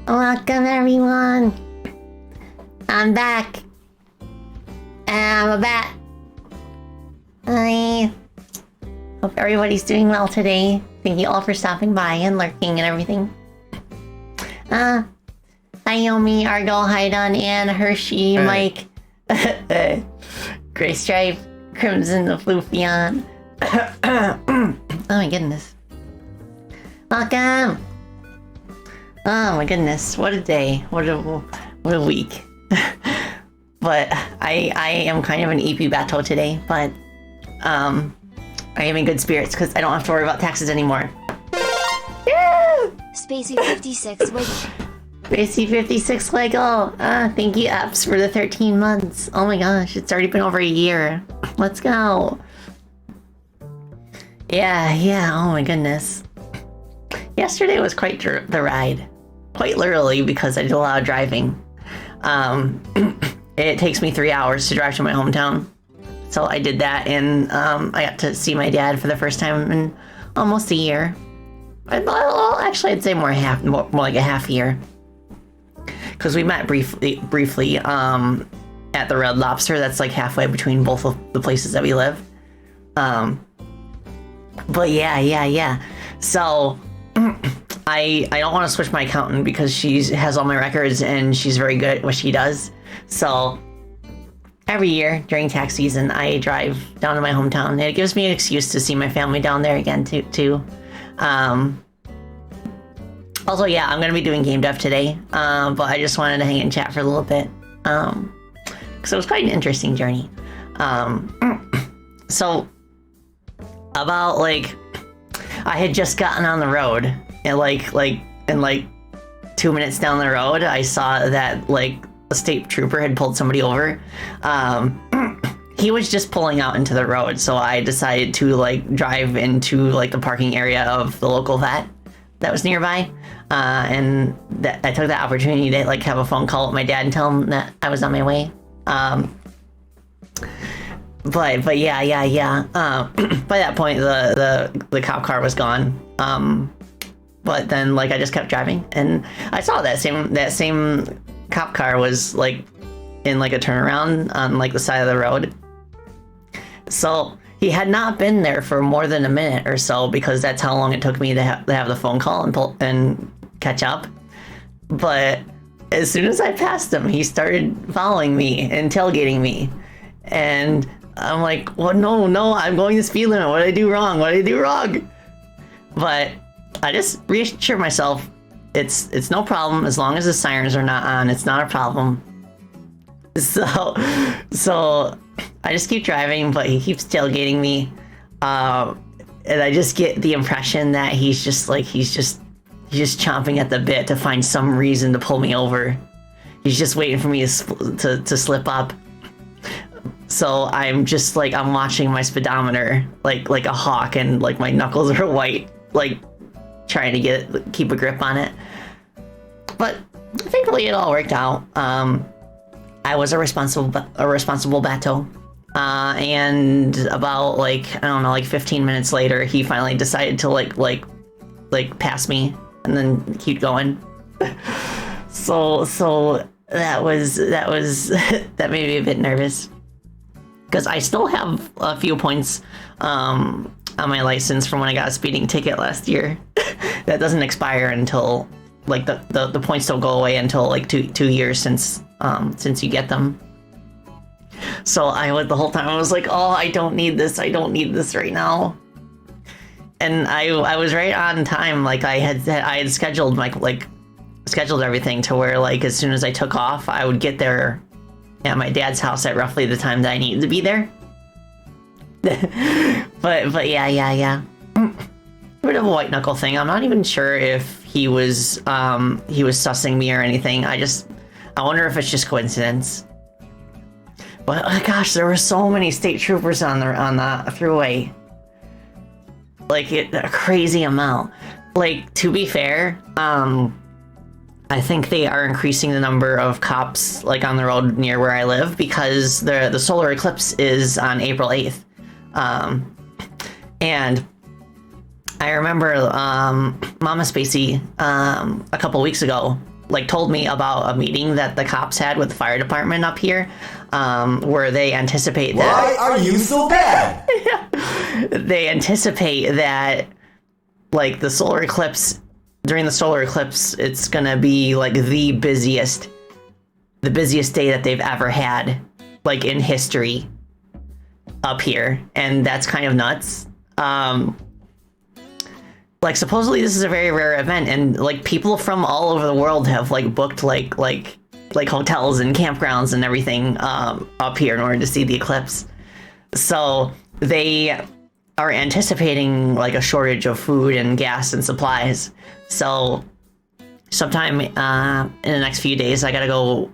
Welcome everyone. I'm back. And I'm a bat. I hope everybody's doing well today. Thank you all for stopping by and lurking and everything. Naomi, Argo, Haidon, Anne, Hershey, Mike, Gray Stripe, Crimson, the Floofion. Oh my goodness. Welcome. Oh my goodness, what a day. What a week. But I am kind of an EP battle today, but I am in good spirits because I don't have to worry about taxes anymore. Yeah! Spacey 56 Wiggle. Spacey 56 Lego. Thank you, apps, for the 13 months. Oh my gosh, it's already been over a year. Let's go. Yeah, oh my goodness. Yesterday was quite the ride. Quite literally, because I did a lot of driving. It takes me 3 hours to drive to my hometown. So I did that, and I got to see my dad for the first time in almost a year. Well, actually, I'd say more like a half year. Because we met briefly at the Red Lobster. That's like halfway between both of the places that we live. But yeah. So I don't want to switch my accountant because she has all my records and she's very good at what she does. So every year during tax season, I drive down to my hometown. And it gives me an excuse to see my family down there again too. Also, yeah, I'm going to be doing game dev today, but I just wanted to hang and chat for a little bit, because it was quite an interesting journey. So, about, I had just gotten on the road, and, in 2 minutes down the road, I saw that, a state trooper had pulled somebody over. He was just pulling out into the road, so I decided to, drive into, the parking area of the local vet that was nearby. And I took that opportunity to have a phone call with my dad and tell him that I was on my way. But yeah. By that point, the cop car was gone. But then I just kept driving, and I saw that same cop car was in a turnaround on the side of the road. So he had not been there for more than a minute or so, because that's how long it took me to have the phone call and catch up. But as soon as I passed him, he started following me and tailgating me. And I'm like, well, no, I'm going the speed limit. What did I do wrong? But I just reassured myself, it's no problem. As long as the sirens are not on, it's not a problem. So I just keep driving, but he keeps tailgating me. And I just get the impression that he's just chomping at the bit to find some reason to pull me over. He's just waiting for me to slip up. So I'm just I'm watching my speedometer like a hawk, and my knuckles are white, trying to keep a grip on it. But thankfully it all worked out. I was a responsible Bato. And about 15 minutes later, he finally decided to pass me and then keep going. So that that made me a bit nervous, because I still have a few points on my license from when I got a speeding ticket last year. That doesn't expire until the points don't go away until 2 years since you get them. So the whole time I was like, oh, I don't need this right now. And I was right on time. I had scheduled scheduled everything to where as soon as I took off, I would get there at my dad's house at roughly the time that I needed to be there. but yeah. Bit of a white knuckle thing. I'm not even sure if he was sussing me or anything. I wonder if it's just coincidence. But oh gosh, there were so many state troopers on the thruway. A crazy amount. To be fair, I think they are increasing the number of cops on the road near where I live, because the solar eclipse is on April 8th. And I remember Mama Spacey a couple weeks ago like told me about a meeting that the cops had with the fire department up here, where they anticipate that. Why are you so bad? They anticipate that, like, during the solar eclipse, it's gonna be like the busiest day that they've ever had, like, in history up here, and that's kind of nuts. Like, supposedly this is a very rare event, and like people from all over the world have like booked like hotels and campgrounds and everything up here in order to see the eclipse. So they are anticipating like a shortage of food and gas and supplies. So sometime in the next few days, I gotta go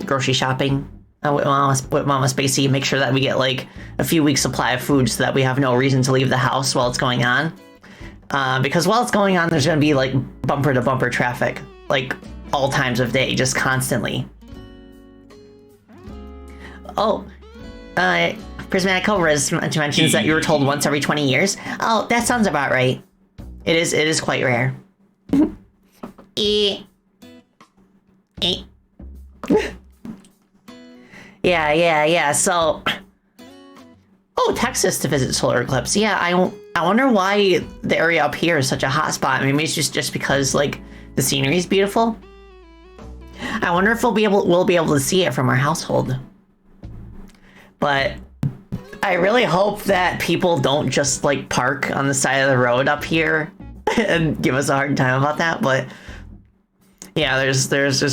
grocery shopping with Mama Spacey, make sure that we get like a few weeks supply of food so that we have no reason to leave the house while it's going on. Because while it's going on, there's going to be like bumper to bumper traffic, like all times of day, just constantly. Oh, Prismatic Cobra mentions that you were told once every 20 years. Oh, that sounds about right. It is quite rare. Yeah. So, Texas to visit solar eclipse. Yeah, I wonder why the area up here is such a hot spot. Maybe it's just because like the scenery is beautiful. I wonder if we'll be able to see it from our household. But I really hope that people don't just like park on the side of the road up here and give us a hard time about that. But yeah, there's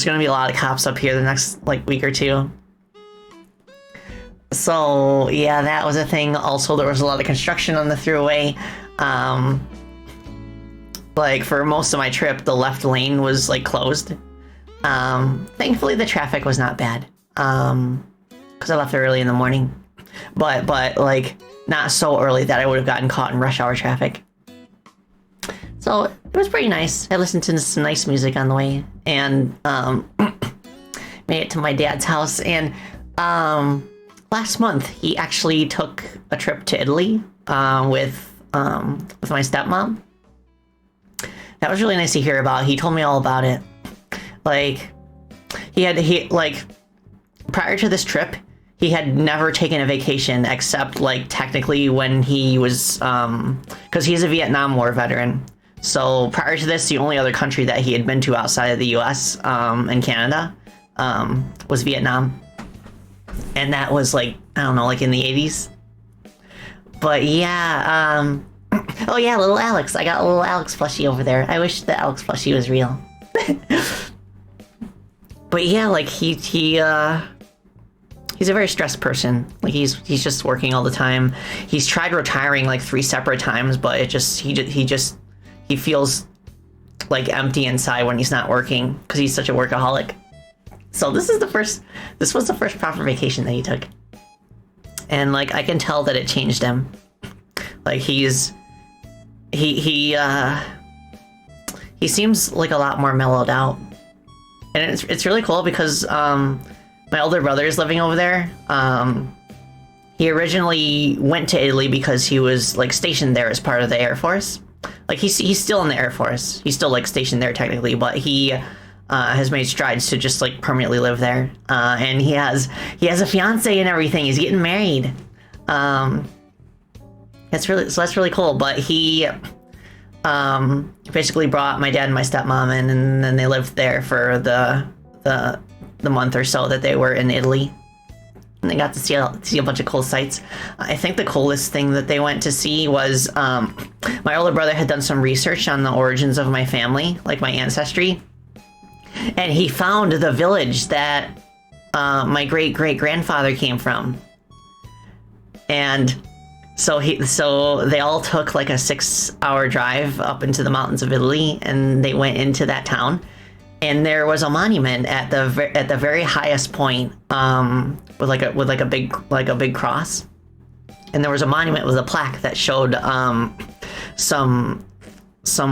gonna be a lot of cops up here the next like week or two. So yeah, that was a thing. Also, there was a lot of construction on the thruway. Like for most of my trip, the left lane was like closed. Thankfully, the traffic was not bad. Because I left early in the morning, but like not so early that I would have gotten caught in rush hour traffic. So it was pretty nice. I listened to some nice music on the way, and made it to my dad's house. And last month, he actually took a trip to Italy with my stepmom. That was really nice to hear about. He told me all about it. Like, prior to this trip, he had never taken a vacation except, like, technically when he was, because he's a Vietnam War veteran. So prior to this, the only other country that he had been to outside of the US and Canada was Vietnam. And that was like, I don't know, like in the 80s. But yeah, oh yeah, little Alex. I got a little Alex plushie over there. I wish the Alex plushie was real. But yeah, like he's a very stressed person. Like he's just working all the time. He's tried retiring like 3 separate times, but he feels like empty inside when he's not working because he's such a workaholic. So this was the first proper vacation that he took. And like I can tell that it changed him. Like he seems like a lot more mellowed out. And it's really cool because my older brother is living over there. He originally went to Italy because he was like stationed there as part of the Air Force. Like he's still in the Air Force. He's still like stationed there technically, but he has made strides to just like permanently live there. And he has a fiance and everything. He's getting married. That's really cool. But he basically brought my dad and my stepmom in, and then they lived there for the month or so that they were in Italy. And they got to see a bunch of cool sights. I think the coolest thing that they went to see was my older brother had done some research on the origins of my family, like my ancestry. And he found the village that my great-great-grandfather came from. And so they all took like a 6-hour drive up into the mountains of Italy, and they went into that town. And there was a monument at the very highest point, with a big cross. And there was a monument with a plaque that showed some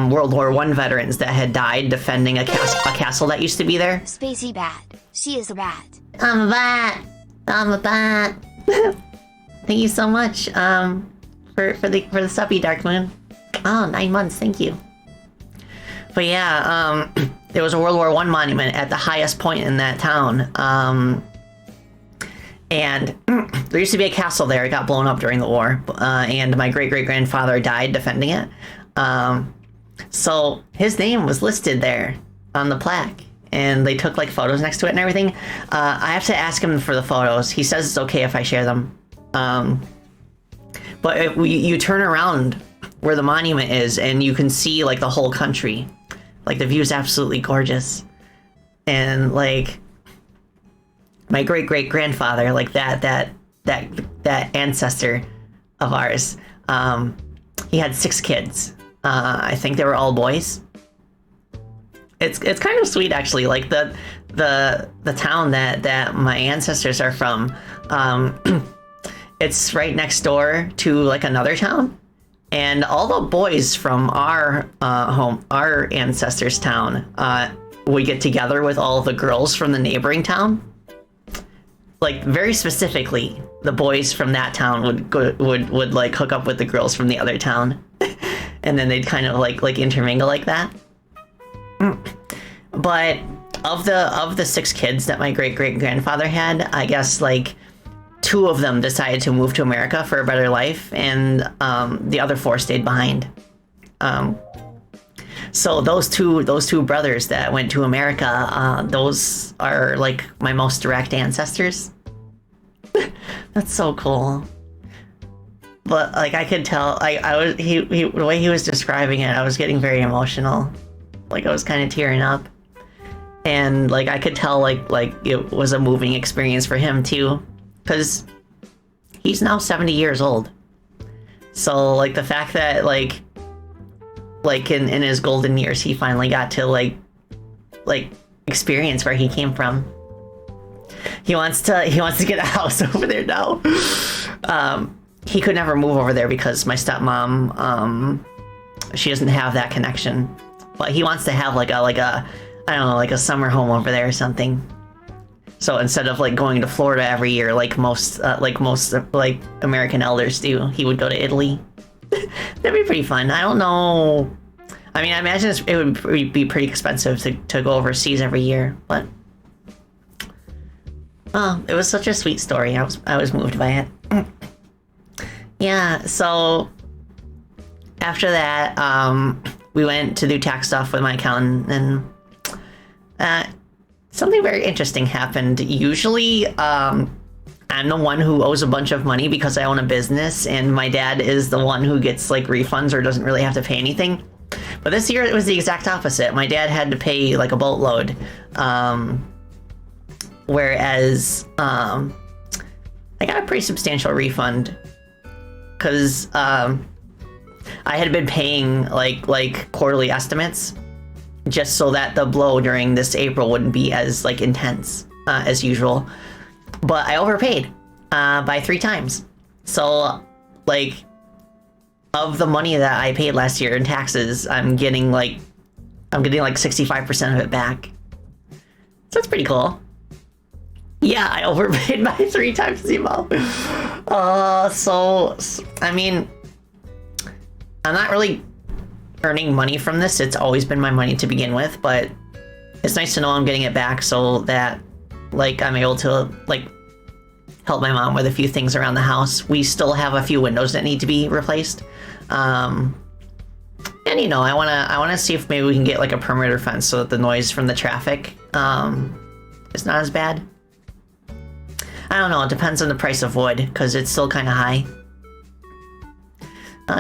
World War I veterans that had died defending a castle that used to be there. Spacey bat. She is a bat. I'm a bat. Thank you so much for the suppy, Dark Moon. Oh, 9 months. Thank you. But yeah, there was a World War I monument at the highest point in that town. And there used to be a castle there. It got blown up during the war. And my great-great-grandfather died defending it. So his name was listed there on the plaque. And they took like photos next to it and everything. I have to ask him for the photos. He says it's okay if I share them. But you turn around where the monument is and you can see like the whole country. Like the view is absolutely gorgeous. And like my great-great-grandfather, like that ancestor of ours, he had 6 kids. I think they were all boys. It's kind of sweet actually. Like the town that my ancestors are from, it's right next door to like another town, and all the boys from our ancestors' town would get together with all the girls from the neighboring town. Like very specifically, the boys from that town would like hook up with the girls from the other town, and then they'd kind of like intermingle like that. But of the 6 kids that my great-great-grandfather had, I guess like 2 of them decided to move to America for a better life, and the other 4 stayed behind. So those two brothers that went to America, those are like my most direct ancestors. That's so cool. But like I could tell, the way he was describing it, I was getting very emotional. Like I was kind of tearing up, and like I could tell like it was a moving experience for him too, because he's now 70 years old. So like the fact that like in his golden years he finally got to like experience where he came from. He wants to get a house over there now. He could never move over there because my stepmom, she doesn't have that connection. But he wants to have like a I don't know, like a summer home over there or something. So instead of like going to Florida every year like most American elders do, he would go to Italy. That'd be pretty fun. I don't know. I mean, I imagine it would be pretty expensive to go overseas every year, but it was such a sweet story. I was moved by it. Yeah. So after that, we went to do tax stuff with my accountant, and something very interesting happened. Usually, I'm the one who owes a bunch of money because I own a business, and my dad is the one who gets like refunds or doesn't really have to pay anything. But this year it was the exact opposite. My dad had to pay like a boatload, whereas I got a pretty substantial refund because I had been paying like quarterly estimates just so that the blow during this April wouldn't be as like intense as usual. But I overpaid by 3 times. So like of the money that I paid last year in taxes, I'm getting like 65% of it back. So it's pretty cool. Yeah, I overpaid by 3 times the amount. So I mean, I'm not really earning money from this. It's always been my money to begin with, but it's nice to know I'm getting it back so that like I'm able to like help my mom with a few things around the house. We still have a few windows that need to be replaced. And you know, I wanna see if maybe we can get like a perimeter fence so that the noise from the traffic is not as bad. I don't know, it depends on the price of wood, because it's still kind of high.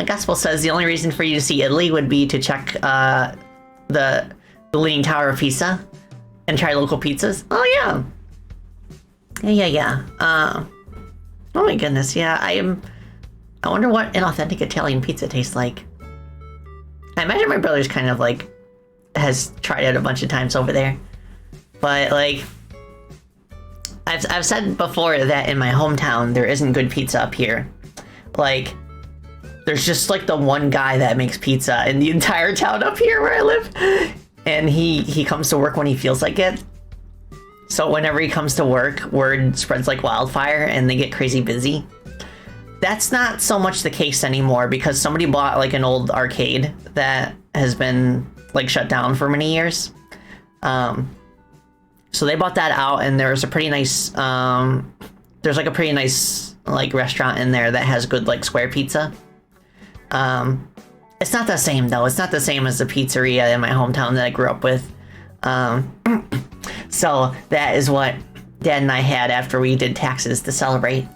Gospel says the only reason for you to see Italy would be to check the Leaning Tower of Pisa and try local pizzas. Oh yeah. Yeah. Oh my goodness, yeah. I wonder what an authentic Italian pizza tastes like. I imagine my brother's kind of like has tried it a bunch of times over there, but like I've said before that in my hometown there isn't good pizza up here. Like there's just like the one guy that makes pizza in the entire town up here where I live, and he comes to work when he feels like it. So whenever he comes to work, word spreads like wildfire and they get crazy busy. That's not so much the case anymore because somebody bought like an old arcade that has been like shut down for many years. So they bought that out, and there's a pretty nice, there's like a pretty nice like restaurant in there that has good like square pizza. It's not the same though. It's not the same as the pizzeria in my hometown that I grew up with. So that is what Dad and I had after we did taxes to celebrate.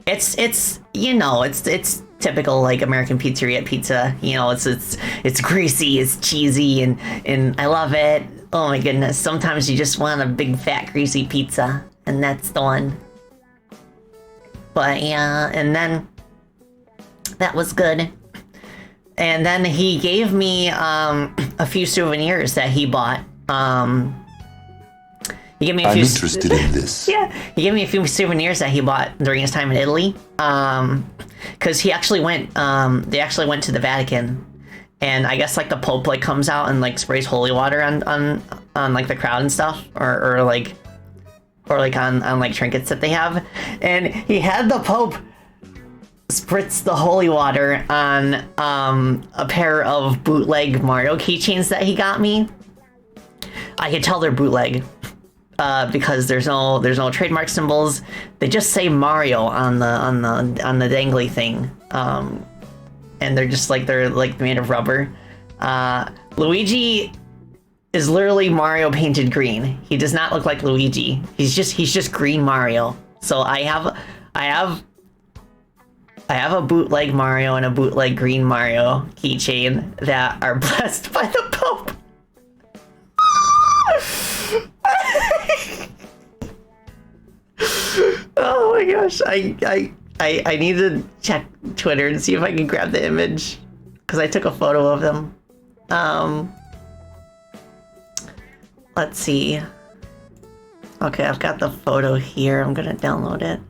It's you know, it's typical like American pizzeria pizza. You know, it's greasy, it's cheesy, and I love it. Oh my goodness! Sometimes you just want a big fat greasy pizza, and that's the one. But yeah, and then that was good. And then he gave me a few souvenirs that he bought. He gave me a I'm few. interested in this. Yeah, he gave me a few souvenirs that he bought during his time in Italy. Because he actually went. They actually went to the Vatican, and I guess like the Pope like comes out and like sprays holy water on like the crowd and stuff, or like on like trinkets that they have, and he had the Pope spritz the holy water on a pair of bootleg Mario keychains that he got me. I could tell they're bootleg because there's no trademark symbols. They just say Mario on the dangly thing, and they're like made of rubber. Luigi is literally Mario painted green. He does not look like Luigi. He's just green Mario. So I have a bootleg Mario and a bootleg green Mario keychain that are blessed by the Pope. Oh my gosh, I need to check Twitter and see if I can grab the image, because I took a photo of them. Let's see. Okay, I've got the photo here. I'm gonna download it.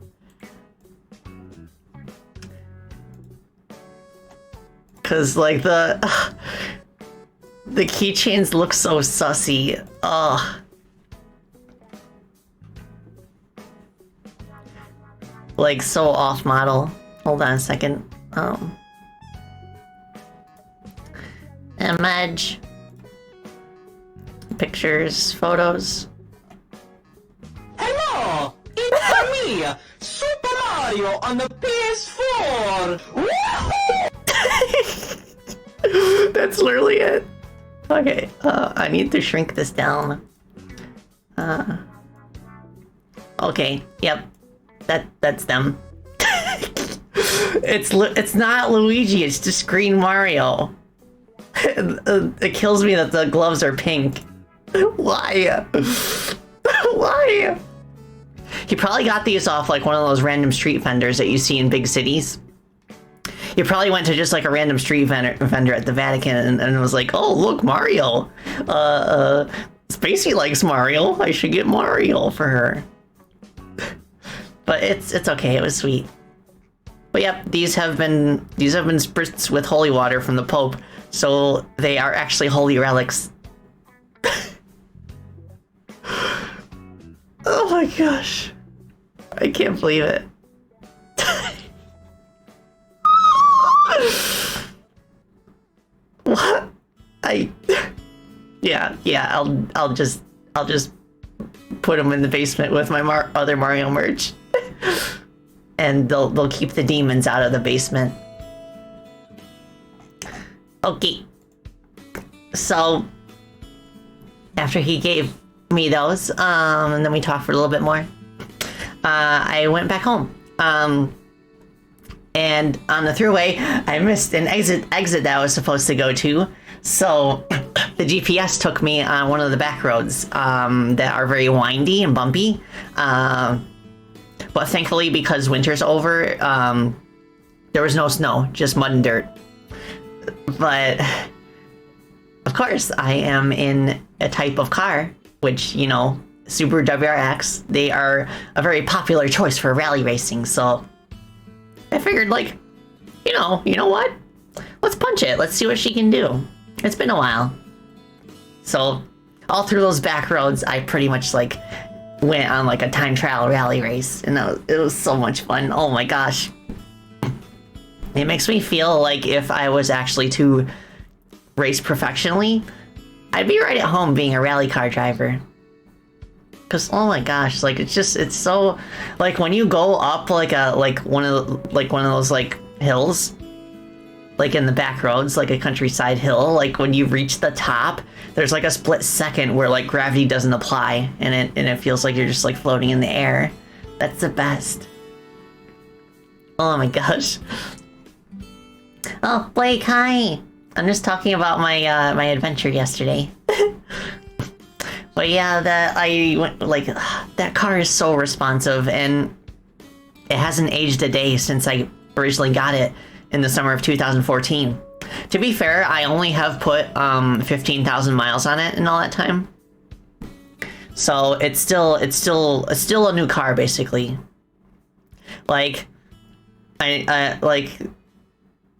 Cause like the keychains look so sussy. Ugh. Like so off model. Hold on a second. Image. Pictures, photos. Hello! It's me, Super Mario on the PS4! That's literally it. Okay, I need to shrink this down. Okay, yep. That's them. It's not Luigi, it's just green Mario. It kills me that the gloves are pink. Why? Why? He probably got these off like one of those random street vendors that you see in big cities. He probably went to just like a random street vendor at the Vatican and was like, oh, look, Mario. Spacey likes Mario. I should get Mario for her. But it's okay. It was sweet. But yep, these have been spritzed with holy water from the Pope, so they are actually holy relics. Oh my gosh. I can't believe it. What? Yeah, I'll just put them in the basement with my other Mario merch. And they'll keep the demons out of the basement. Okay. So after he gave me those, and then we talked for a little bit more, I went back home. And on the throughway, I missed an exit that I was supposed to go to. So the GPS took me on one of the back roads that are very windy and bumpy. But thankfully, because winter's over, there was no snow, just mud and dirt. But of course, I am in a type of car, which, you know, Subaru WRX, they are a very popular choice for rally racing. So I figured, like, you know what? Let's punch it. Let's see what she can do. It's been a while. So all through those back roads, I pretty much like went on like a time trial rally race, and it was so much fun. Oh my gosh. It makes me feel like if I was actually to race professionally, I'd be right at home being a rally car driver. Cause oh my gosh, like it's so like when you go up like one of those like hills, like in the back roads, like a countryside hill, like when you reach the top, there's like a split second where like gravity doesn't apply and it feels like you're just like floating in the air. That's the best. Oh my gosh. Oh Blake, hi. I'm just talking about my my adventure yesterday. But yeah, that car is so responsive, and it hasn't aged a day since I originally got it in the summer of 2014. To be fair, I only have put 15,000 miles on it in all that time. So it's still a new car basically. Like I like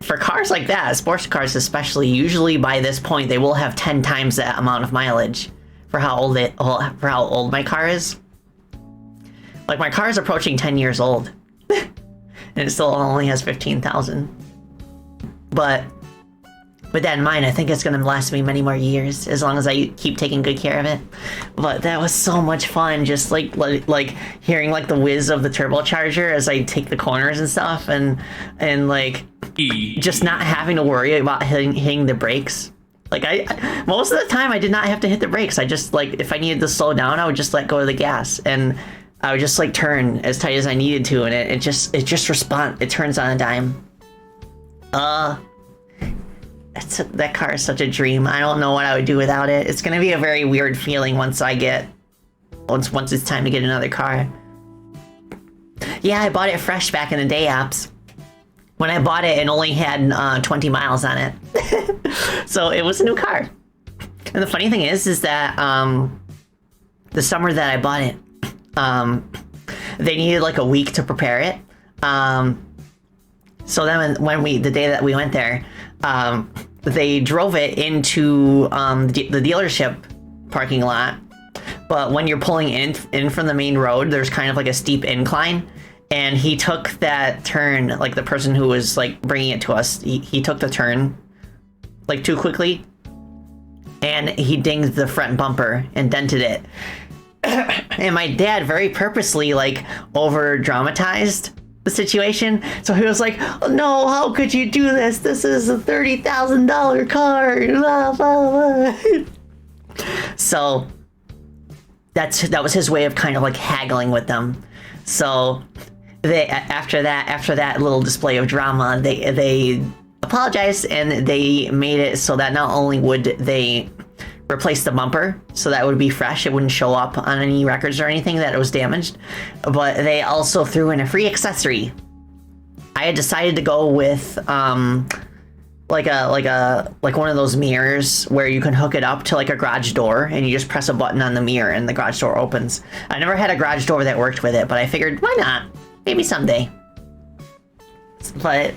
for cars like that, sports cars especially, usually by this point they will have 10 times that amount of mileage. For how old my car is. Like my car is approaching 10 years old. And it still only has 15,000. But with that in mind, I think it's gonna last me many more years as long as I keep taking good care of it. But that was so much fun, just like hearing like the whiz of the turbocharger as I take the corners and stuff, and like just not having to worry about hitting the brakes. Like I most of the time I did not have to hit the brakes. I just like if I needed to slow down, I would just let go of the gas and I would just like turn as tight as I needed to, and it just turns on a dime. That car is such a dream. I don't know what I would do without it. It's gonna be a very weird feeling once it's time to get another car. Yeah, I bought it fresh back in the day, apps. When I bought it, it only had 20 miles on it. So it was a new car. And the funny thing is that the summer that I bought it, they needed like a week to prepare it. So then the day that we went there, they drove it into the dealership parking lot. But when you're pulling in from the main road, there's kind of like a steep incline. And he took that turn, like the person who was like bringing it to us, he took the turn like too quickly, and he dinged the front bumper and dented it. And my dad very purposely like over dramatized the situation. So he was like, oh, no, how could you do this? This is a $30,000 car. Blah, blah, blah. So that was his way of kind of like haggling with them. So after that little display of drama, they apologized and they made it so that not only would they replace the bumper so that it would be fresh, it wouldn't show up on any records or anything that it was damaged, but they also threw in a free accessory. I had decided to go with like one of those mirrors where you can hook it up to like a garage door and you just press a button on the mirror and the garage door opens. I never had a garage door that worked with it, but I figured why not? Maybe someday. But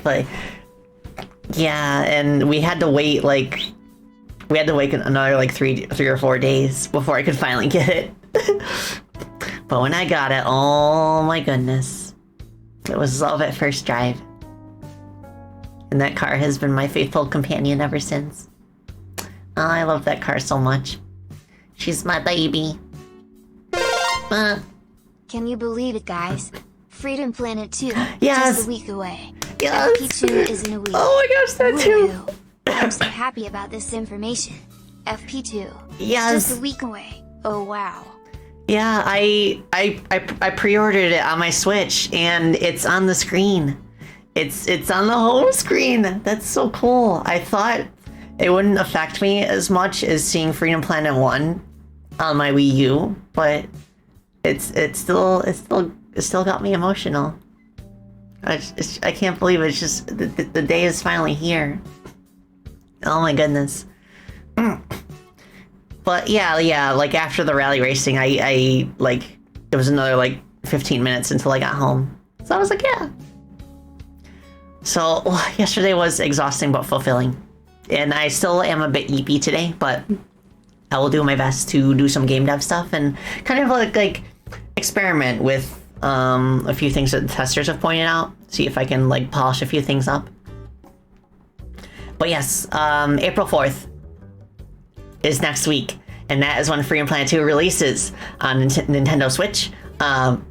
yeah, and we had to wait another like three or 4 days before I could finally get it. But when I got it, oh my goodness, it was love at first drive. And that car has been my faithful companion ever since. Oh, I love that car so much. She's my baby. Can you believe it, guys? Freedom Planet 2, yes. just a week away. Yes. FP2 is in a week. Oh my gosh, that too. I'm so happy about this information. FP2, yes. just a week away. Oh wow. Yeah, I pre-ordered it on my Switch and it's on the screen. It's on the home screen. That's so cool. I thought it wouldn't affect me as much as seeing Freedom Planet 1 on my Wii U, but it still got me emotional. I can't believe it's just the day is finally here. Oh my goodness. But yeah, like after the rally racing, I like it was another like 15 minutes until I got home. So I was like, yeah. So yesterday was exhausting but fulfilling. And I still am a bit yeepy today, but I will do my best to do some game dev stuff and kind of like experiment with a few things that the testers have pointed out. See if I can like polish a few things up. But yes, April 4th. is next week, and that is when Freedom Planet 2 releases on Nintendo Switch, on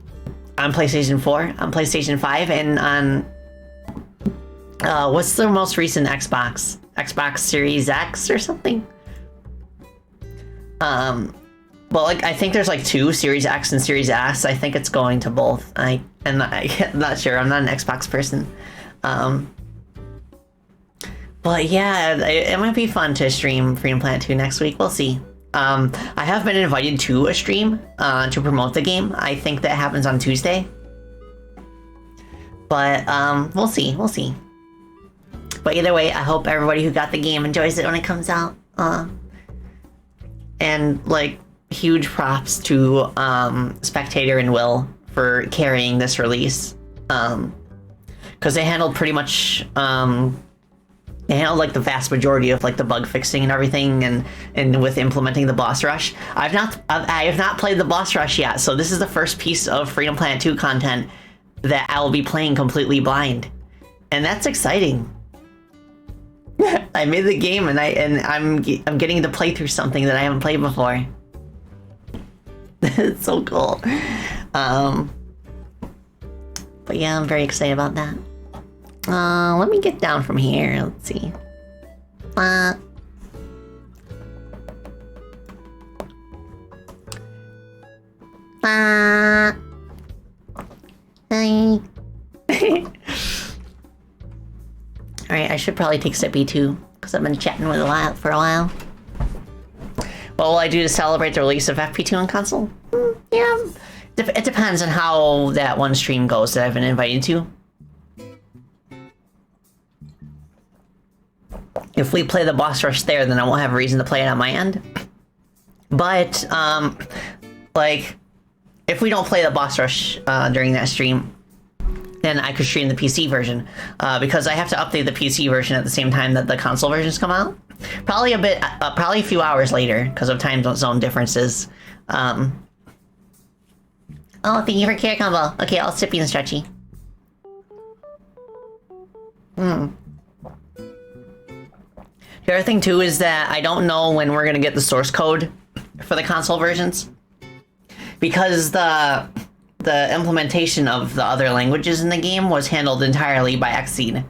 PlayStation 4, on PlayStation 5, and on what's the most recent Xbox Series X or something? Well, like I think there's like 2 Series X and Series S. I think it's going to both. I'm not sure. I'm not an Xbox person. But yeah, it might be fun to stream Freedom Planet 2 next week. We'll see. I have been invited to a stream to promote the game. I think that happens on Tuesday. But we'll see. But either way, I hope everybody who got the game enjoys it when it comes out. And like huge props to Spectator and Will for carrying this release. Because they handled pretty much they handled like the vast majority of like the bug fixing and everything, and with implementing the boss rush. I have not played the boss rush yet, so this is the first piece of Freedom Planet 2 content that I will be playing completely blind, and that's exciting. I made the game and I'm getting to play through something that I haven't played before. It's so cool. But yeah, I'm very excited about that. Let me get down from here. Let's see. Hi. Alright, I should probably take Sippy too, because I've been chatting with for a while. What will I do to celebrate the release of FP2 on console? Yeah, it depends on how that one stream goes that I've been invited to. If we play the boss rush there, then I won't have a reason to play it on my end. But, like, if we don't play the boss rush during that stream, then I could stream the PC version. Because I have to update the PC version at the same time that the console versions come out. Probably a few hours later, because of time zone differences. Oh, thank you for care combo. Okay, I'll Sippy and Stretchy. The other thing too is that I don't know when we're gonna get the source code for the console versions, because the implementation of the other languages in the game was handled entirely by Xseed.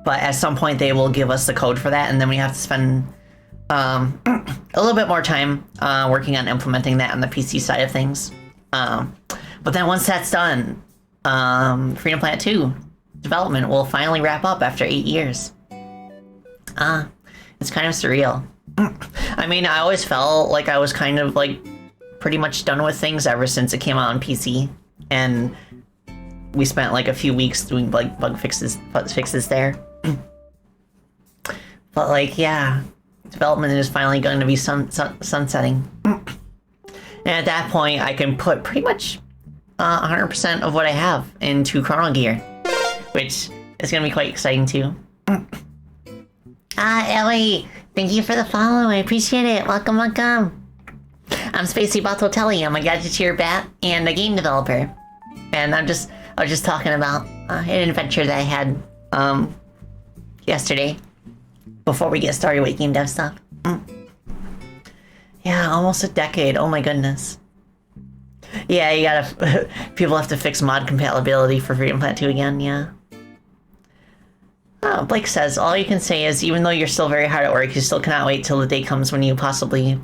But at some point they will give us the code for that, and then we have to spend a little bit more time working on implementing that on the PC side of things. But then once that's done, Freedom Planet 2 development will finally wrap up after 8 years. It's kind of surreal. I mean, I always felt like I was kind of like pretty much done with things ever since it came out on PC, and we spent like a few weeks doing like bug fixes there. But like, yeah, development is finally going to be sunsetting. And at that point, I can put pretty much 100% of what I have into Chrono Gear, which is going to be quite exciting too. Ellie, thank you for the follow. I appreciate it. Welcome. I'm Spacey Batotelli. I'm a Gadgeteer Bat and a game developer. And I was just talking about an adventure that I had yesterday before we get started with game dev stuff. Yeah, almost a decade. Oh my goodness. Yeah, you gotta... people have to fix mod compatibility for Freedom Planet 2 again, yeah. Blake says, all you can say is, even though you're still very hard at work, you still cannot wait till the day comes when I possibly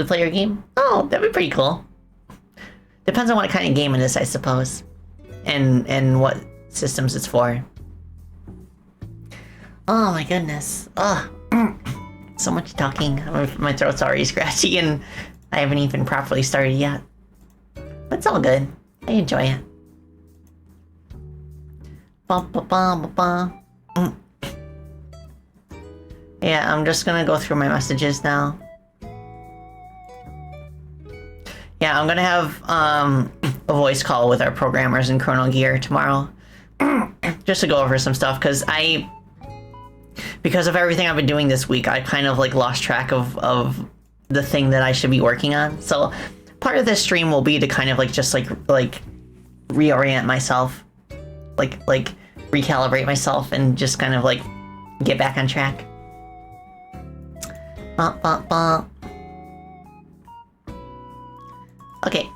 play your game. Oh, that'd be pretty cool. Depends on what kind of game it is, I suppose. And what systems it's for. Oh my goodness. Oh, so much talking. My throat's already scratchy and I haven't even properly started yet. But it's all good. I enjoy it. Yeah, I'm just gonna go through my messages now. Yeah, I'm gonna have a voice call with our programmers in Chrono Gear tomorrow. Just to go over some stuff, because of everything I've been doing this week, I kind of like lost track of the thing that I should be working on. So part of this stream will be to kind of like just like reorient myself, like recalibrate myself and just kind of like get back on track. Okay,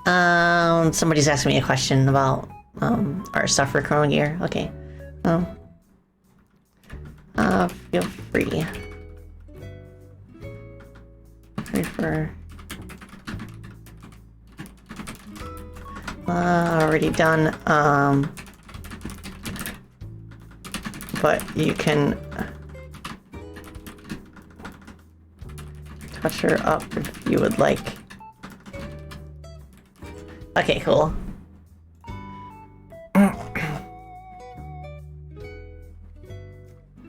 somebody's asking me a question about our stuff for Chrono Gear. Okay. Feel free. For already done. But you can touch her up if you would like. Okay, cool.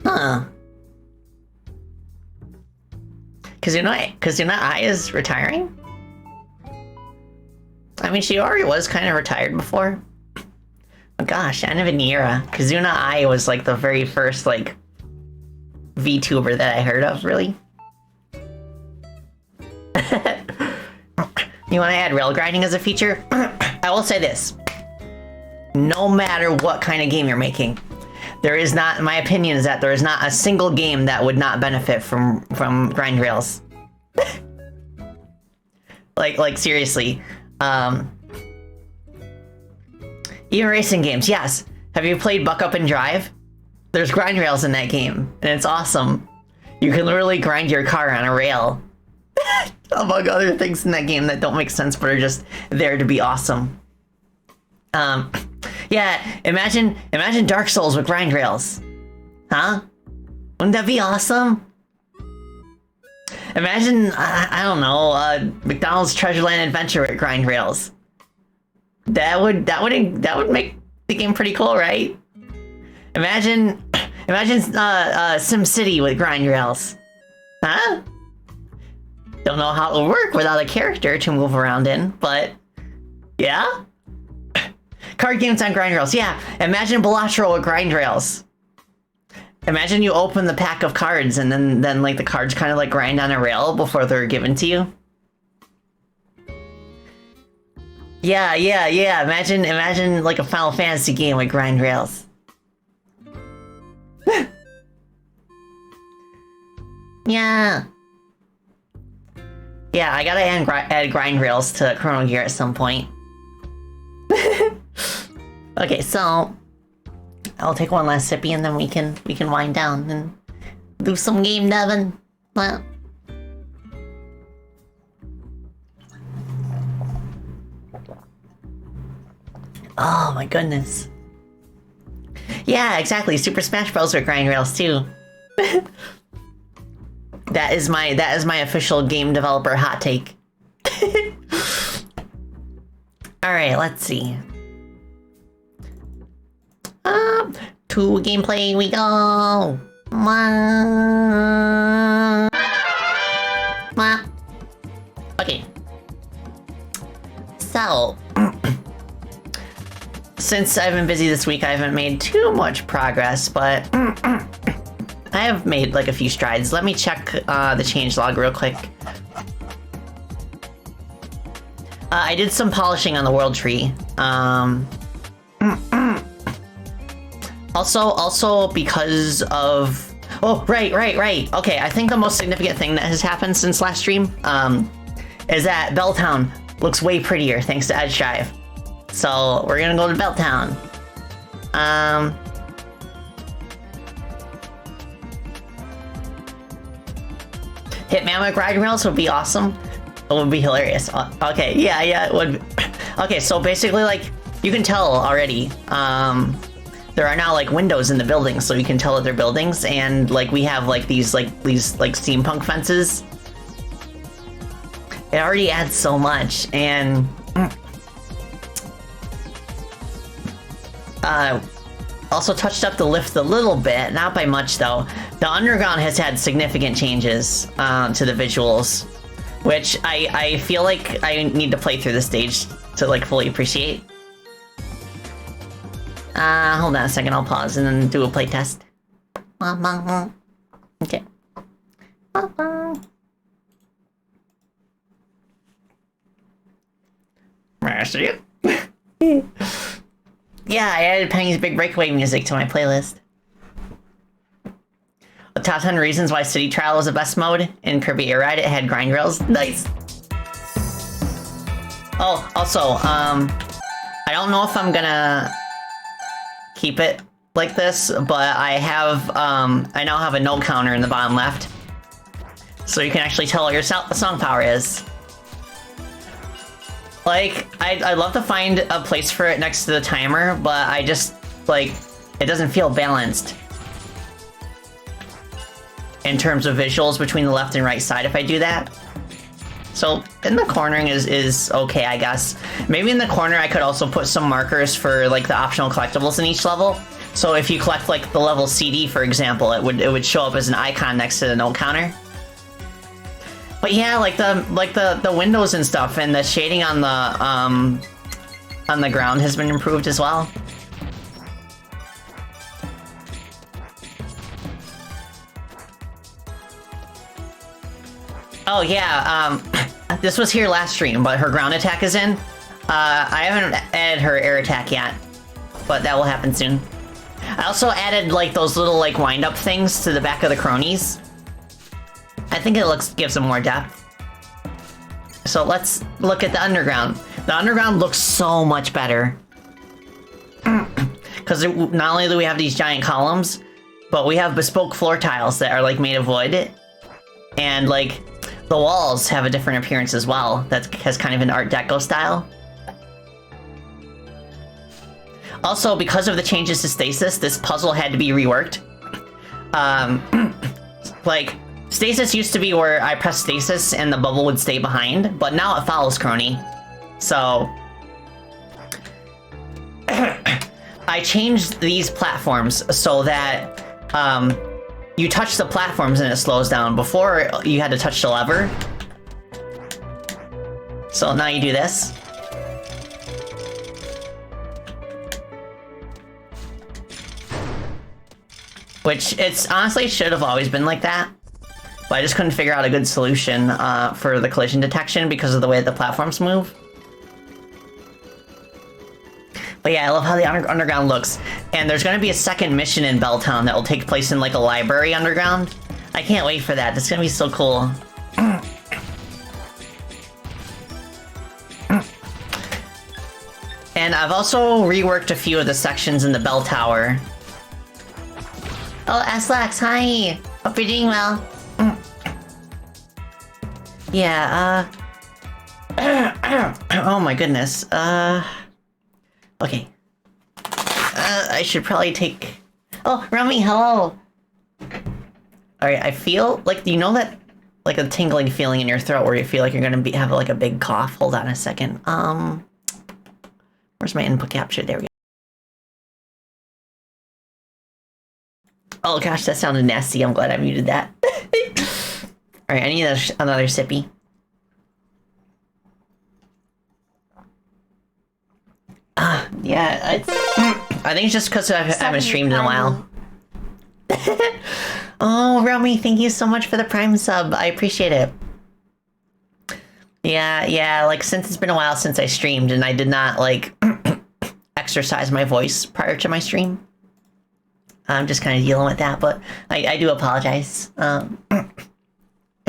Huh. Kazuna Ai is retiring? I mean, she already was kind of retired before. Oh gosh, end of an era. Kazuna Ai was like the very first, like, VTuber that I heard of, really. You want to add rail grinding as a feature? I will say this. No matter what kind of game you're making, there is not, my opinion is that there is not a single game that would not benefit from grind rails. like seriously. Even racing games, yes. Have you played Buck Up and Drive? There's grind rails in that game, and it's awesome. You can literally grind your car on a rail. Among other things in that game that don't make sense but are just there to be awesome. Yeah, imagine Dark Souls with grind rails. Huh? Wouldn't that be awesome? Imagine, I don't know, McDonald's Treasureland Adventure with grind rails. That would make the game pretty cool, right? Imagine SimCity with grind rails. Huh? Don't know how it would work without a character to move around in, but yeah. Card games on grind rails, yeah. Imagine Balatro with grind rails. Imagine you open the pack of cards and then like the cards kind of like grind on a rail before they're given to you. Yeah. Imagine like a Final Fantasy game with grind rails. Yeah. Yeah, I gotta add grind rails to Chrono Gear at some point. Okay, so I'll take one last sippy and then we can wind down and do some game devin. Well. Oh my goodness. Yeah, exactly. Super Smash Bros. With grind rails too. That is my official game developer hot take. All right, let's see. To gameplay we go. Okay. So, since I've been busy this week, I haven't made too much progress, but I have made like a few strides. Let me check the changelog real quick. I did some polishing on the world tree. Also because of... Oh, right. Okay, I think the most significant thing that has happened since last stream is that Belltown looks way prettier thanks to Edge Drive. So we're gonna go to Belltown. Hitman with grind rails would be awesome. It would be hilarious. Okay, yeah, it would. Okay, so basically, like, you can tell already. There are now like windows in the buildings, so you can tell that they're buildings, and like we have like these steampunk fences. It already adds so much, and also touched up the lift a little bit, not by much though. The underground has had significant changes to the visuals, which I feel like I need to play through the stage to like fully appreciate. Hold on a second, I'll pause and then do a playtest. Okay. Yeah, I added Penny's Big Breakaway music to my playlist. top 10 reasons why City Trial was the best mode in Kirby Air Ride. It had grind rails. Nice. Oh, also, I don't know if I'm gonna keep it like this, but I have, I now have a note counter in the bottom left. So you can actually tell what your song power is. Like, I'd love to find a place for it next to the timer, but I just, like, it doesn't feel balanced in terms of visuals between the left and right side if I do that. So, in the cornering is okay, I guess. Maybe in the corner I could also put some markers for, like, the optional collectibles in each level. So if you collect, like, the level CD, for example, it would show up as an icon next to the note counter. But yeah, like the windows and stuff, and the shading on the ground has been improved as well. Oh yeah, this was here last stream, but her ground attack is in. I haven't added her air attack yet, but that will happen soon. I also added like those little like wind-up things to the back of the cronies. I think it gives them more depth. So let's look at the underground. The underground looks so much better. Because not only do we have these giant columns, but we have bespoke floor tiles that are like made of wood. And like the walls have a different appearance as well. That has kind of an Art Deco style. Also, because of the changes to stasis, this puzzle had to be reworked. Like, stasis used to be where I press stasis and the bubble would stay behind, but now it follows Crony. So I changed these platforms so that you touch the platforms and it slows down. Before, you had to touch the lever. So now you do this. Which, it's honestly should have always been like that. But I just couldn't figure out a good solution for the collision detection because of the way that the platforms move. But yeah, I love how the underground looks. And there's going to be a second mission in Belltown that will take place in like a library underground. I can't wait for that. It's going to be so cool. And I've also reworked a few of the sections in the bell tower. Oh, Aslax, hi! Hope you're doing well. Yeah, oh my goodness, okay. I should probably take... Oh, Rami, hello! Alright, I feel like, you know that, like a tingling feeling in your throat where you feel like you're gonna have like a big cough? Hold on a second. Where's my input capture? There we go. Oh gosh, that sounded nasty. I'm glad I muted that. Alright, I need another sippy. Yeah, I think it's just because I haven't streamed in a while. Oh, Romy, thank you so much for the Prime sub. I appreciate it. Yeah, like since it's been a while since I streamed and I did not, like, exercise my voice prior to my stream. I'm just kind of dealing with that, but I do apologize.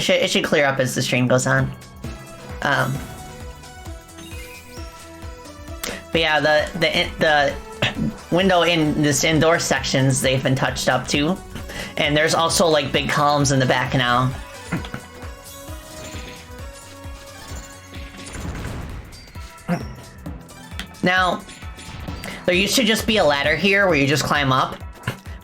It should clear up as the stream goes on. But yeah, the window in this indoor sections, they've been touched up too. And there's also like big columns in the back now. Now, there used to just be a ladder here where you just climb up.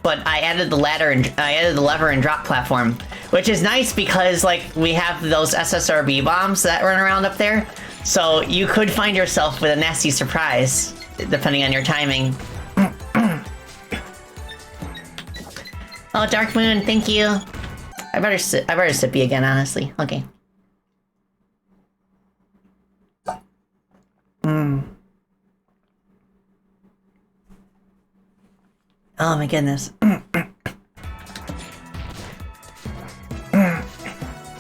But I added the ladder and I added the lever and drop platform, which is nice because like we have those SSRB bombs that run around up there, so you could find yourself with a nasty surprise depending on your timing. Oh, Dark Moon, thank you. I better sippy again, honestly. Okay. Oh my goodness.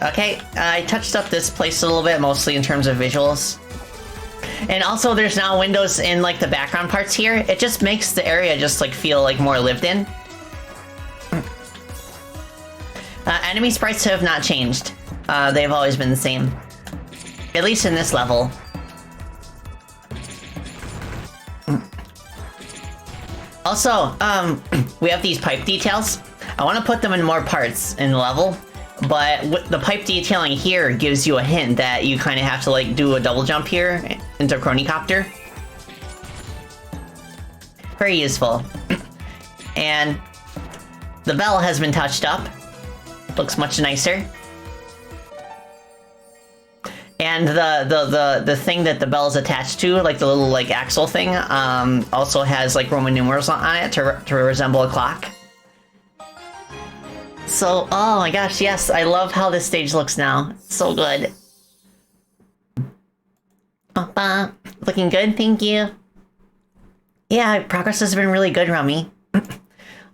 Okay, I touched up this place a little bit, mostly in terms of visuals. And also there's now windows in like the background parts here. It just makes the area just like feel like more lived in. enemy sprites have not changed. They've always been the same. At least in this level. Also, we have these pipe details. I want to put them in more parts in the level, but the pipe detailing here gives you a hint that you kind of have to like do a double jump here into Chronicopter. Very useful. And the bell has been touched up. Looks much nicer. And the thing that the bell is attached to, like the little like axle thing, also has like Roman numerals on it to resemble a clock. So, oh my gosh, yes, I love how this stage looks now. It's so good. Looking good, thank you. Yeah, progress has been really good, Rummy.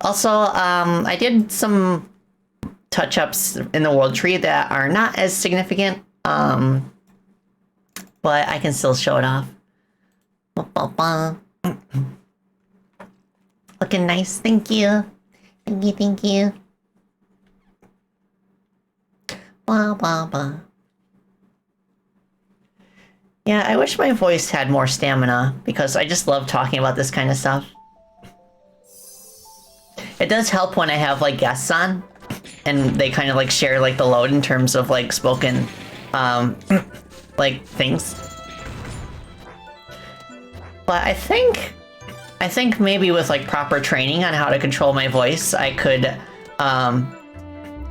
Also, I did some touch-ups in the world tree that are not as significant, but I can still show it off. Looking nice, thank you. Thank you, thank you. Blah, blah, blah. Yeah, I wish my voice had more stamina, because I just love talking about this kind of stuff. It does help when I have, like, guests on, and they kind of, like, share, like, the load in terms of, like, spoken, like, things. But I think maybe with, like, proper training on how to control my voice, I could,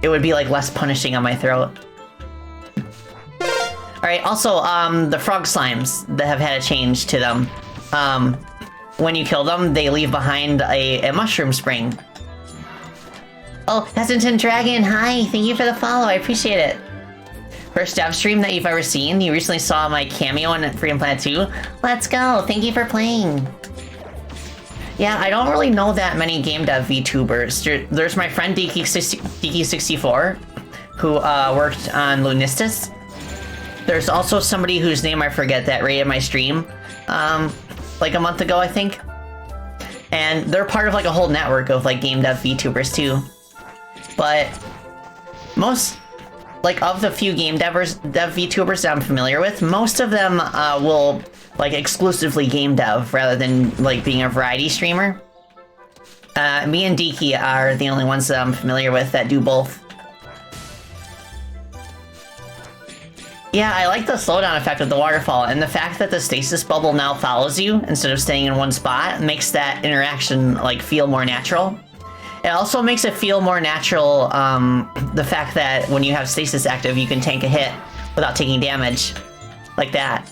it would be, like, less punishing on my throat. Alright, also, the frog slimes that have had a change to them. When you kill them, they leave behind a mushroom spring. Oh, Hesitant Dragon, hi! Thank you for the follow, I appreciate it. First dev stream that you've ever seen. You recently saw my cameo in Freedom Planet 2. Let's go, thank you for playing. Yeah, I don't really know that many game dev VTubers. There's my friend Diki64, who worked on Lunistis. There's also somebody whose name I forget that rated my stream, like a month ago, I think. And they're part of like a whole network of like game dev VTubers too. But most, like of the few game dev VTubers that I'm familiar with, most of them will like exclusively game dev rather than like being a variety streamer. Me and Diki are the only ones that I'm familiar with that do both. Yeah, I like the slowdown effect of the waterfall, and the fact that the stasis bubble now follows you instead of staying in one spot makes that interaction like feel more natural. It also makes it feel more natural, the fact that when you have stasis active, you can tank a hit without taking damage, like that.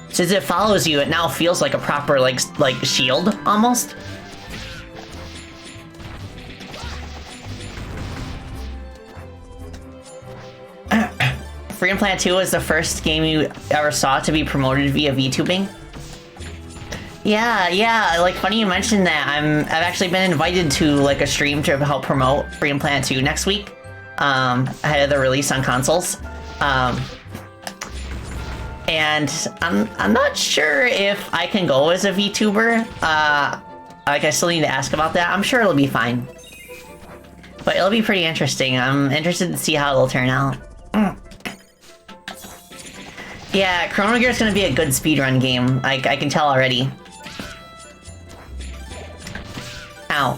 Since it follows you, it now feels like a proper like shield almost. Freedom Planet 2 was the first game you ever saw to be promoted via VTubing. Yeah, like funny you mentioned that. I've actually been invited to like a stream to help promote Freedom Planet 2 next week, ahead of the release on consoles. And I'm not sure if I can go as a VTuber. Like I still need to ask about that. I'm sure it'll be fine, but it'll be pretty interesting. I'm interested to see how it'll turn out. Yeah, Chrono Gear is going to be a good speedrun game. I can tell already. Ow.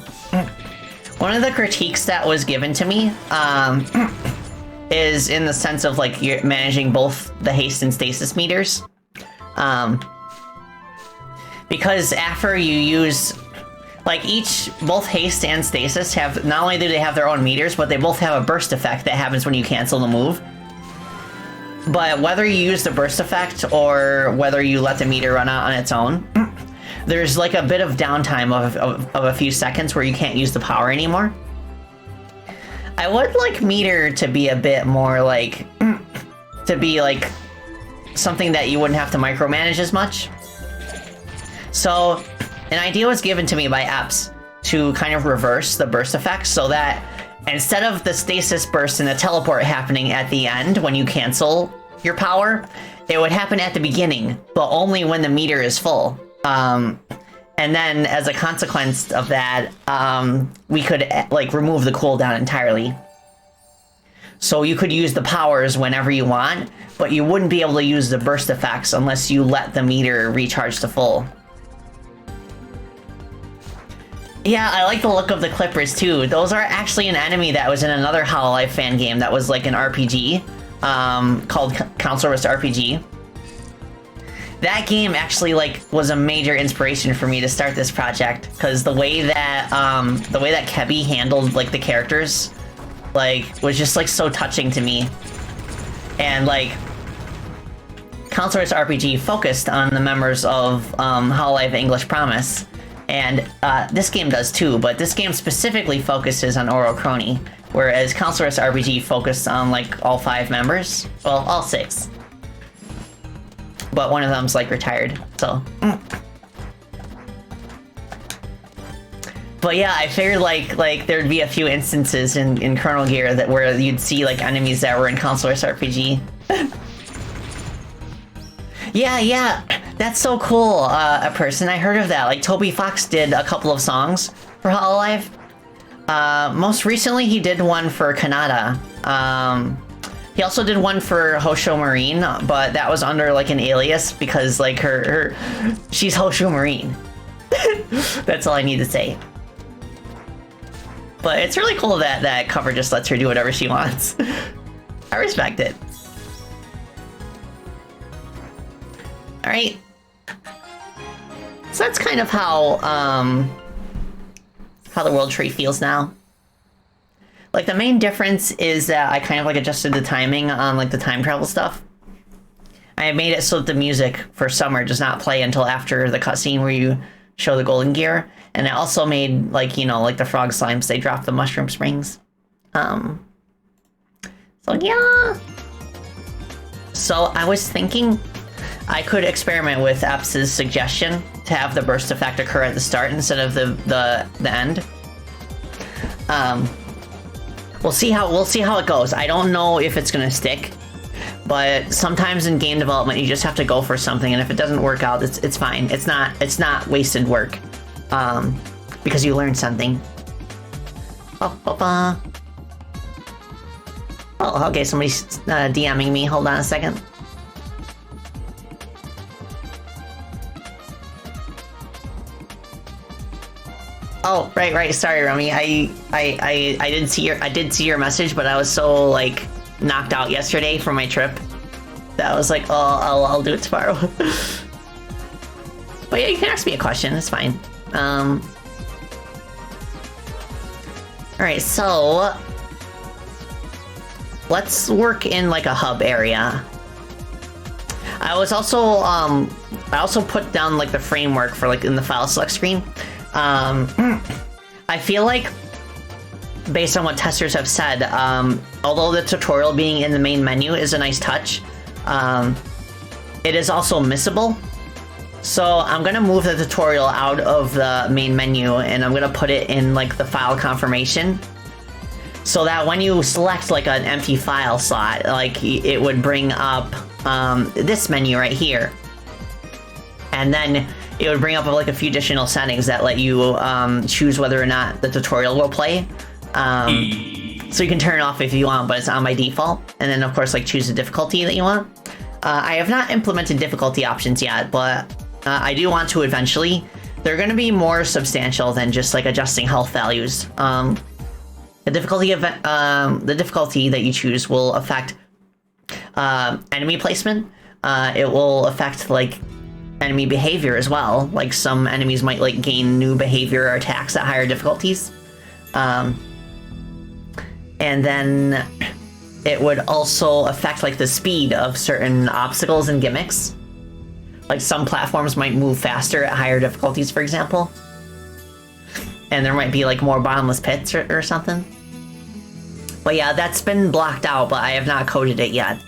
One of the critiques that was given to me is in the sense of like you're managing both the haste and stasis meters. Because after you use like both haste and stasis have, not only do they have their own meters, but they both have a burst effect that happens when you cancel the move. But whether you use the burst effect or whether you let the meter run out on its own, there's like a bit of downtime of a few seconds where you can't use the power anymore. I would like meter to be a bit more like, to be like something that you wouldn't have to micromanage as much. So an idea was given to me by Epps to kind of reverse the burst effect so that instead of the stasis burst and the teleport happening at the end when you cancel your power, it would happen at the beginning, but only when the meter is full. And then as a consequence of that, we could like remove the cooldown entirely. So you could use the powers whenever you want, but you wouldn't be able to use the burst effects unless you let the meter recharge to full. Yeah, I like the look of the Clippers too. Those are actually an enemy that was in another Hololive fan game that was like an RPG, called Counselor vs. RPG. That game actually like was a major inspiration for me to start this project, because the way that Kebby handled like the characters, like, was just like so touching to me. And like, Counselor vs. RPG focused on the members of Hololive English Promise. And this game does too, but this game specifically focuses on Oro Crony, whereas Counselor vs. RPG focused on like all 5 members. Well, all 6. But one of them's like retired, so. But yeah, I figured like there'd be a few instances in Chrono Gear that where you'd see like enemies that were in Counselor vs. RPG. Yeah, that's so cool, a person. I heard of that. Like, Toby Fox did a couple of songs for Hololive. Most recently, he did one for Kanata. He also did one for Hosho Marine, but that was under, like, an alias because, like, she's Hosho Marine. That's all I need to say. But it's really cool that that cover just lets her do whatever she wants. I respect it. Alright. So that's kind of how the world tree feels now. Like, the main difference is that I kind of like adjusted the timing on like the time travel stuff. I made it so that the music for Summer does not play until after the cutscene where you show the golden gear. And I also made, like, you know, like the frog slimes, they drop the mushroom springs. So yeah. So I was thinking I could experiment with Eps's suggestion to have the burst effect occur at the start instead of the end. We'll see how it goes. I don't know if it's gonna stick, but sometimes in game development you just have to go for something, and if it doesn't work out, it's fine. It's not wasted work, because you learned something. Oh, okay, somebody's DMing me. Hold on a second. Oh, right. Sorry, Romy. I did see your message, but I was so like knocked out yesterday from my trip that I was like, oh, I'll do it tomorrow. But yeah, you can ask me a question. It's fine. All right, so let's work in like a hub area. I also put down like the framework for like in the file select screen. I feel like, based on what testers have said, although the tutorial being in the main menu is a nice touch, it is also missable. So I'm gonna move the tutorial out of the main menu and I'm gonna put it in like the file confirmation, so that when you select like an empty file slot, like it would bring up this menu right here, and then it would bring up like a few additional settings that let you choose whether or not the tutorial will play. So you can turn it off if you want, but it's on by default. And then of course, like, choose the difficulty that you want. I have not implemented difficulty options yet, but I do want to eventually. They're going to be more substantial than just like adjusting health values. The difficulty that you choose will affect enemy placement. It will affect like enemy behavior as well. Like, some enemies might like gain new behavior or attacks at higher difficulties. And then it would also affect like the speed of certain obstacles and gimmicks. Like, some platforms might move faster at higher difficulties, for example. And there might be like more bottomless pits or something. But yeah, that's been blocked out, but I have not coded it yet.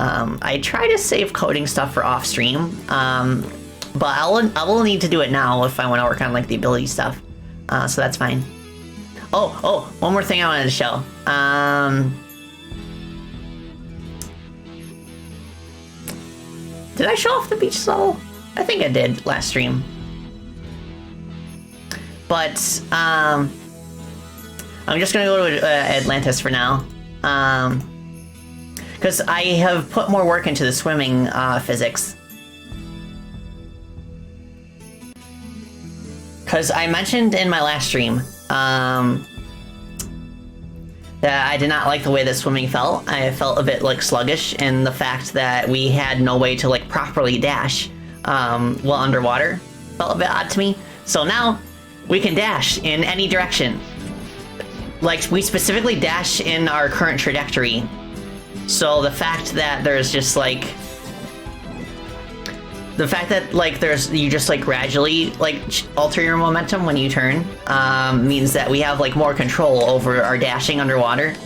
I try to save coding stuff for off stream, but I will need to do it now if I want to work on like the ability stuff. So that's fine. Oh, one more thing I wanted to show. Did I show off the beach level? I think I did last stream. But I'm just gonna go to Atlantis for now. Because I have put more work into the swimming physics. Because I mentioned in my last stream that I did not like the way that swimming felt. I felt a bit like sluggish, and the fact that we had no way to like properly dash while underwater felt a bit odd to me. So now we can dash in any direction. Like, we specifically dash in our current trajectory. So the fact that there's just like... The fact that, like, you just, like, gradually, like, alter your momentum when you turn, means that we have, like, more control over our dashing underwater.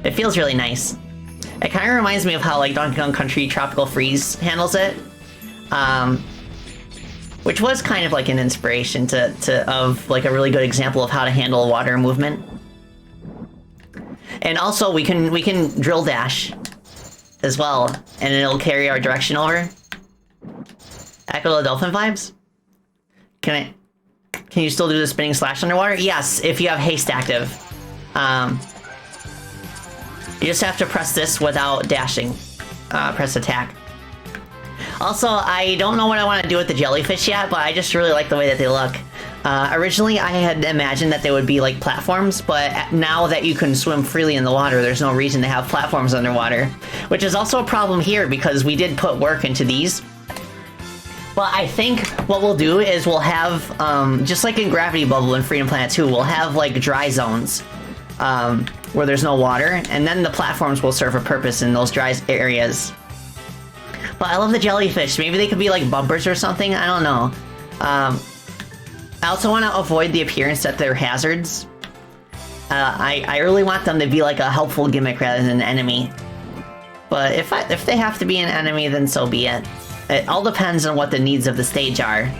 It feels really nice. It kind of reminds me of how, like, Donkey Kong Country Tropical Freeze handles it. Which was kind of, like, an inspiration of, like, a really good example of how to handle water movement. And also, we can drill dash as well, and it'll carry our direction over. Echo the Dolphin vibes? Can you still do the spinning slash underwater? Yes, if you have haste active. You just have to press this without dashing. Press attack. Also, I don't know what I want to do with the jellyfish yet, but I just really like the way that they look. Originally, I had imagined that they would be like platforms, but now that you can swim freely in the water, there's no reason to have platforms underwater. Which is also a problem here, because we did put work into these. But I think what we'll do is we'll have, just like in Gravity Bubble and Freedom Planet 2, we'll have like dry zones where there's no water, and then the platforms will serve a purpose in those dry areas. But I love the jellyfish. Maybe they could be like bumpers or something, I don't know. I also want to avoid the appearance that they're hazards. I really want them to be like a helpful gimmick rather than an enemy. But if they have to be an enemy, then so be it. It all depends on what the needs of the stage are.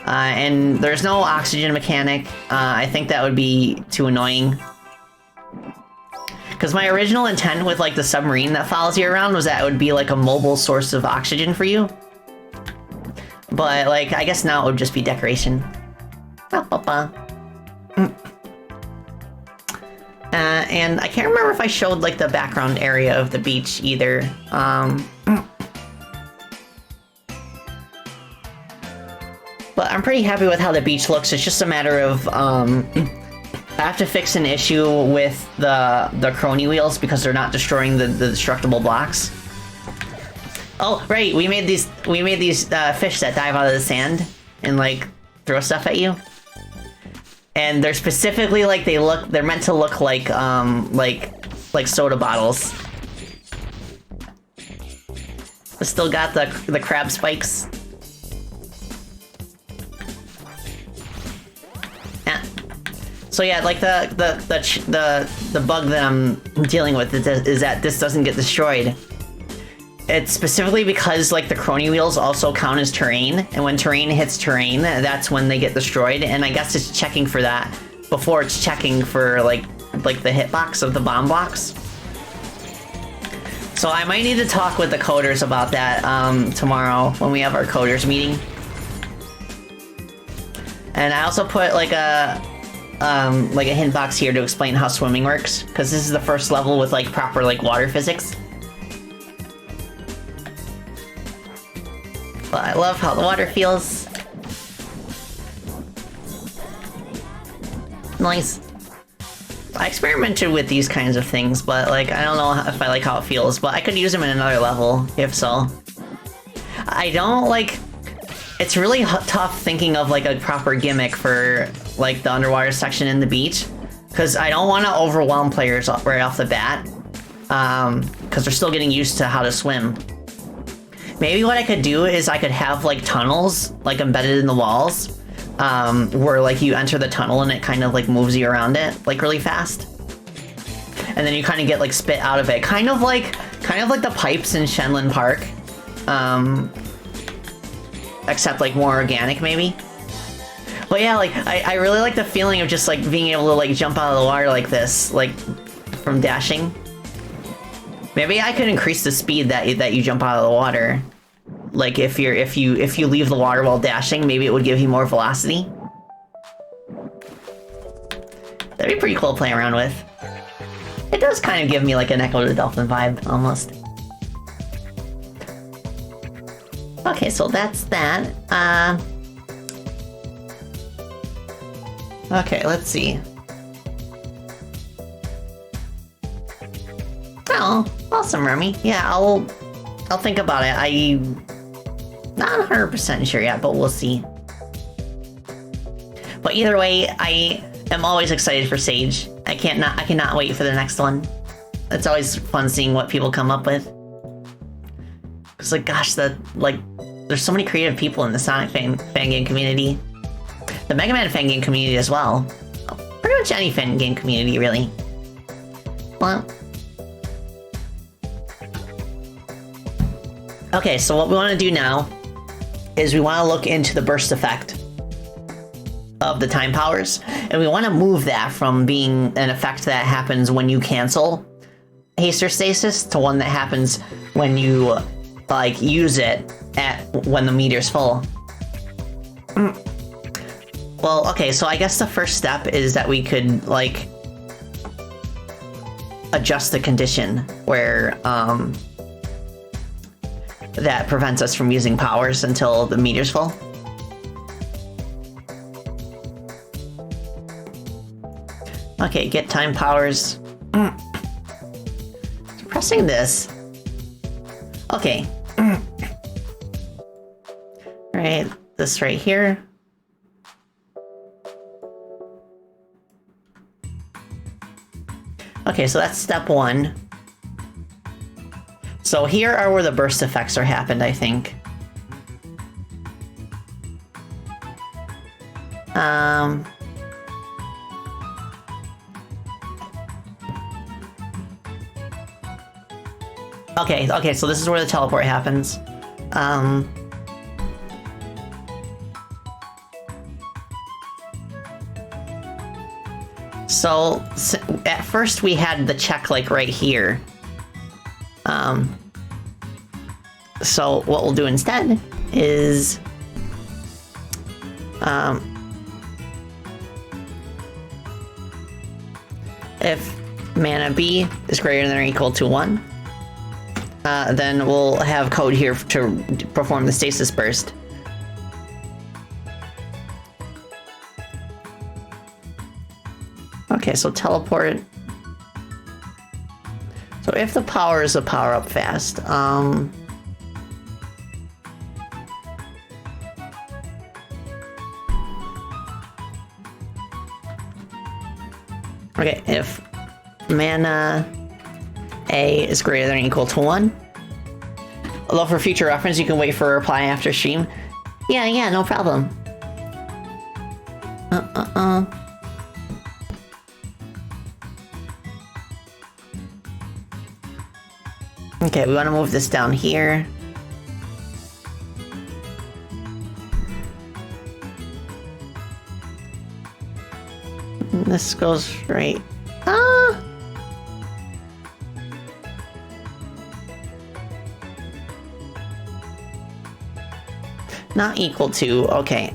And there's no oxygen mechanic. I think that would be too annoying. Because my original intent with like the submarine that follows you around was that it would be like a mobile source of oxygen for you. But like, I guess now it would just be decoration. And I can't remember if I showed like the background area of the beach either. But I'm pretty happy with how the beach looks. It's just a matter of, I have to fix an issue with the crony wheels because they're not destroying the destructible blocks. Oh, right, we made these fish that dive out of the sand and like throw stuff at you. And they're specifically like they're meant to look like soda bottles. It's still got the crab spikes. So yeah, like the bug that I'm dealing with is that this doesn't get destroyed. It's specifically because like the crony wheels also count as terrain, and when terrain hits terrain, that's when they get destroyed. And I guess it's checking for that before it's checking for like the hitbox of the bomb blocks. So I might need to talk with the coders about that tomorrow when we have our coders meeting. And I also put like a hint box here to explain how swimming works, because this is the first level with like proper like water physics. But I love how the water feels. Nice. I experimented with these kinds of things, but like I don't know if I like how it feels, but I could use them in another level if so. I don't like... It's really tough thinking of like a proper gimmick for like the underwater section in the beach, because I don't want to overwhelm players right off the bat, because they're still getting used to how to swim. Maybe what I could do is I could have like tunnels like embedded in the walls, where like you enter the tunnel and it kind of like moves you around it like really fast, and then you kind of get like spit out of it, kind of like the pipes in Shenlong Park. Except like more organic maybe. But yeah, like I really like the feeling of just like being able to like jump out of the water like this, like from dashing. Maybe I could increase the speed that you jump out of the water. Like if you leave the water while dashing, maybe it would give you more velocity. That'd be pretty cool to play around with. It does kind of give me like an Echo the Dolphin vibe, almost. Okay, so that's that. Okay, let's see. Oh, awesome, Remy. Yeah, I'll think about it. I'm not 100% sure yet, but we'll see. But either way, I am always excited for Sage. I cannot wait for the next one. It's always fun seeing what people come up with. It's like, gosh, there's so many creative people in the Sonic fan game community. The Mega Man fan game community as well. Pretty much any fan game community, really. Well. Okay, so what we want to do now is we want to look into the burst effect of the time powers, and we want to move that from being an effect that happens when you cancel haste or stasis to one that happens when you like use it when the meter's full. Well, okay, so I guess the first step is that we could like adjust the condition where that prevents us from using powers until the meter's full. Okay, get time powers. Pressing this. Okay. Right, this right here. Okay, so that's step one. So here are where the burst effects are happened, I think. Okay, so this is where the teleport happens. So at first we had the check like right here. So what we'll do instead is if mana B is greater than or equal to 1, then we'll have code here to perform the stasis burst. Okay, so teleport. So if the power is a power up fast, okay, if mana A is greater than or equal to 1. Although for future reference, you can wait for a reply after stream. Yeah, no problem. Okay, we want to move this down here. And this goes right. Not equal to, okay.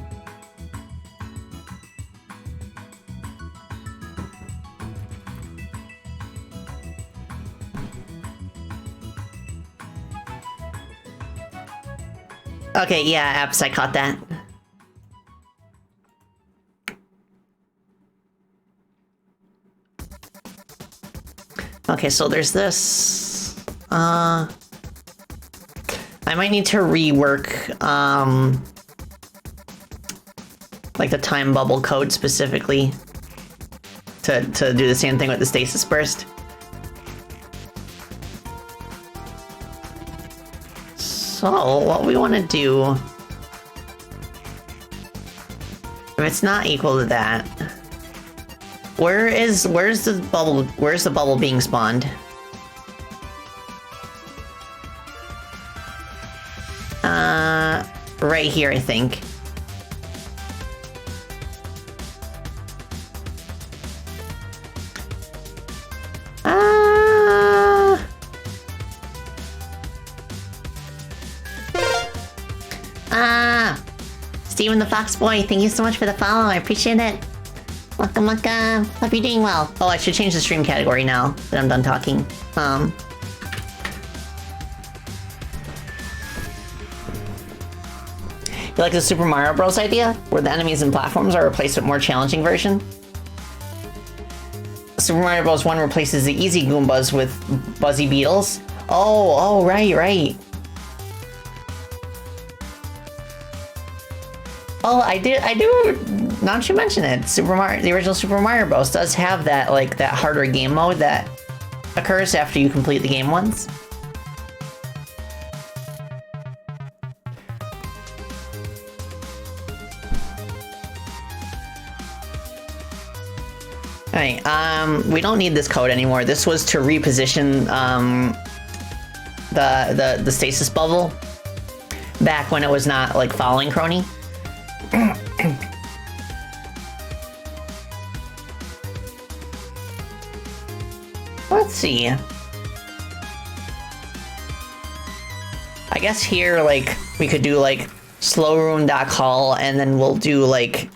Okay, yeah, apps, I caught that. Okay, so there's this. I might need to rework, like the time bubble code specifically to do the same thing with the stasis burst. So, what we want to do, if it's not equal to that, where's the bubble being spawned? Right here, I think. Steven the Fox Boy, thank you so much for the follow, I appreciate it. Welcome, welcome. Hope you're doing well. Oh, I should change the stream category now that I'm done talking. You like the Super Mario Bros. Idea, where the enemies and platforms are replaced with more challenging version? Super Mario Bros. 1 replaces the easy Goombas with Buzzy Beetles. Oh, right. Oh, I do, now that you mention it, the original Super Mario Bros. Does have that, like, that harder game mode that occurs after you complete the game once. Alright, we don't need this code anymore. This was to reposition, the stasis bubble back when it was not, like, following Crony. Let's see. I guess here, like, we could do, like, slowroom.call, and then we'll do, like...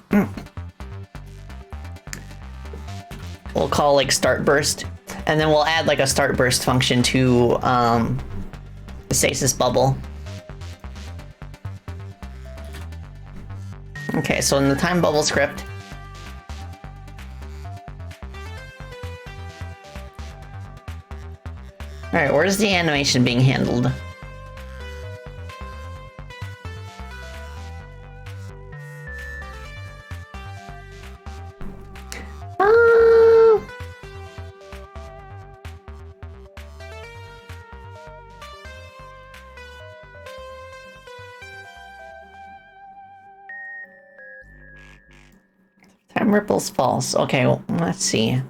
we'll call, like, start burst. And then we'll add, like, a start burst function to, the stasis bubble. Okay, so in the time bubble script... Alright, where's the animation being handled? Time ripples false. Okay, well, let's see.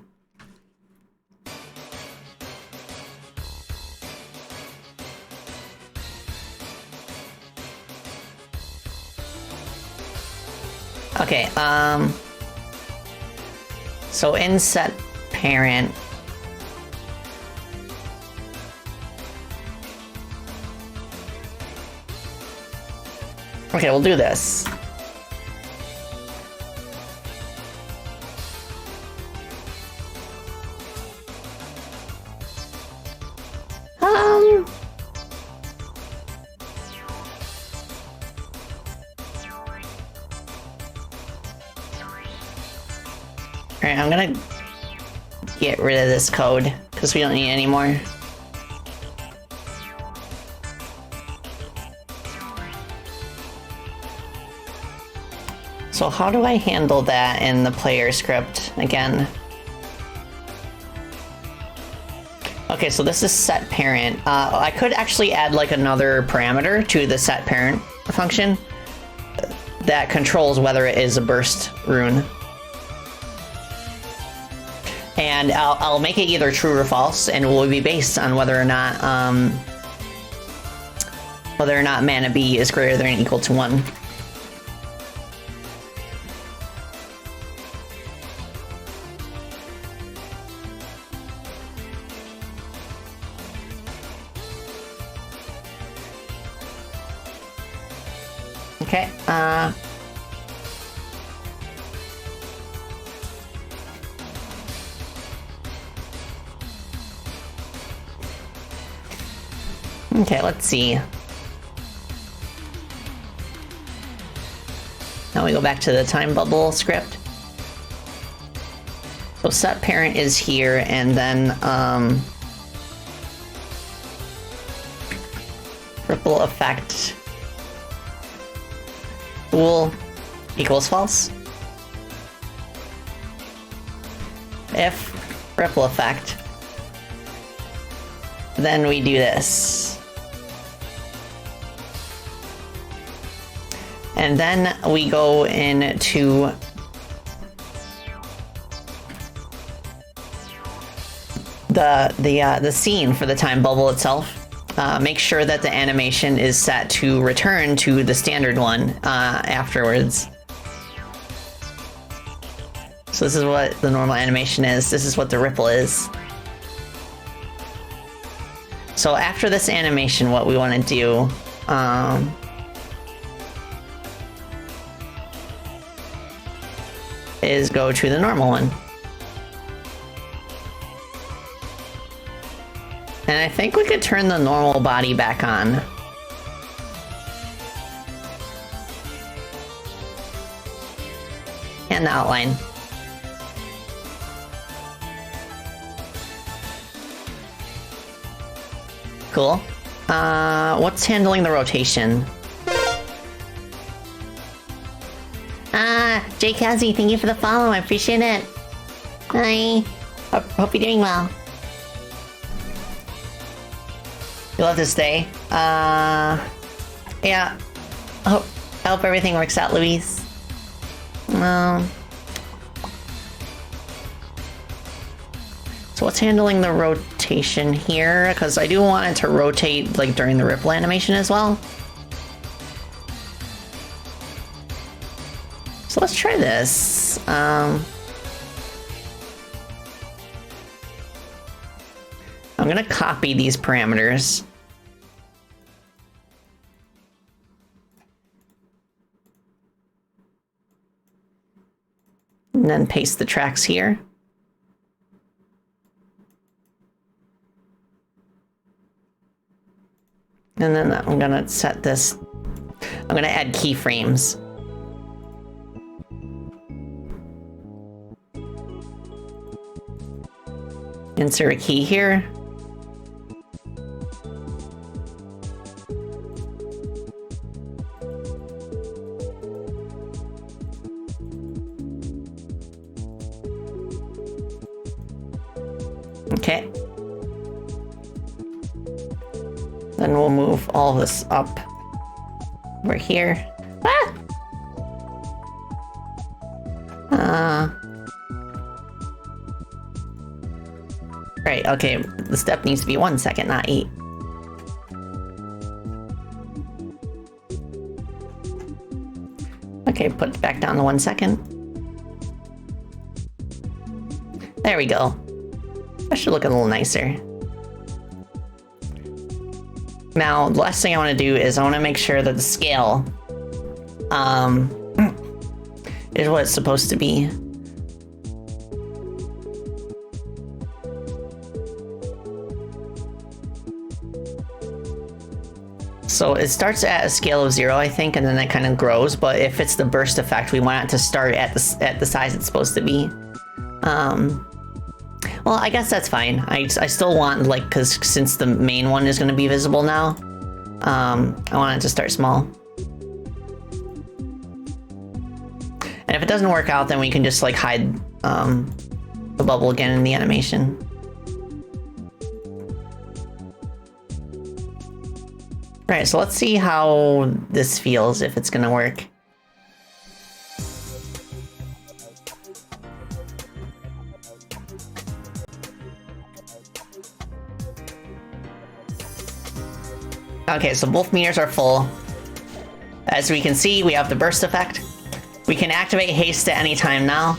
Okay, so in set parent, okay, we'll do this. Alright, I'm gonna get rid of this code, because we don't need it anymore. So how do I handle that in the player script again? Okay, so this is set parent. I could actually add like another parameter to the set parent function that controls whether it is a burst rune. And I'll make it either true or false, and it will be based on whether or not mana B is greater than or equal to 1. Okay, okay, let's see. Now we go back to the time bubble script. So set parent is here, and then ripple effect bool equals false. If ripple effect, then we do this. And then we go into the scene for the time bubble itself. Make sure that the animation is set to return to the standard one afterwards. So this is what the normal animation is. This is what the ripple is. So after this animation, what we want to do is go to the normal one. And I think we could turn the normal body back on. And the outline. Cool. What's handling the rotation? Jay Cassie, thank you for the follow, I appreciate it. Hi. Hope you're doing well. You'll have to stay. Yeah. I hope everything works out, Luis. So what's handling the rotation here? Because I do want it to rotate like during the ripple animation as well. So let's try this. I'm gonna copy these parameters. And then paste the tracks here. And then I'm gonna set this, I'm gonna add keyframes. Insert a key here. Okay. Then we'll move all this up over here. Right, okay, the step needs to be 1 second, not 8. Okay, put it back down to 1 second. There we go. That should look a little nicer. Now, the last thing I want to do is I want to make sure that the scale is what it's supposed to be. So it starts at a scale of 0, I think, and then it kind of grows, but if it's the burst effect, we want it to start at the size it's supposed to be. Well, I guess that's fine. I still want, like, because since the main one is going to be visible now, I want it to start small. And if it doesn't work out, then we can just, like, hide the bubble again in the animation. Right, so let's see how this feels, if it's gonna work. Okay, so both meters are full. As we can see, we have the burst effect. We can activate haste at any time now,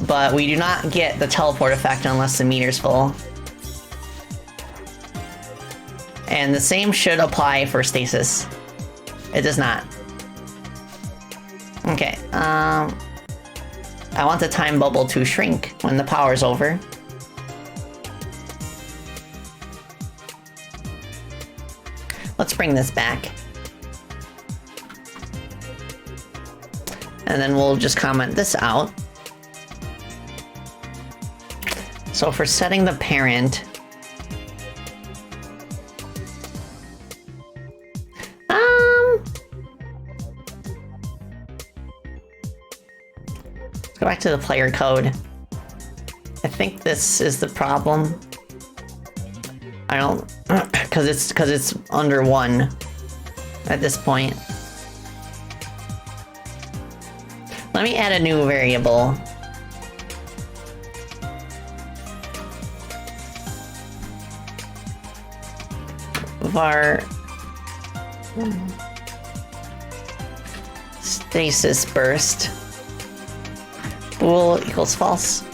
but we do not get the teleport effect unless the meter's full. And the same should apply for stasis. It does not. Okay, I want the time bubble to shrink when the power's over. Let's bring this back. And then we'll just comment this out. So for setting the parent, let's go back to the player code. I think this is the problem. I don't, because it's under 1 at this point. Let me add a new variable. Var stasis burst bool equals false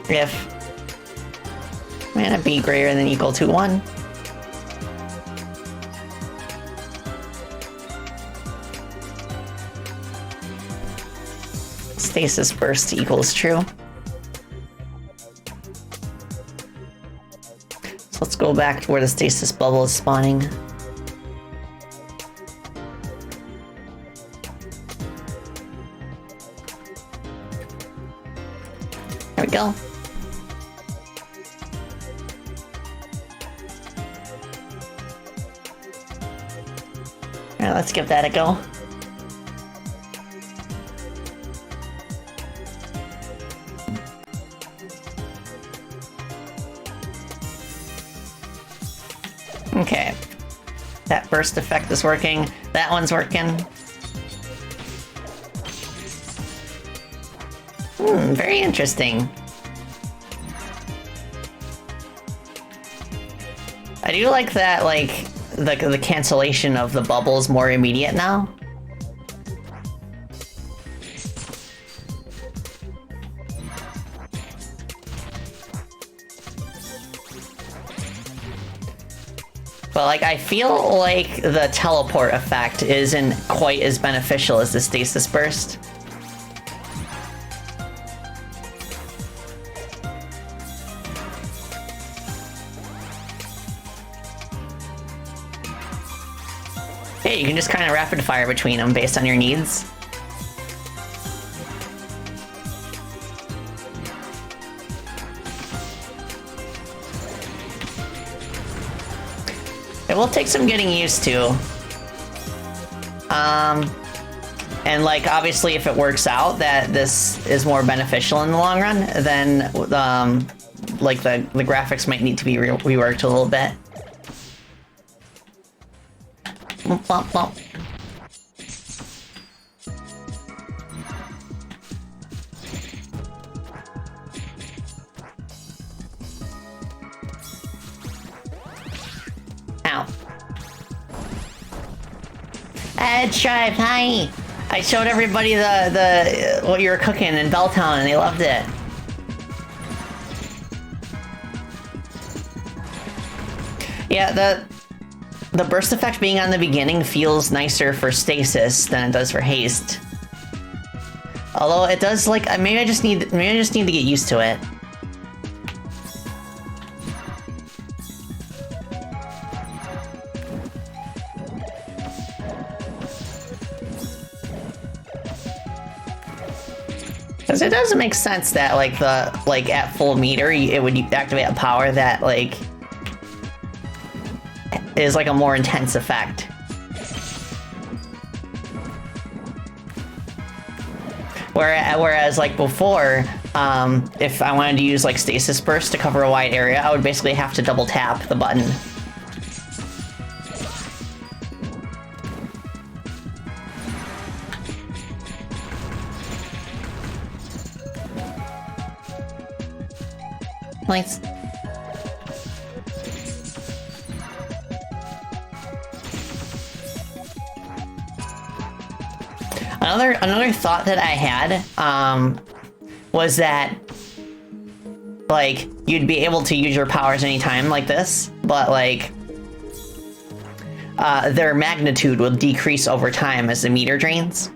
if mana be greater than equal to 1. stasis burst equals true. So let's go back to where the stasis bubble is spawning. There we go. Alright, let's give that a go. Okay. That burst effect is working. That one's working. Very interesting. I do like that, like, the cancellation of the bubble is more immediate now. But, like, I feel like the teleport effect isn't quite as beneficial as the stasis burst. Yeah, you can just kind of rapid fire between them based on your needs. It will take some getting used to. And like, obviously if it works out that this is more beneficial in the long run, then like the graphics might need to be reworked a little bit. Bump, bump. Ow. Tribe, hi! I showed everybody the what you were cooking in Belltown and they loved it. Yeah, the burst effect being on the beginning feels nicer for stasis than it does for haste. Although it does, like, maybe I just need to get used to it. Because it doesn't make sense that, like, at full meter, it would activate a power that, like, is like a more intense effect. Whereas like before, if I wanted to use like stasis burst to cover a wide area, I would basically have to double tap the button. Nice. Another thought that I had, was that, like, you'd be able to use your powers anytime like this, but, like, their magnitude will decrease over time as the meter drains.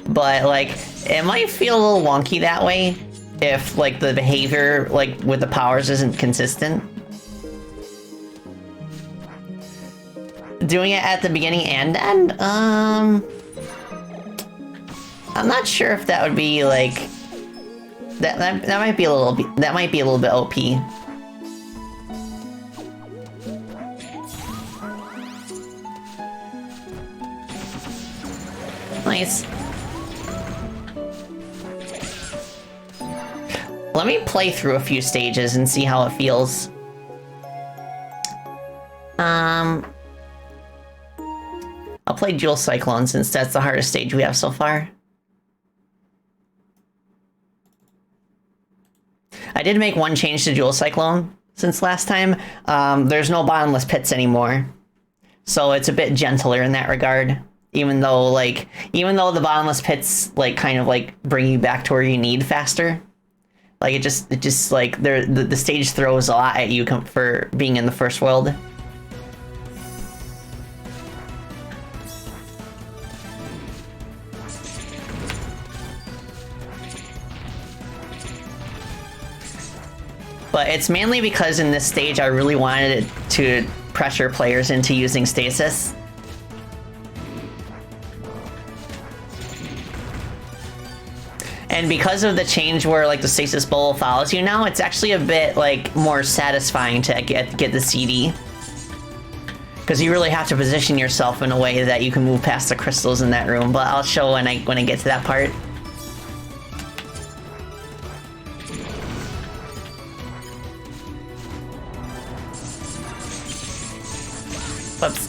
But, like, it might feel a little wonky that way if, like, the behavior, like, with the powers isn't consistent. Doing it at the beginning and end, I'm not sure if that would be like that might be a little bit OP. Nice. Let me play through a few stages and see how it feels. I'll play Dual Cyclone since that's the hardest stage we have so far. I did make one change to Dual Cyclone since last time. There's no bottomless pits anymore. So it's a bit gentler in that regard. Even though the bottomless pits, like, kind of, like, bring you back to where you need faster. Like, it just like, the stage throws a lot at you for being in the first world. But it's mainly because in this stage I really wanted it to pressure players into using stasis. And because of the change where like the stasis bubble follows you now, it's actually a bit like more satisfying to get the CD. Because you really have to position yourself in a way that you can move past the crystals in that room, but I'll show when I get to that part. Whoops.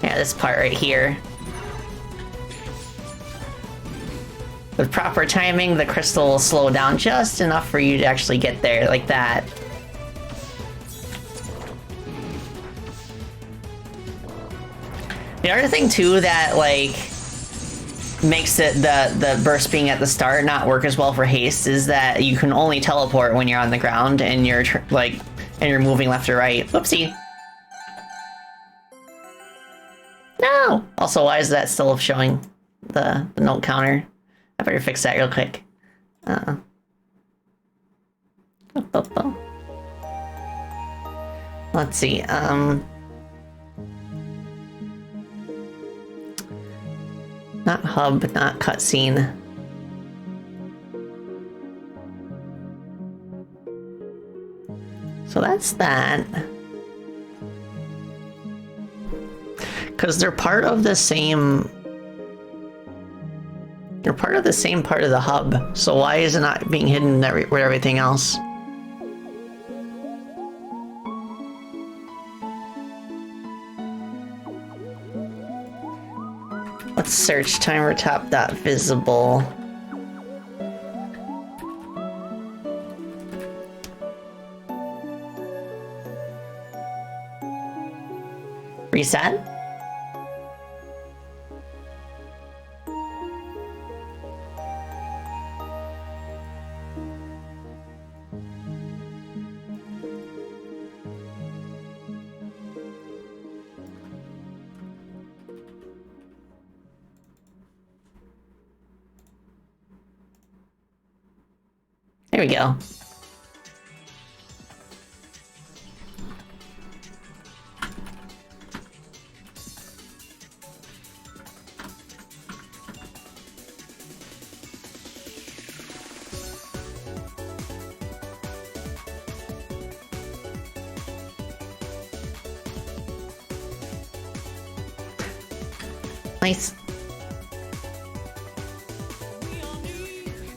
Yeah, this part right here. With proper timing, the crystal will slow down just enough for you to actually get there, like that. The other thing too that like makes it the burst being at the start not work as well for haste is that you can only teleport when you're on the ground and you're moving left or right. Whoopsie. No. Also, why is that still showing the note counter? I better fix that real quick. Let's see, not hub, not cutscene. So that's that. Because they're part of the same... You're part of the same part of the hub, so why is it not being hidden with everything else? Let's search timer top dot visible. Reset? There we go. Nice.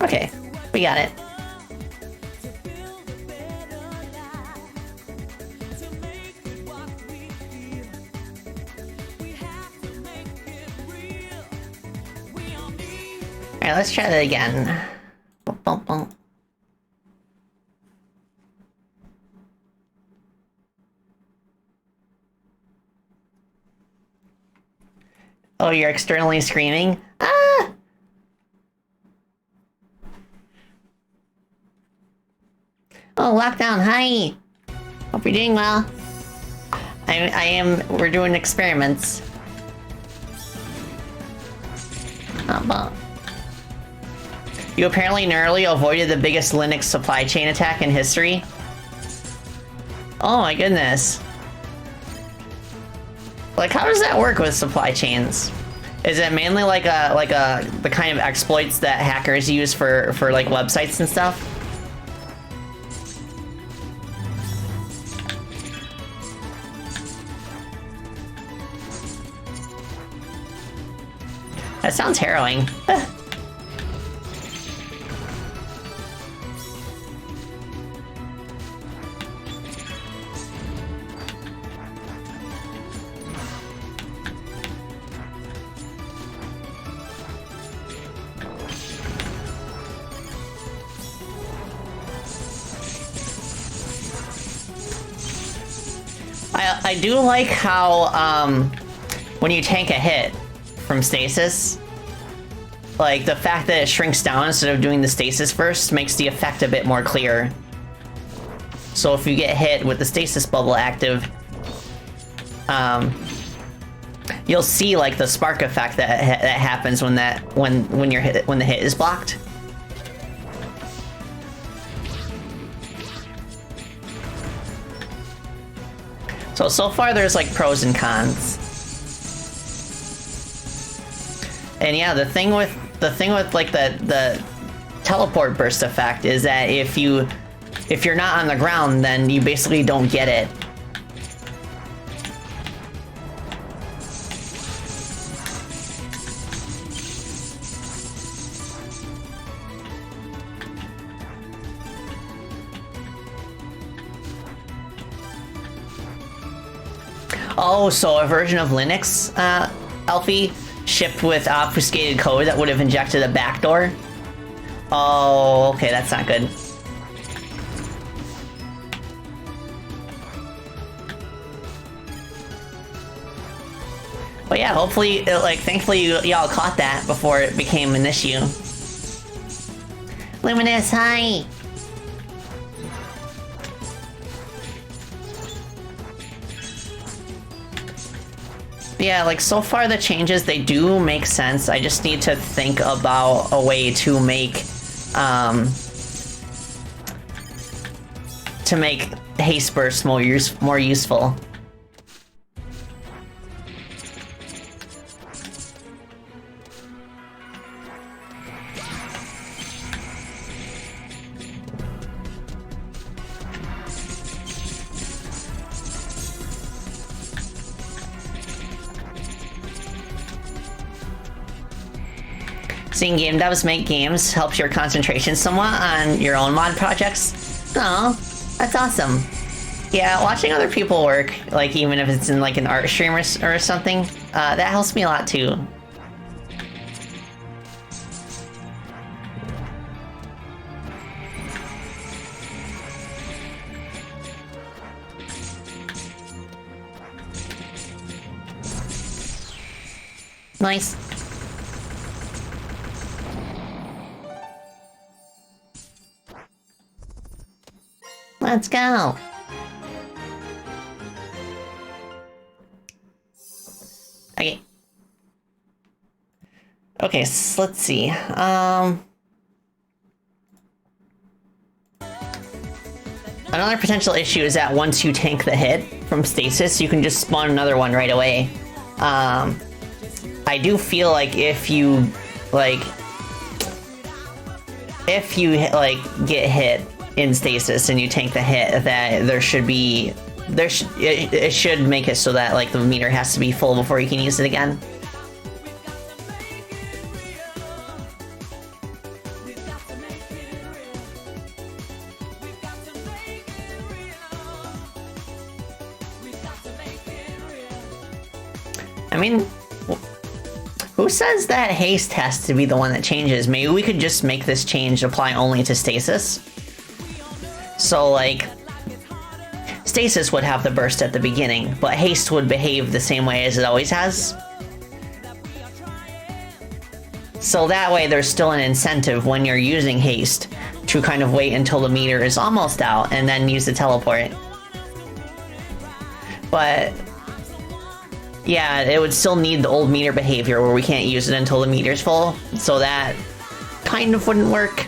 Okay, we got it. Alright, let's try that again. Bum, bum, bum. Oh, you're externally screaming? Ah! Oh, lockdown, hi! Hope you're doing well. We're doing experiments. You apparently narrowly avoided the biggest Linux supply chain attack in history? Oh my goodness. Like, how does that work with supply chains? Is it mainly like the kind of exploits that hackers use for like websites and stuff? That sounds harrowing. I do like how, when you tank a hit from stasis, like, the fact that it shrinks down instead of doing the stasis first makes the effect a bit more clear. So if you get hit with the stasis bubble active, you'll see like the spark effect that happens when when the hit is blocked. So far there's like pros and cons. And yeah, the thing with like the teleport burst effect is that if you're not on the ground, then you basically don't get it. Oh, so a version of Linux, Alfie, shipped with obfuscated code that would have injected a backdoor? Oh, okay, that's not good. But yeah, hopefully, thankfully y'all caught that before it became an issue. Luminous, hi! Yeah, like, so far the changes, they do make sense. I just need to think about a way to make haste bursts more useful. Seeing game devs make games helps your concentration somewhat on your own mod projects. Oh, that's awesome. Yeah, watching other people work, like even if it's in like an art stream or something, that helps me a lot too. Nice. Let's go. Okay. Okay, so let's see. Another potential issue is that once you tank the hit from stasis, you can just spawn another one right away. I do feel like if you get hit in stasis and you tank the hit, that it should make it so that like the meter has to be full before you can use it again. I mean, who says that haste has to be the one that changes? Maybe we could just make this change apply only to stasis. So, like, stasis would have the burst at the beginning, but haste would behave the same way as it always has. So that way there's still an incentive when you're using haste to kind of wait until the meter is almost out and then use the teleport. But yeah, it would still need the old meter behavior where we can't use it until the meter's full, so that kind of wouldn't work.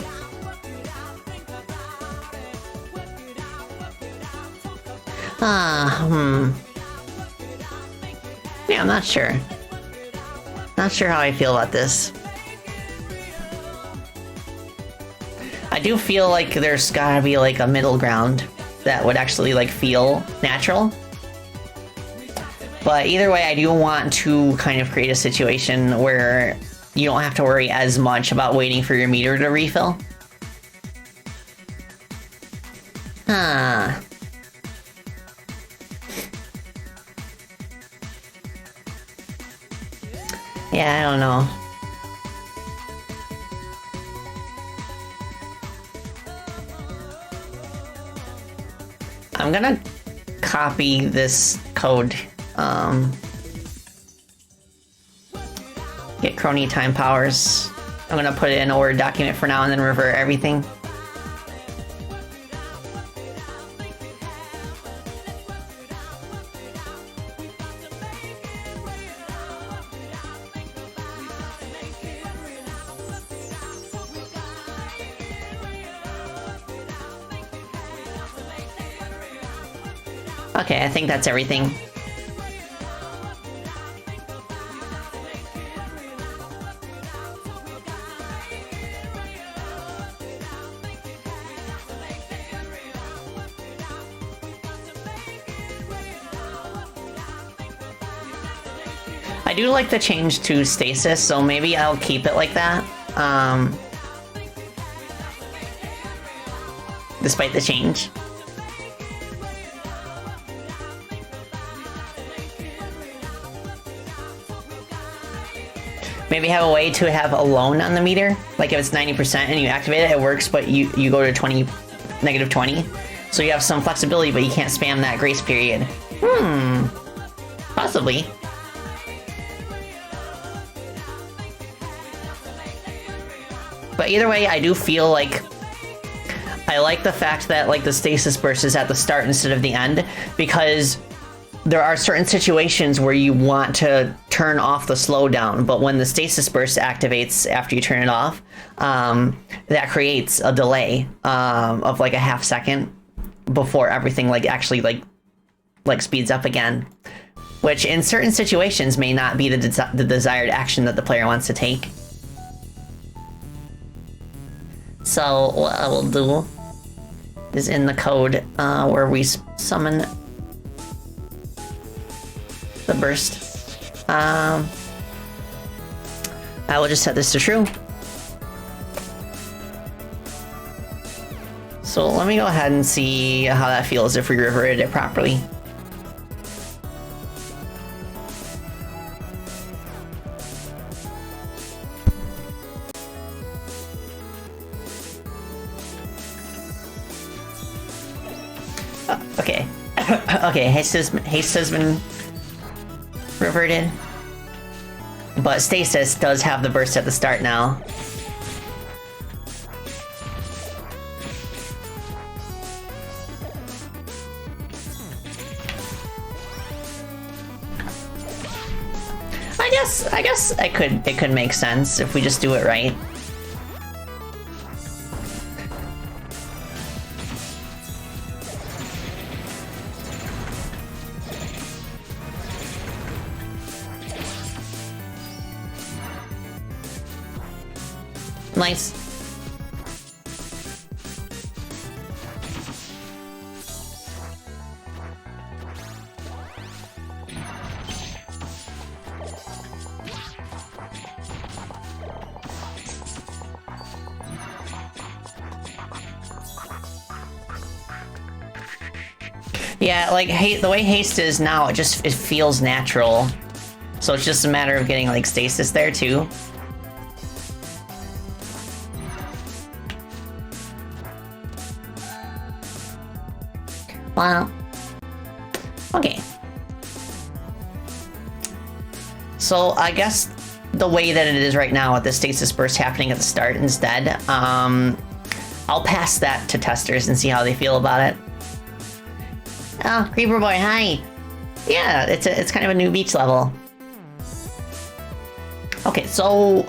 Yeah, I'm not sure. Not sure how I feel about this. I do feel like there's gotta be like a middle ground that would actually like feel natural. But either way, I do want to kind of create a situation where you don't have to worry as much about waiting for your meter to refill. Yeah, I don't know. I'm gonna copy this code. Get crony time powers. I'm gonna put it in a Word document for now and then revert everything. Okay, I think that's everything. I do like the change to stasis, so maybe I'll keep it like that. Despite the change. Maybe have a way to have alone on the meter. Like if it's 90% and you activate it, it works, but you go to negative 20. So you have some flexibility, but you can't spam that grace period. Possibly. But either way, I do feel like I like the fact that like the stasis burst is at the start instead of the end, because there are certain situations where you want to turn off the slowdown, but when the stasis burst activates after you turn it off, that creates a delay of like a half second before everything like actually like speeds up again, which in certain situations may not be the desired action that the player wants to take. So what I will do is in the code where we summon the burst, I will just set this to true. So let me go ahead and see how that feels if we reverted it properly. Okay. Okay, haste has been reverted. But stasis does have the burst at the start now. I guess it could make sense if we just do it right. Nice. Yeah, like the way haste is now, it feels natural. So it's just a matter of getting like stasis there too. Wow. Okay. So I guess the way that it is right now with the stasis burst happening at the start instead, I'll pass that to testers and see how they feel about it. Oh, Creeper Boy, hi! Yeah, it's kind of a new beach level. Okay, so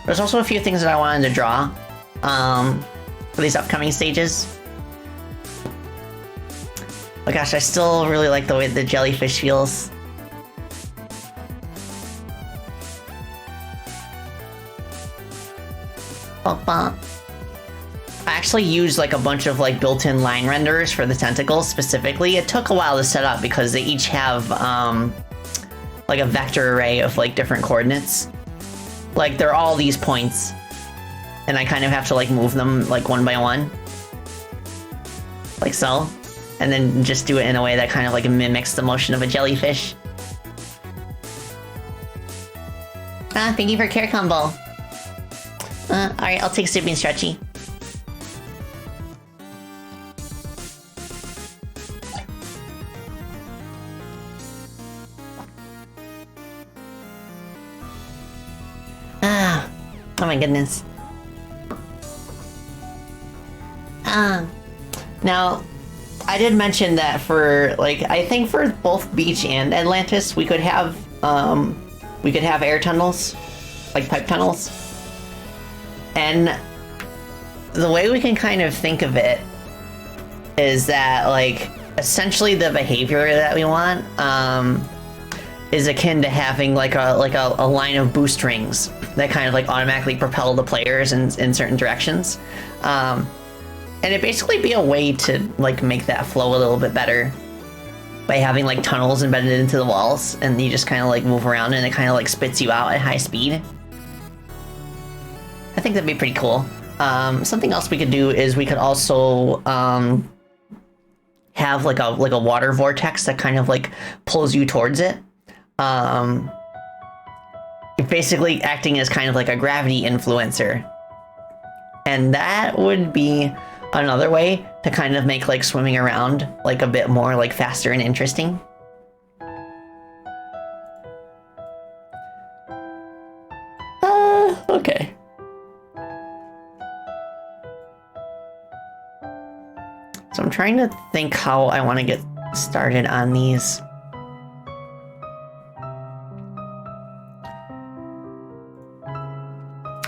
there's also a few things that I wanted to draw for these upcoming stages. Oh gosh, I still really like the way the jellyfish feels. I actually used like a bunch of like built-in line renderers for the tentacles specifically. It took a while to set up because they each have like a vector array of like different coordinates. Like they're all these points, and I kind of have to like move them like one by one, like so, and then just do it in a way that kind of like mimics the motion of a jellyfish. Ah, thank you for care combo. Alright, I'll take Sippy and Stretchy. Ah, oh my goodness. Now, I did mention that for, like, I think for both Beach and Atlantis, we could have air tunnels, like pipe tunnels. And the way we can kind of think of it is that, like, essentially the behavior that we want is akin to having like a line of boost rings that kind of like automatically propel the players in certain directions. And it'd basically be a way to like make that flow a little bit better by having like tunnels embedded into the walls, and you just kind of like move around and it kind of like spits you out at high speed. I think that'd be pretty cool. Something else we could do is we could also have like a water vortex that kind of like pulls you towards it. Basically acting as kind of like a gravity influencer. And that would be another way to kind of make like swimming around like a bit more like faster and interesting. Okay. So I'm trying to think how I want to get started on these.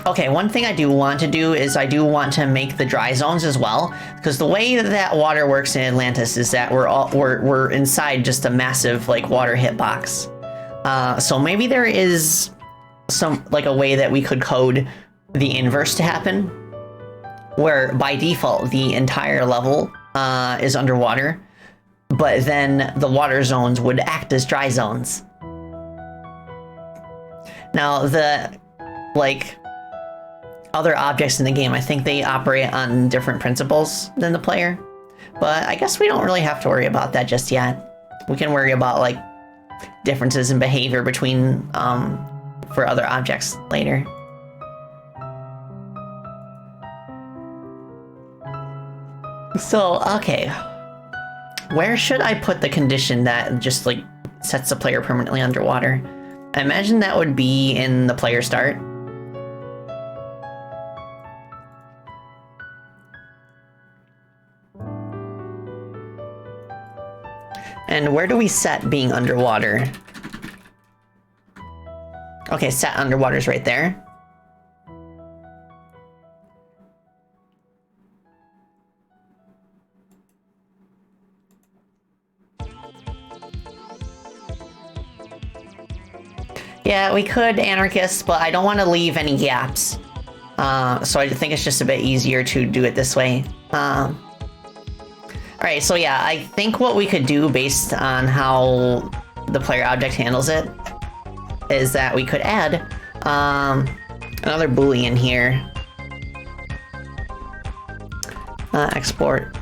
Okay, one thing I do want to do is I do want to make the dry zones as well, because the way that water works in Atlantis is that we're inside just a massive like water hitbox. So maybe there is some like a way that we could code the inverse to happen, where by default the entire level is underwater, but then the water zones would act as dry zones. Now the like other objects in the game, I think they operate on different principles than the player, but I guess we don't really have to worry about that just yet. We can worry about like differences in behavior between for other objects later. So, okay, where should I put the condition that just like sets the player permanently underwater? I imagine that would be in the player start. And where do we set being underwater? Okay, set underwater's right there. Yeah, we could anarchist, but I don't want to leave any gaps. So I think it's just a bit easier to do it this way. Alright, so yeah, I think what we could do based on how the player object handles it is that we could add another boolean here. Export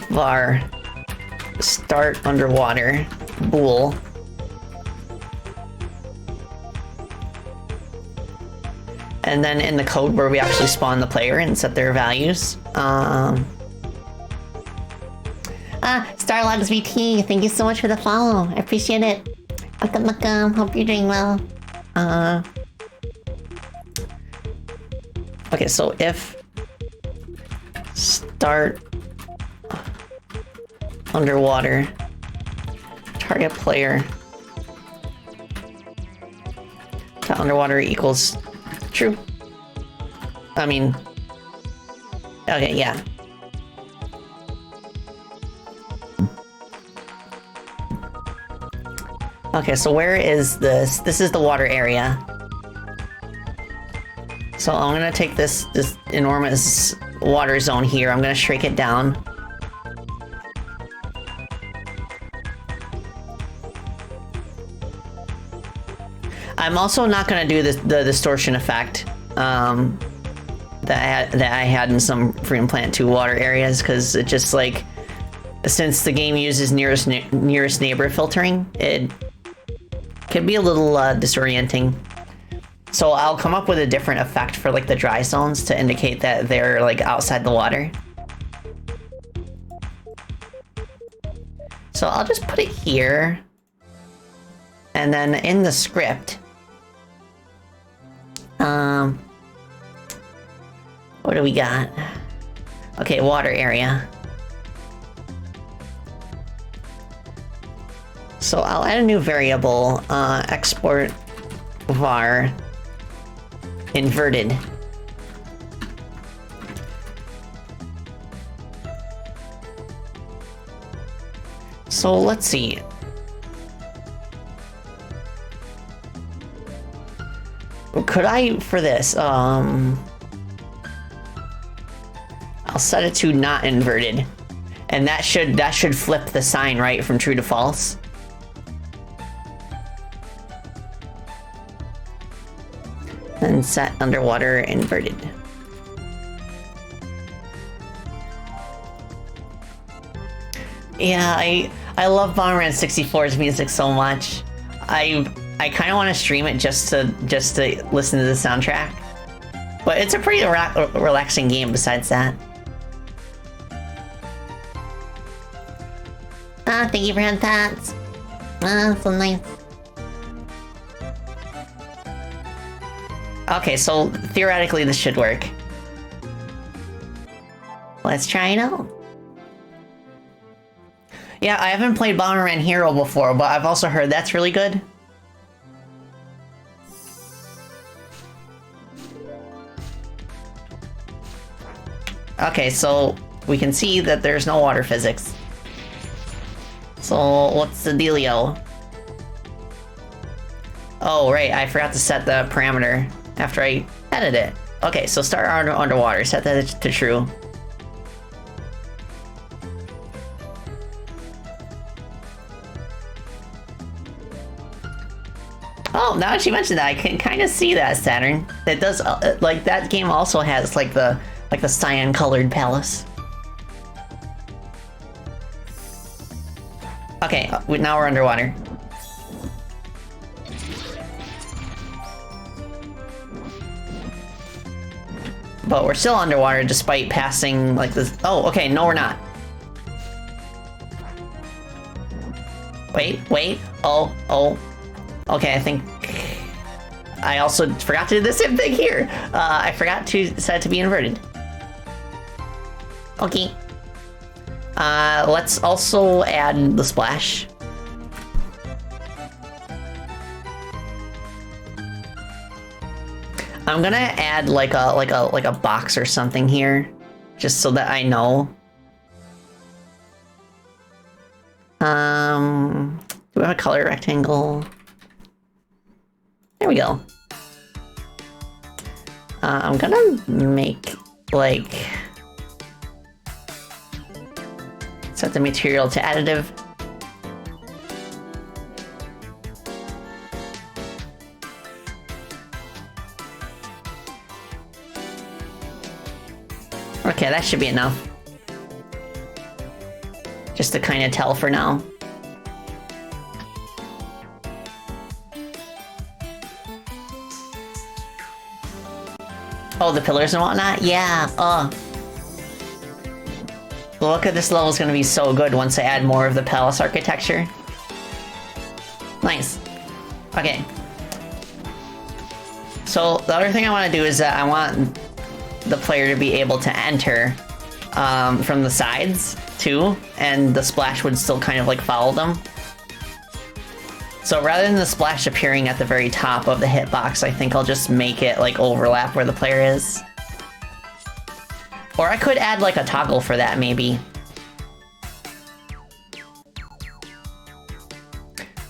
var start underwater bool. And then in the code where we actually spawn the player and set their values. Starlogs VT, thank you so much for the follow. I appreciate it. Welcome. Hope you're doing well. Okay, so if start underwater target player to underwater equals true. I mean, okay, yeah. Okay, so where is this? This is the water area. So I'm gonna take this enormous water zone here. I'm gonna shrink it down. I'm also not gonna do the distortion effect that I had in some Freedom Plant 2 water areas, because it just like, since the game uses nearest neighbor filtering, it can be a little disorienting. So I'll come up with a different effect for like the dry zones to indicate that they're like outside the water. So I'll just put it here. And then in the script, what do we got? Okay, water area. So I'll add a new variable, export var inverted. So let's see. Could I, for this, I'll set it to not inverted. And that should flip the sign, right, from true to false. And set underwater inverted. Yeah, I love Bomberman 64's music so much. I kind of want to stream it just to listen to the soundtrack. But it's a pretty relaxing game besides that. Ah, thank you for hand pats. Ah, so nice. Okay, so theoretically this should work. Let's try it out. Yeah, I haven't played Bomberman Hero before, but I've also heard that's really good. Okay, so we can see that there's no water physics. So what's the dealio? Oh, right, I forgot to set the parameter after I edit it. Okay, so start underwater, set that to true. Oh, now that you mentioned that, I can kind of see that, Saturn. It does, like, that game also has, like the cyan-colored palace. Okay, now we're underwater. But we're still underwater despite passing, like, this. Oh, okay, no, we're not. Wait. Oh. Okay, I think I also forgot to do the same thing here. I forgot to set it to be inverted. Okay. Let's also add the splash. I'm gonna add like a box or something here, just so that I know. Do we have a color rectangle? There we go. I'm gonna make, like, set the material to additive. Okay, that should be enough. Just to kind of tell for now. Oh, the pillars and whatnot? Yeah, look at this level's gonna be so good once I add more of the palace architecture. Nice. Okay. So, the other thing I want to do is that I want the player to be able to enter from the sides, too, and the splash would still kind of, like, follow them. So rather than the splash appearing at the very top of the hitbox, I think I'll just make it, like, overlap where the player is. Or I could add, like, a toggle for that, maybe.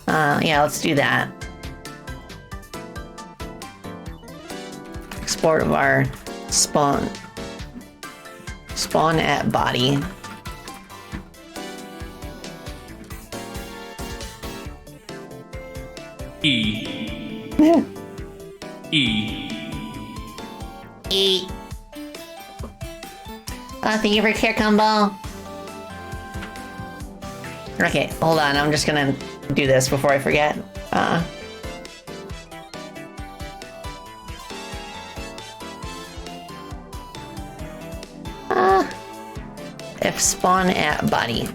Yeah, let's do that. Export of our spawn at body. E. Thank you for care combo. Okay, hold on. I'm just gonna do this before I forget. If spawn at body.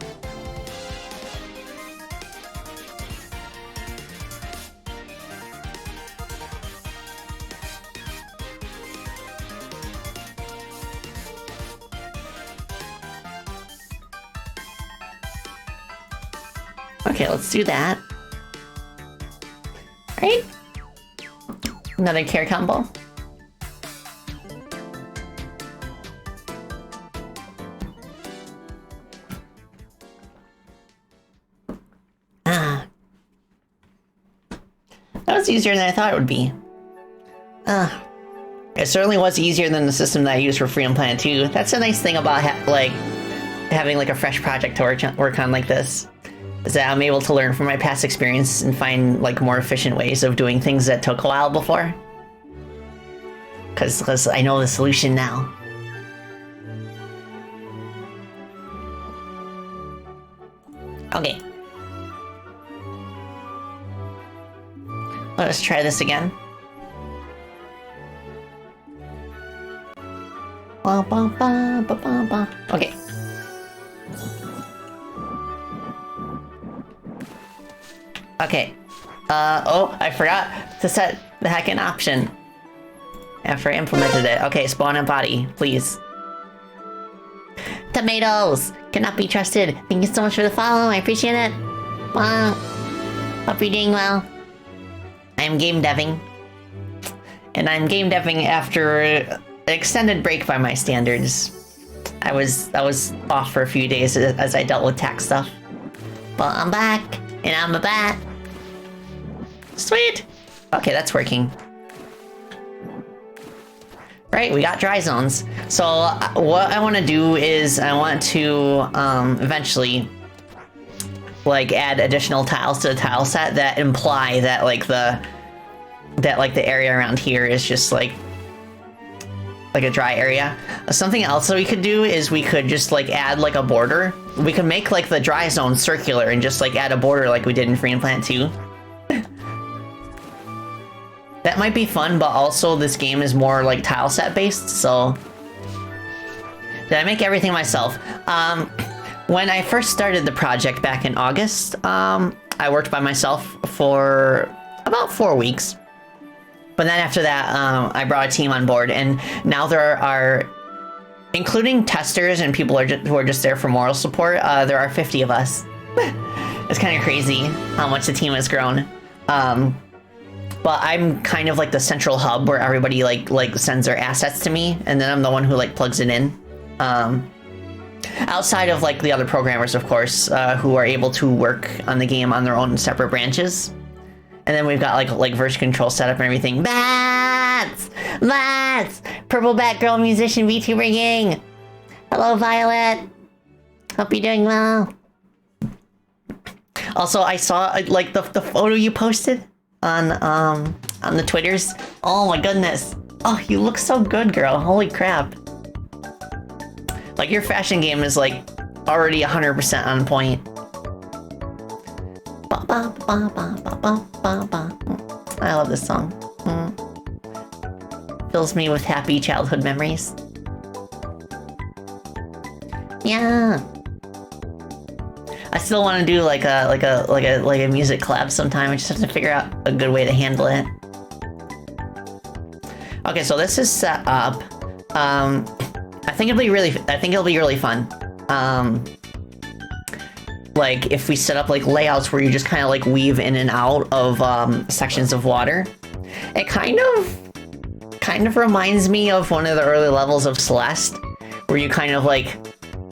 Okay, let's do that. Right? Another care combo. was easier than I thought it would be. It certainly was easier than the system that I used for Freedom Planet 2. That's a nice thing about having like a fresh project to work on like this, is that I'm able to learn from my past experience and find like more efficient ways of doing things that took a while before. Because I know the solution now. Okay. Let's try this again. Okay. Okay. Oh, I forgot to set the hacking option after I implemented it. Okay, spawn a body, please. Tomatoes cannot be trusted. Thank you so much for the follow. I appreciate it. Wow. Hope you're doing well. I'm game deving. And I'm game deving after an extended break by my standards. I was off for a few days as I dealt with tax stuff. But I'm back, and I'm a bat. Sweet! Okay, that's working. Right, we got dry zones. So what I want to do is I want to eventually like add additional tiles to the tile set that imply that the area around here is just like a dry area. Something else that we could do is we could just like add like a border. We could make like the dry zone circular and just like add a border like we did in Freedom Planet 2. That might be fun, but also this game is more like tile set based, so... Did I make everything myself? When I first started the project back in August, I worked by myself for about 4 weeks. But then after that, I brought a team on board, and now there are, including testers and people who are just there for moral support, there are 50 of us. It's kind of crazy how much the team has grown. But I'm kind of like the central hub where everybody like sends their assets to me, and then I'm the one who like plugs it in. Outside of like the other programmers, of course, who are able to work on the game on their own separate branches. And then we've got like version control setup and everything. Bats! Bats! Purple Bat Girl Musician VTuber Gang! Hello, Violet! Hope you're doing well. Also, I saw like the photo you posted on the Twitters. Oh my goodness. Oh, you look so good, girl. Holy crap. Like, your fashion game is like already 100% on point. I love this song. Fills me with happy childhood memories. Yeah. I still want to do like a music collab sometime. I just have to figure out a good way to handle it. Okay, so this is set up. I think it'll be really fun. Like if we set up like layouts where you just kind of like weave in and out of sections of water. It kind of reminds me of one of the early levels of Celeste, where you kind of like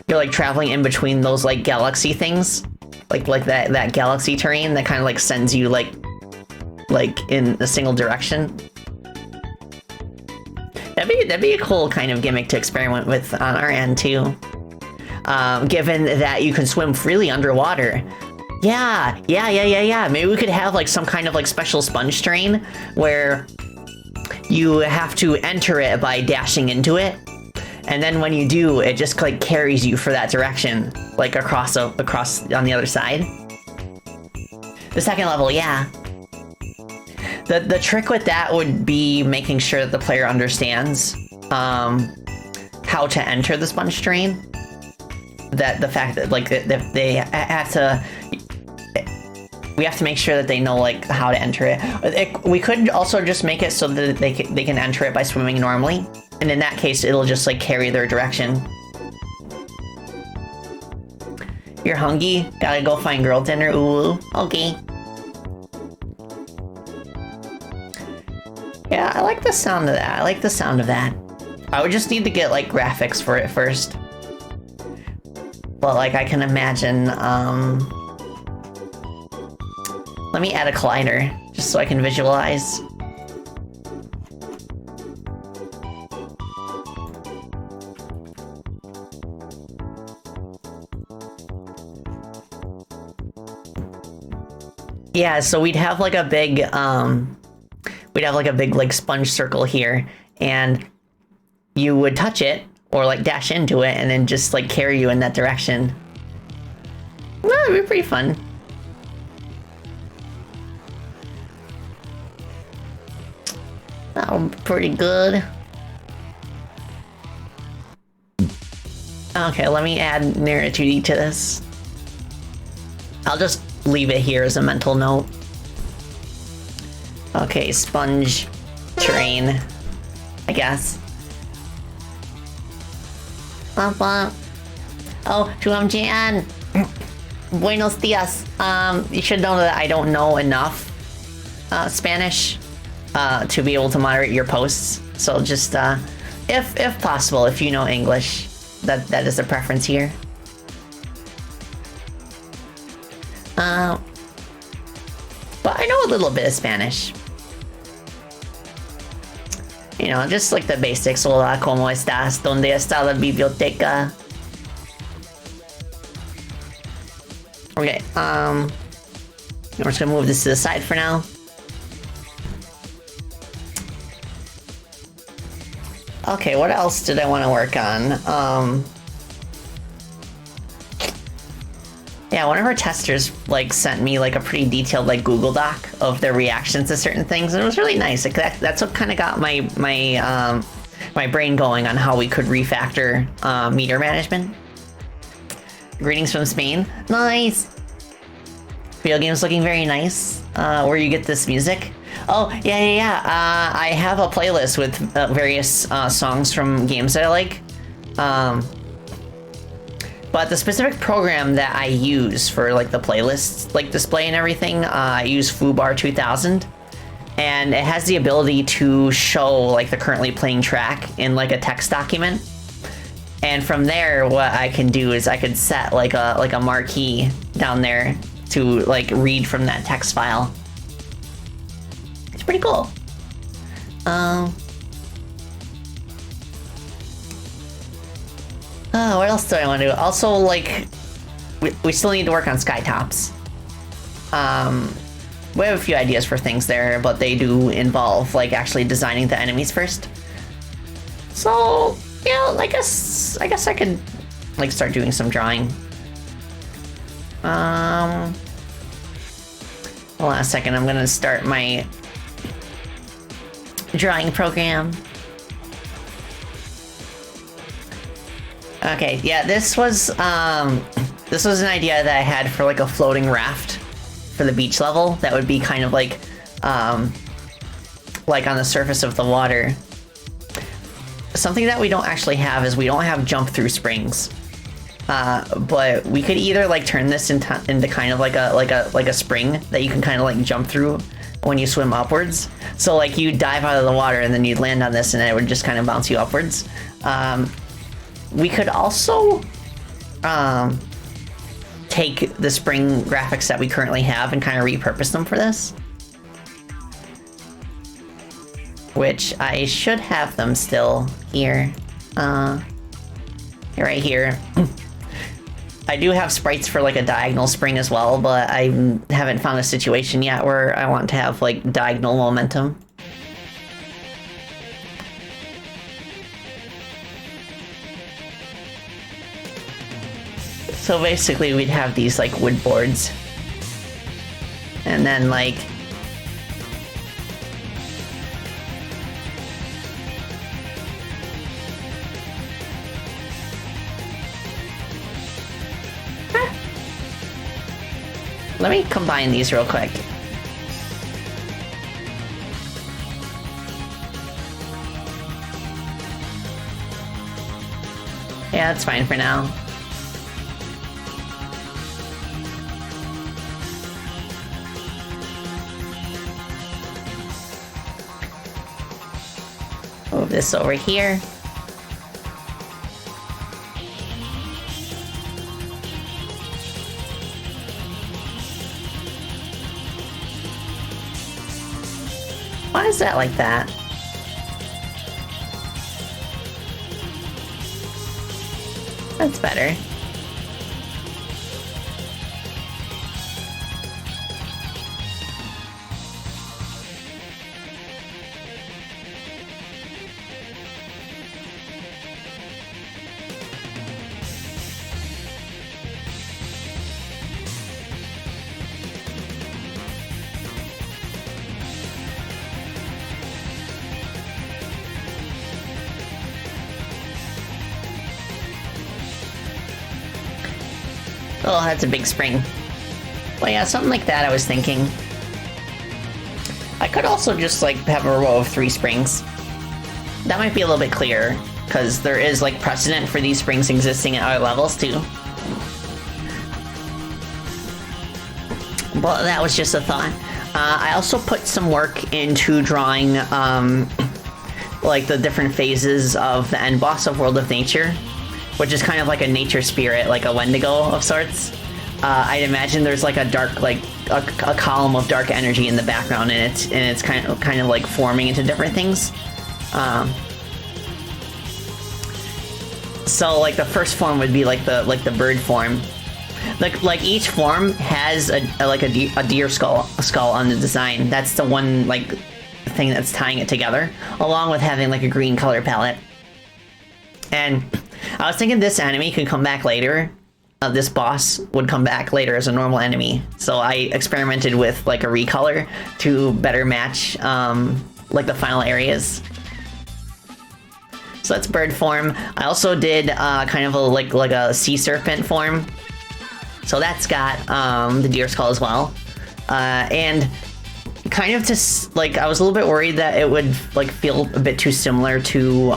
you're like traveling in between those like galaxy things, like that galaxy terrain that kind of like sends you like in a single direction. That'd be a cool kind of gimmick to experiment with on our end too. Given that you can swim freely underwater. Yeah. Maybe we could have like some kind of like special sponge terrain where you have to enter it by dashing into it. And then when you do, it just like carries you for that direction, like across on the other side. The second level, yeah. The trick with that would be making sure that the player understands how to enter the sponge terrain. That the fact that like they have to, we have to make sure that they know like how to enter it. We could also just make it so that they can enter it by swimming normally, and in that case it'll just like carry their direction. You're hungry? Gotta go find girl dinner. Ooh, okay. Yeah, I like the sound of that. I would just need to get like graphics for it first. But like I can imagine, let me add a collider. just so I can visualize. Yeah, so we'd have like a big, like sponge circle here, and you would touch it or like dash into it and then just like carry you in that direction. Well, it'd be pretty fun. That would be pretty good. Okay, let me add narrative to this. I'll just leave it here as a mental note. Okay, sponge terrain, I guess. Oh, Jan. Buenos dias. You should know that I don't know enough Spanish to be able to moderate your posts. So just, if possible, if you know English, that is the preference here. But I know a little bit of Spanish. You know, just like the basics. Hola, ¿cómo estás? ¿Dónde está la biblioteca? Okay, I'm just gonna move this to the side for now. Okay, what else did I want to work on? Yeah, one of our testers like sent me like a pretty detailed like Google Doc of their reactions to certain things, and it was really nice. Like that's what kind of got my brain going on how we could refactor meter management. Greetings from Spain. Nice. Video games looking very nice. Where you get this music? Oh yeah. I have a playlist with various songs from games that I like. But the specific program that I use for like the playlist like display and everything, I use Foobar 2000, and it has the ability to show like the currently playing track in like a text document. And from there, what I can do is I could set like a marquee down there to like read from that text file. It's pretty cool. Oh, what else do I want to do? Also, like, we still need to work on skytops. We have a few ideas for things there, but they do involve, like, actually designing the enemies first. So, yeah, I guess I could, like, start doing some drawing. Hold on a second, I'm gonna start my drawing program. Okay, yeah, this was an idea that I had for like a floating raft for the beach level that would be kind of like on the surface of the water. Something that we don't actually have is we don't have jump through springs. But we could either like turn this into kind of like a spring that you can kind of like jump through when you swim upwards. So like you dive out of the water and then you'd land on this and it would just kind of bounce you upwards. We could also take the spring graphics that we currently have and kind of repurpose them for this. Which I should have them still here. Right here. I do have sprites for like a diagonal spring as well, but I haven't found a situation yet where I want to have like diagonal momentum. So basically we'd have these like wood boards. And then like let me combine these real quick. Yeah, that's fine for now. Move this over here. is that like that? That's better. Oh, that's a big spring. Well, yeah, something like that I was thinking. I could also just, like, have a row of 3 springs. That might be a little bit clearer, because there is, like, precedent for these springs existing at other levels, too. But that was just a thought. I also put some work into drawing, like, the different phases of the end boss of World of Nature, which is kind of like a nature spirit, like a Wendigo of sorts. I'd imagine there's like a dark, like a column of dark energy in the background, and it's kind of like forming into different things. So like the first form would be like the bird form. Like each form has a deer skull on the design. That's the one like thing that's tying it together, along with having like a green color palette. And I was thinking this enemy could come back later. This boss would come back later as a normal enemy. So I experimented with like a recolor to better match like the final areas. So that's bird form. I also did kind of a like a sea serpent form. So that's got the deer skull as well. And kind of just like I was a little bit worried that it would like feel a bit too similar to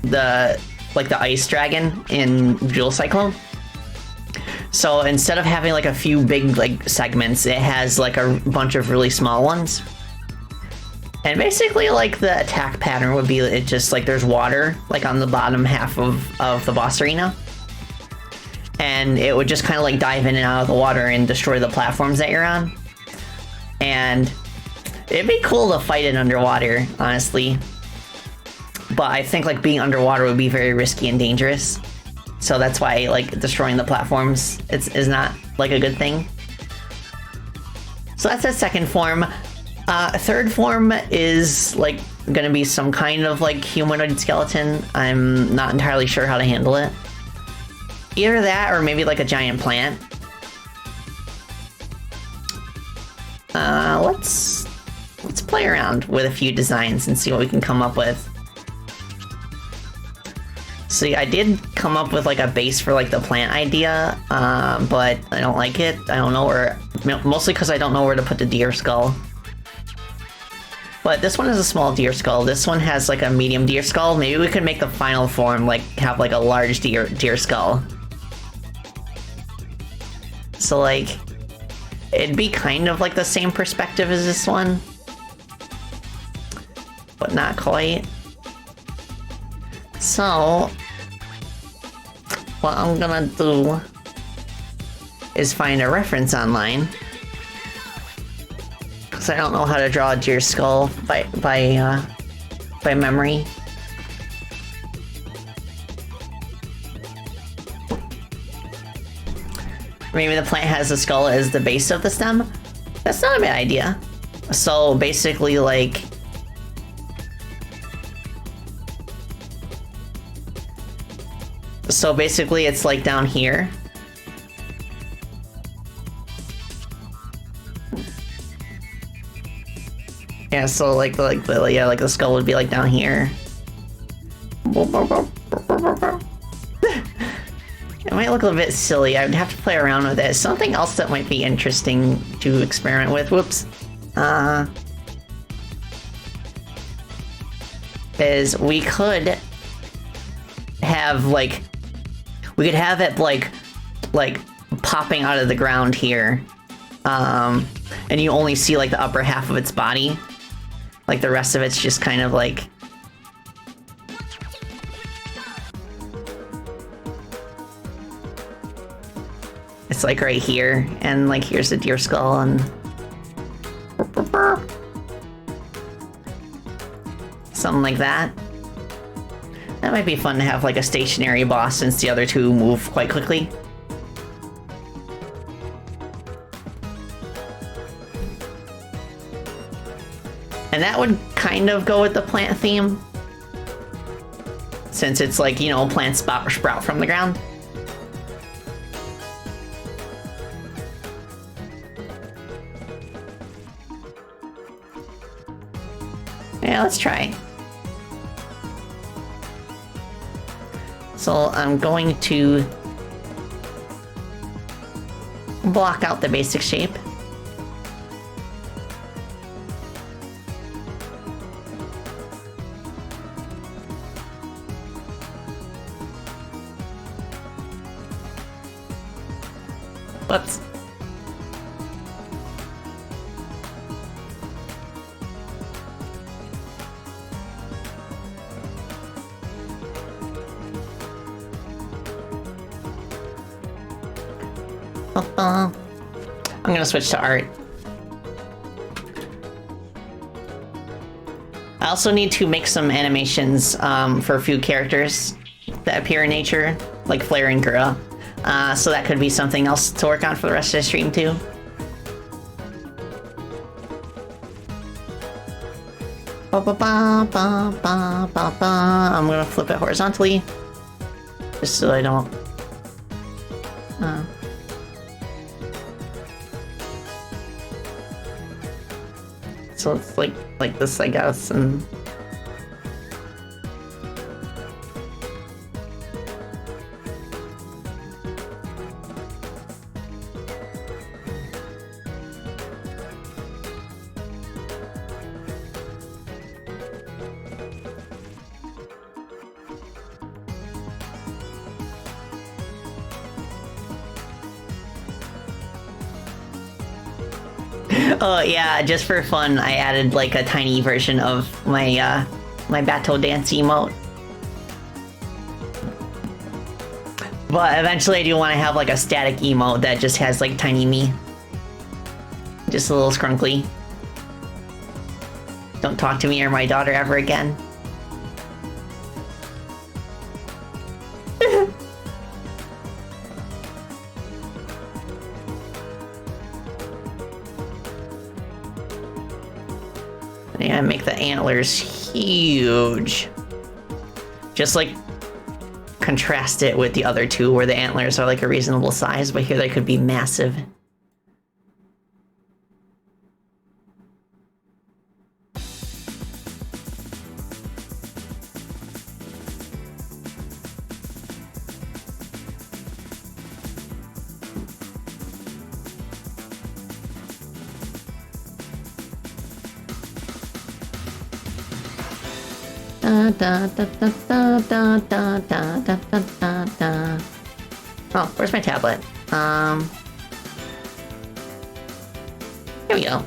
the ice dragon in Jewel Cyclone. So instead of having like a few big like segments, it has like a bunch of really small ones. And basically like the attack pattern would be it just like there's water like on the bottom half of the boss arena. And it would just kind of like dive in and out of the water and destroy the platforms that you're on. And it'd be cool to fight it underwater, honestly. But I think like being underwater would be very risky and dangerous. So that's why like destroying the platforms is not like a good thing. So that's the second form. Third form is like gonna be some kind of like humanoid skeleton. I'm not entirely sure how to handle it. Either that or maybe like a giant plant. Let's play around with a few designs and see what we can come up with. See, I did come up with like a base for like the plant idea, but I don't like it. I don't know where, mostly because I don't know where to put the deer skull. But this one is a small deer skull. This one has like a medium deer skull. Maybe we could make the final form like have like a large deer skull. So like, it'd be kind of like the same perspective as this one, but not quite. So, what I'm gonna do is find a reference online, because I don't know how to draw a deer skull by memory. Maybe the plant has the skull as the base of the stem? That's not a bad idea. So basically like, it's like down here. Yeah, so like the skull would be like down here. It might look a bit silly. I would have to play around with it. Something else that might be interesting to experiment with. Whoops. Is we could have like, we could have it like popping out of the ground here, and you only see like the upper half of its body. Like the rest of it's just kind of like. It's like right here, and like here's the deer skull, and Something like that. That might be fun to have like a stationary boss since the other two move quite quickly. And that would kind of go with the plant theme. Since it's like, you know, plants sprout from the ground. Yeah, let's try. So I'm going to block out the basic shape. Whoops. I'm gonna switch to art. I also need to make some animations for a few characters that appear in nature, like Flare and Gura. So that could be something else to work on for the rest of the stream too. I'm gonna flip it horizontally, just so I don't. So it's like this, I guess, and. Oh yeah, just for fun, I added like a tiny version of my my Battle Dance emote. But eventually I do want to have like a static emote that just has like tiny me. Just a little scrunkly. Don't talk to me or my daughter ever again. Yeah, make the antlers huge. Just like contrast it with the other two where the antlers are like a reasonable size, but here they could be massive. Oh, where's my tablet? Here we go.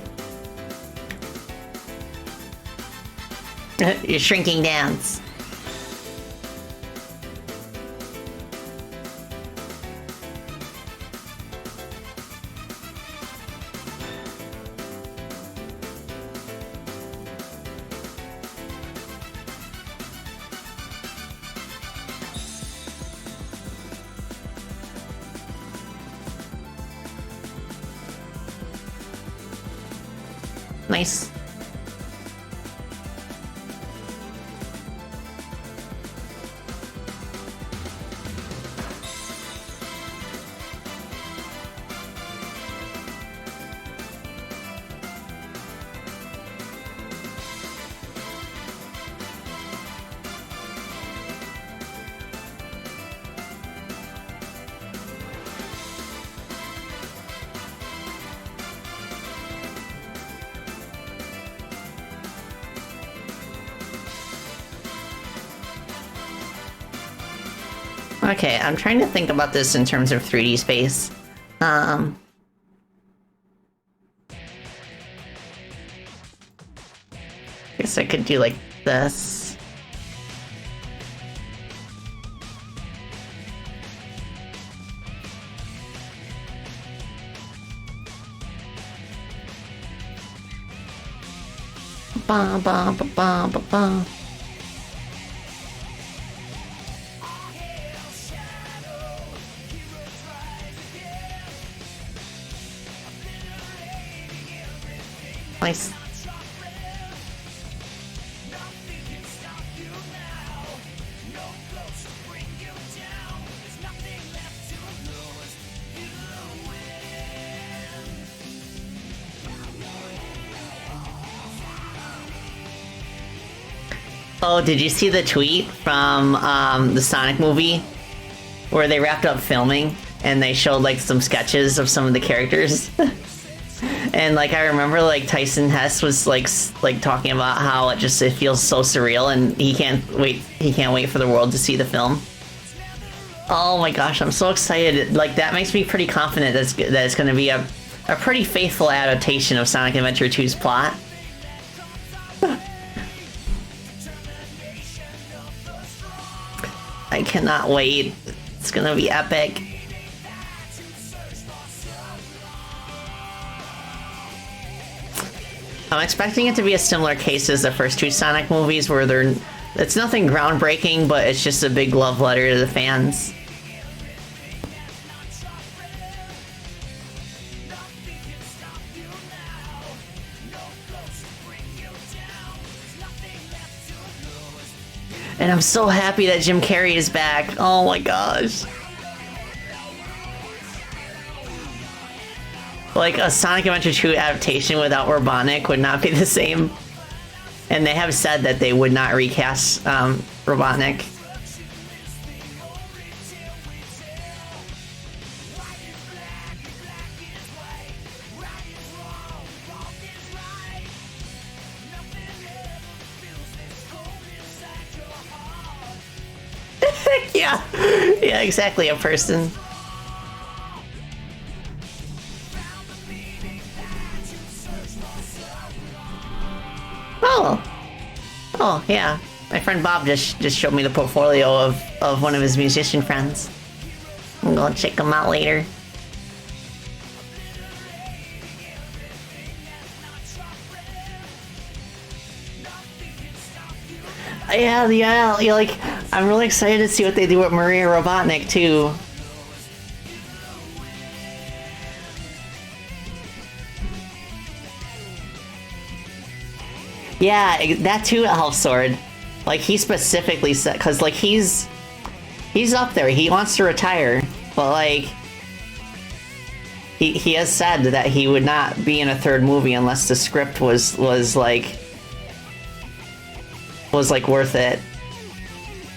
You're shrinking dance. Nice. Okay, I'm trying to think about this in terms of 3D space. Guess I could do like this. Ba ba ba ba ba ba. Nice. Oh, did you see the tweet from the Sonic movie where they wrapped up filming and they showed like some sketches of some of the characters? And like I remember like Tyson Hess was like talking about how it feels so surreal and he can't wait for the world to see the film. Oh my gosh, I'm so excited. Like that makes me pretty confident that it's going to be a pretty faithful adaptation of Sonic Adventure 2's plot. I cannot wait. It's gonna be epic. I'm expecting it to be a similar case as the first two Sonic movies where it's nothing groundbreaking, but it's just a big love letter to the fans. And I'm so happy that Jim Carrey is back. Oh my gosh. Like, a Sonic Adventure 2 adaptation without Robotnik would not be the same. And they have said that they would not recast Robotnik. Yeah, exactly, a person. Oh, yeah. My friend Bob just showed me the portfolio of one of his musician friends. I'm gonna check him out later. Yeah, like, I'm really excited to see what they do with Maria Robotnik, too. Yeah, that too helps Sword. Like, he specifically said, because, like, he's up there, he wants to retire, but, like, he has said that he would not be in a third movie unless the script was worth it.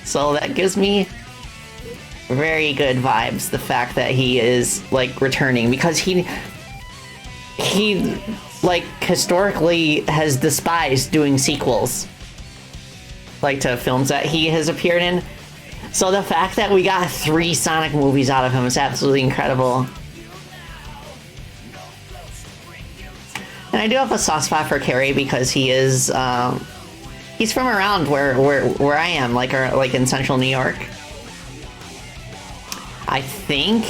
So that gives me very good vibes, the fact that he is, like, returning, because he like, historically has despised doing sequels, like, to films that he has appeared in. So the fact that we got 3 Sonic movies out of him is absolutely incredible. And I do have a soft spot for Carrie because he is, he's from around where I am, like in central New York. I think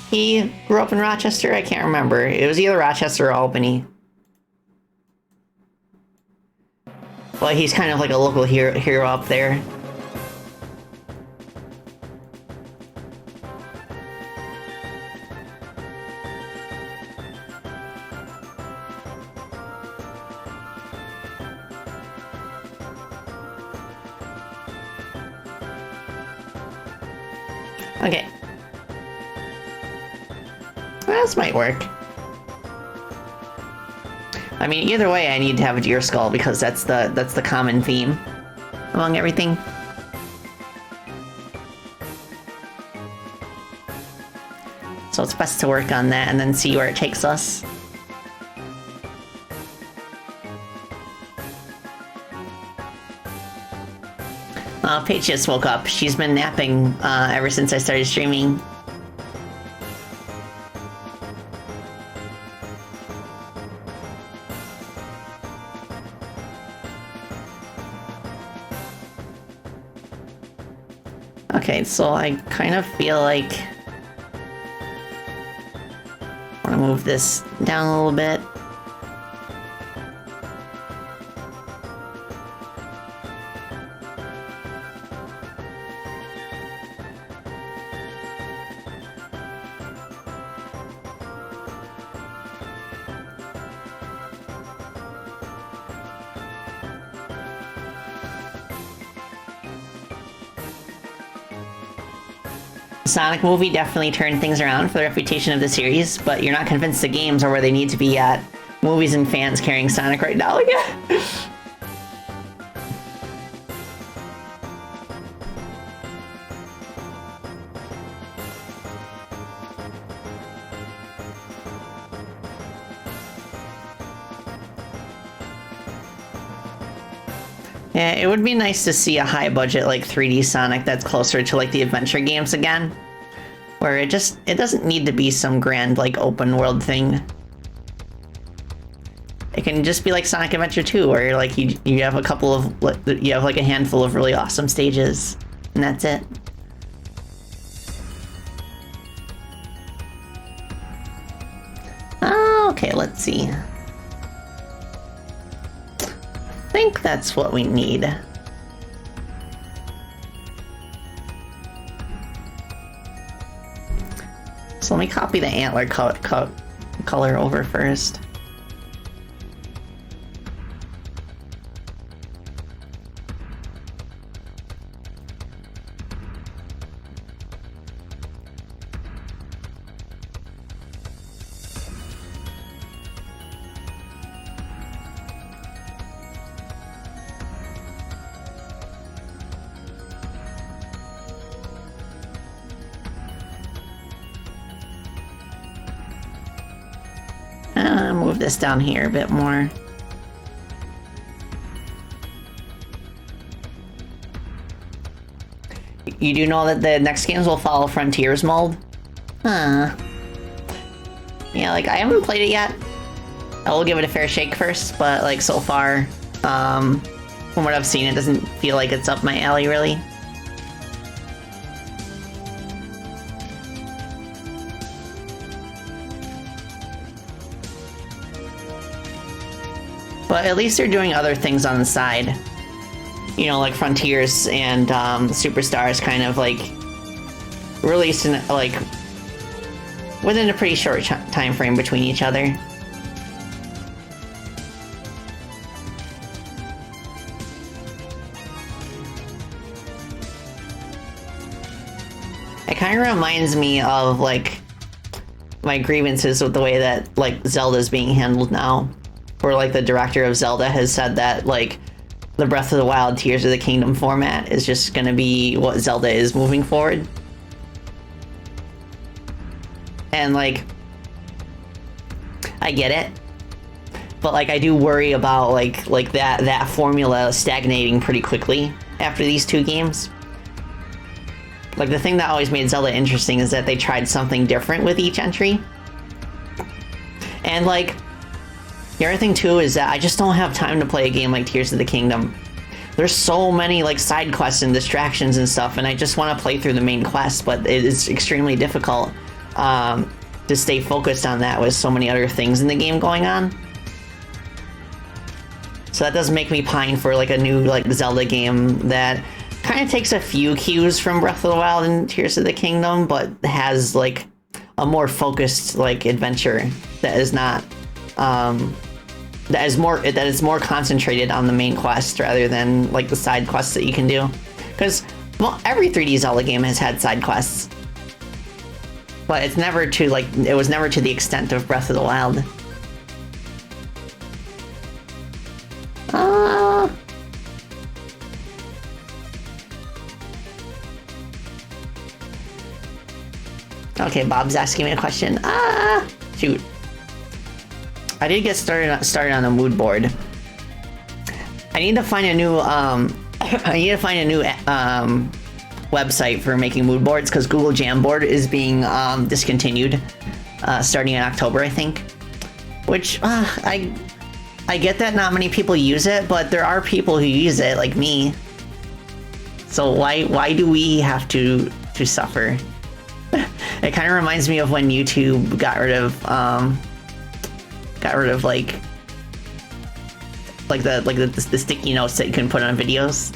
he grew up in Rochester. I can't remember. It was either Rochester or Albany. But he's kind of like a local hero up there. Okay. Well, this might work. I mean, either way, I need to have a deer skull because that's the common theme among everything. So it's best to work on that and then see where it takes us. Paige just woke up. She's been napping ever since I started streaming. Okay, so I kind of feel like I want to move this down a little bit. Sonic movie definitely turned things around for the reputation of the series, but you're not convinced the games are where they need to be at. Movies and fans carrying Sonic right now. Yeah. Yeah, it would be nice to see a high budget like 3D Sonic that's closer to like the adventure games again. Where it doesn't need to be some grand like open world thing. It can just be like Sonic Adventure 2 where like you have a couple of you have like a handful of really awesome stages and that's it. Okay, let's see. I think that's what we need. So let me copy the antler color over first. Move this down here a bit more. You do know that the next games will follow Frontiers mold? Huh. Yeah, like, I haven't played it yet. I will give it a fair shake first, but, like, so far, from what I've seen, it doesn't feel like it's up my alley, really. But at least they're doing other things on the side. You know, like Frontiers and Superstars kind of like released in like within a pretty short time frame between each other. It kind of reminds me of like my grievances with the way that like Zelda's being handled now. Where like the director of Zelda has said that like the Breath of the Wild Tears of the Kingdom format is just gonna be what Zelda is moving forward. And like, I get it, but like I do worry about like that formula stagnating pretty quickly after these two games. Like the thing that always made Zelda interesting is that they tried something different with each entry. And like, the other thing too is that I just don't have time to play a game like Tears of the Kingdom. There's so many like side quests and distractions and stuff, and I just want to play through the main quest, but it is extremely difficult to stay focused on that with so many other things in the game going on. So that does make me pine for like a new like Zelda game that kind of takes a few cues from Breath of the Wild and Tears of the Kingdom, but has like a more focused like adventure that is not that is more concentrated on the main quest rather than like the side quests that you can do. Because well, every 3D Zelda game has had side quests, but it's never to like it was never to the extent of Breath of the Wild. Okay, Bob's asking me a question. Shoot. I did get started on a mood board. I need to find a new website for making mood boards because Google Jamboard is being discontinued starting in October, I think. Which I get that not many people use it, but there are people who use it, like me. So why do we have to suffer? It kind of reminds me of when YouTube got rid of the sticky notes that you can put on videos.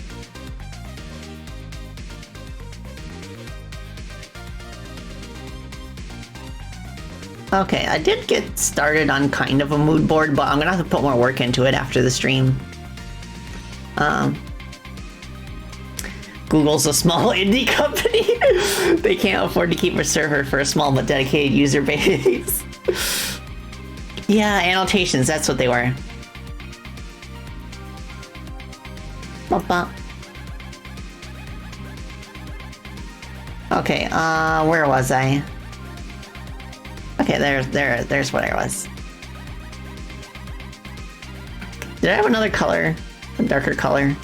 Okay, I did get started on kind of a mood board, but I'm gonna have to put more work into it after the stream. Google's a small indie company. They can't afford to keep a server for a small but dedicated user base. Yeah, annotations, that's what they were. Okay, where was I? Okay, there's what I was. Did I have another color? A darker color?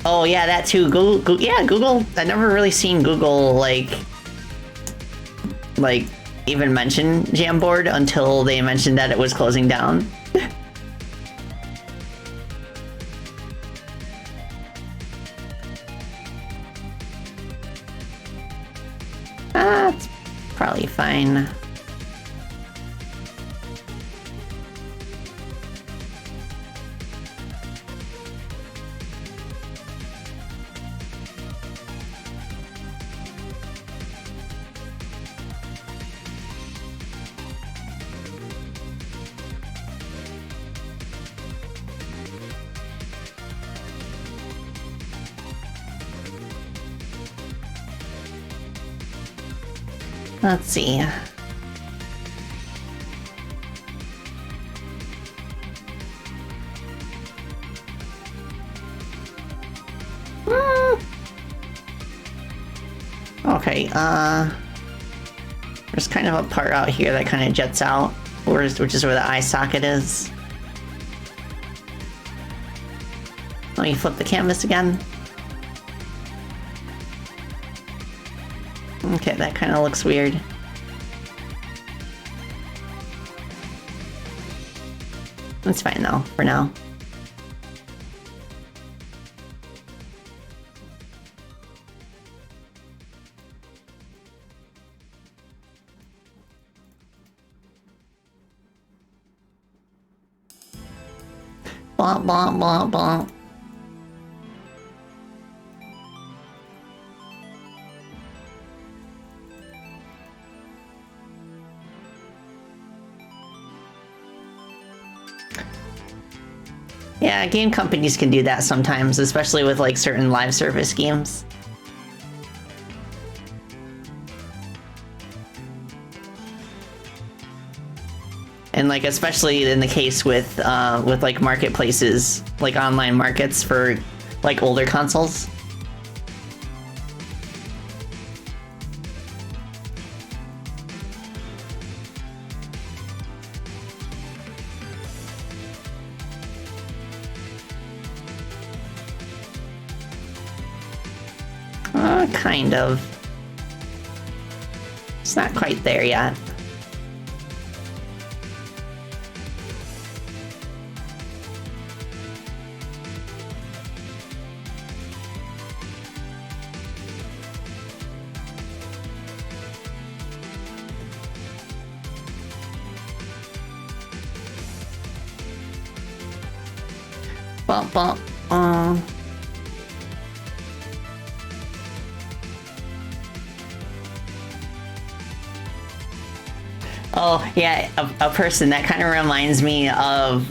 Oh yeah, that too. Google, yeah, Google. I've never really seen Google like even mention Jamboard until they mentioned that it was closing down. It's probably fine. Let's see. Okay, there's kind of a part out here that kind of jets out, which is where the eye socket is. Let me flip the canvas again. Okay, that kind of looks weird. That's fine though, for now. Blah, blah, blah, blah. Yeah, game companies can do that sometimes, especially with like certain live service games. And like especially in the case with like marketplaces, like online markets for like older consoles. Kind of. It's not quite there yet. Bump, bump. Oh, yeah, a person that kind of reminds me of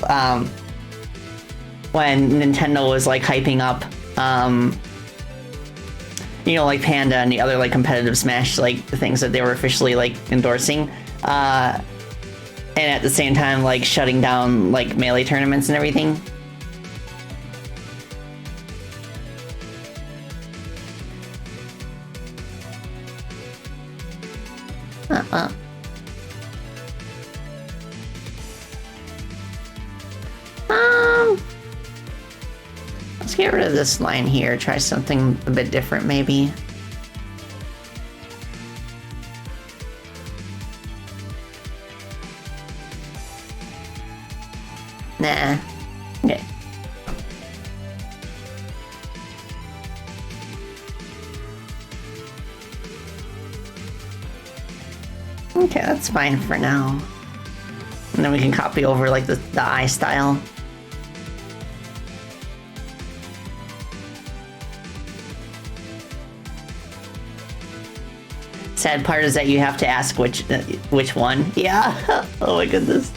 when Nintendo was like hyping up, you know, like Panda and the other like competitive Smash like things that they were officially like endorsing, and at the same time like shutting down like Melee tournaments and everything. Let's get rid of this line here. Try something a bit different, maybe. Nah. Okay. Okay, that's fine for now. And then we can copy over like the eye style. Sad part is that you have to ask which one. Yeah. Oh my goodness.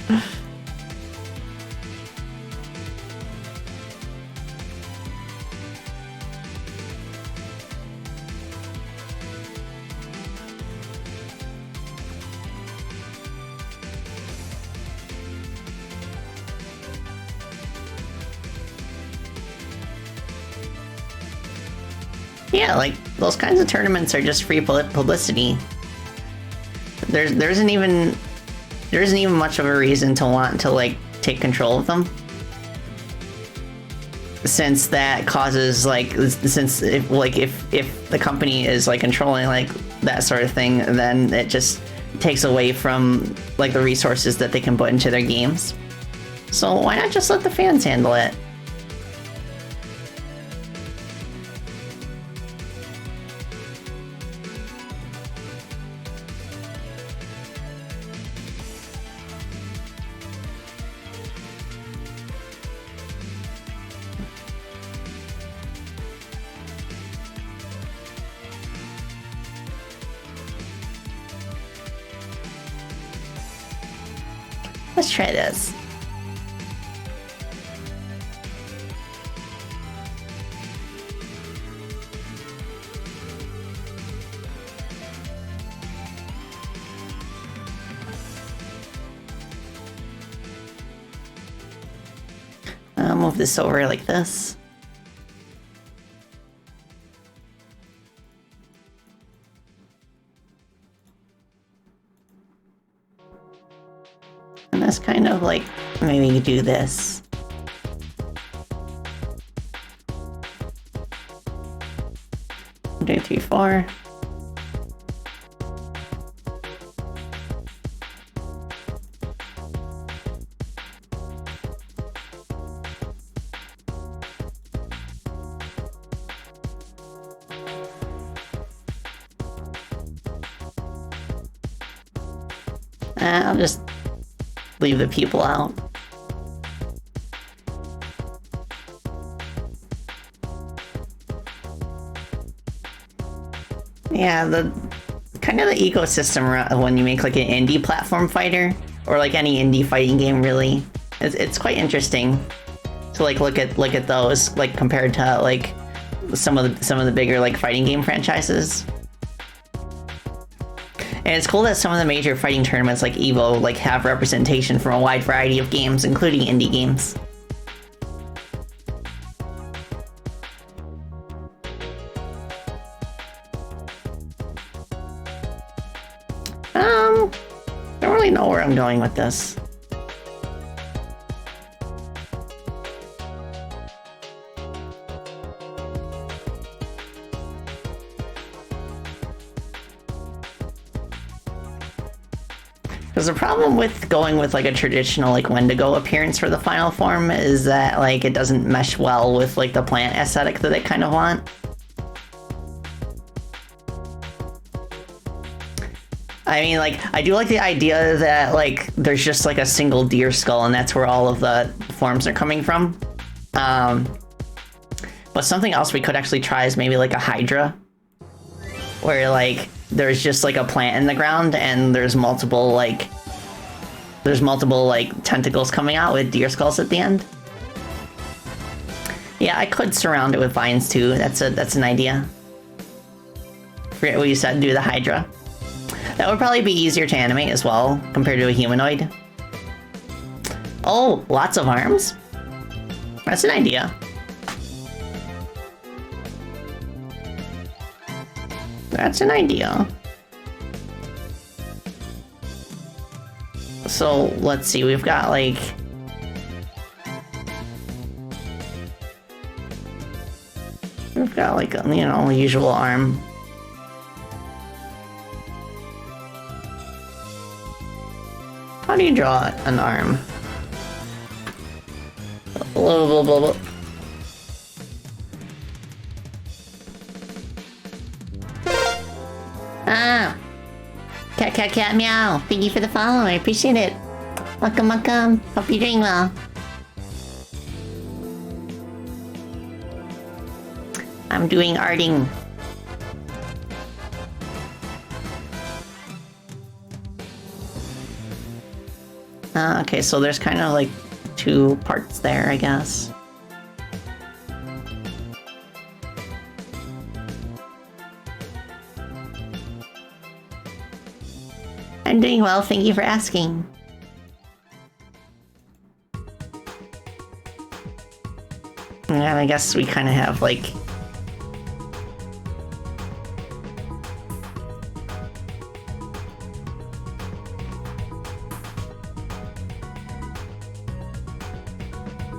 Yeah, like those kinds of tournaments are just free publicity. There isn't even much of a reason to want to like take control of them, since that causes like if the company is like controlling like that sort of thing, then it just takes away from like the resources that they can put into their games. So why not just let the fans handle it? Let's try this. I'll move this over like this. And that's kind of like, maybe you do this. One, two, three, four. I'll just leave the people out. Yeah, the kind of the ecosystem when you make like an indie platform fighter, or like any indie fighting game, really, it's quite interesting to like look at those like compared to like some of the bigger like fighting game franchises. And it's cool that some of the major fighting tournaments like EVO like have representation from a wide variety of games, including indie games. Don't really know where I'm going with this. Because the problem with going with like a traditional like Wendigo appearance for the final form is that like it doesn't mesh well with like the plant aesthetic that they kind of want. I mean, like, I do like the idea that like there's just like a single deer skull and that's where all of the forms are coming from. But something else we could actually try is maybe like a Hydra, where like there's just like a plant in the ground and there's multiple like tentacles coming out with deer skulls at the end. Yeah, I could surround it with vines too. That's an idea. Forget what you said, do the Hydra. That would probably be easier to animate as well compared to a humanoid. Oh, lots of arms? That's an idea. That's an idea. So, let's see, we've got like... We've got like, you know, usual arm. How do you draw an arm? Blah, blah, blah, blah. Ah! Cat Meow. Thank you for the follow. I appreciate it. Welcome, welcome. Hope you're doing well. I'm doing arting. Okay, so there's kind of like 2 parts there, I guess. I'm doing well, thank you for asking. Yeah, I guess we kind of have like...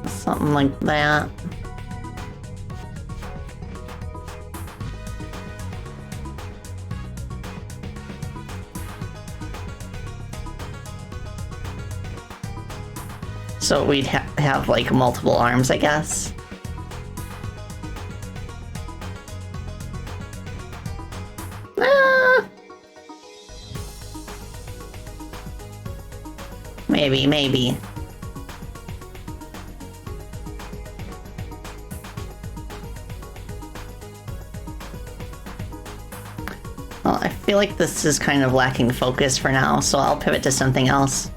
something like that. So we'd have like multiple arms, I guess. Maybe. Well, I feel like this is kind of lacking focus for now, so I'll pivot to something else.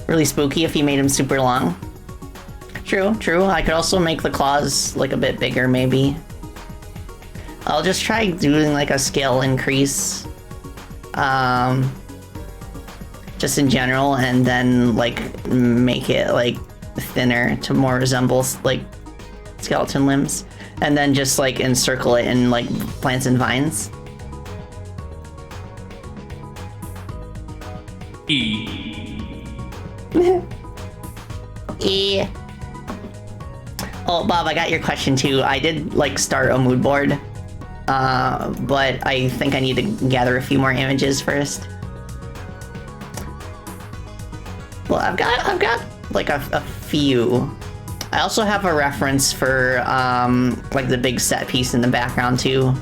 Really spooky if you made him super long. True. I could also make the claws like a bit bigger, maybe. I'll just try doing like a scale increase. Just in general, and then like make it like thinner to more resemble like skeleton limbs. And then just like encircle it in like plants and vines. Oh, Bob, I got your question too. I did like start a mood board, but I think I need to gather a few more images first. Well, I've got like a few. I also have a reference for like the big set piece in the background too.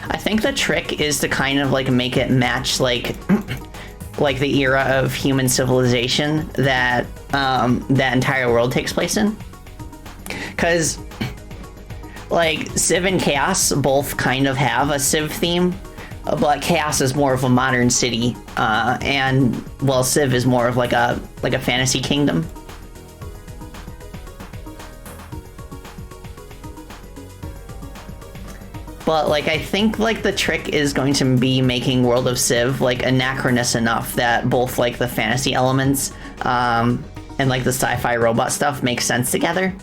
I think the trick is to kind of like make it match like the era of human civilization that that entire world takes place in. 'Cause like Civ and Chaos both kind of have a Civ theme, but Chaos is more of a modern city, and well, Civ is more of like a fantasy kingdom. But like I think like the trick is going to be making World of Civ like anachronous enough that both like the fantasy elements and like the sci-fi robot stuff make sense together.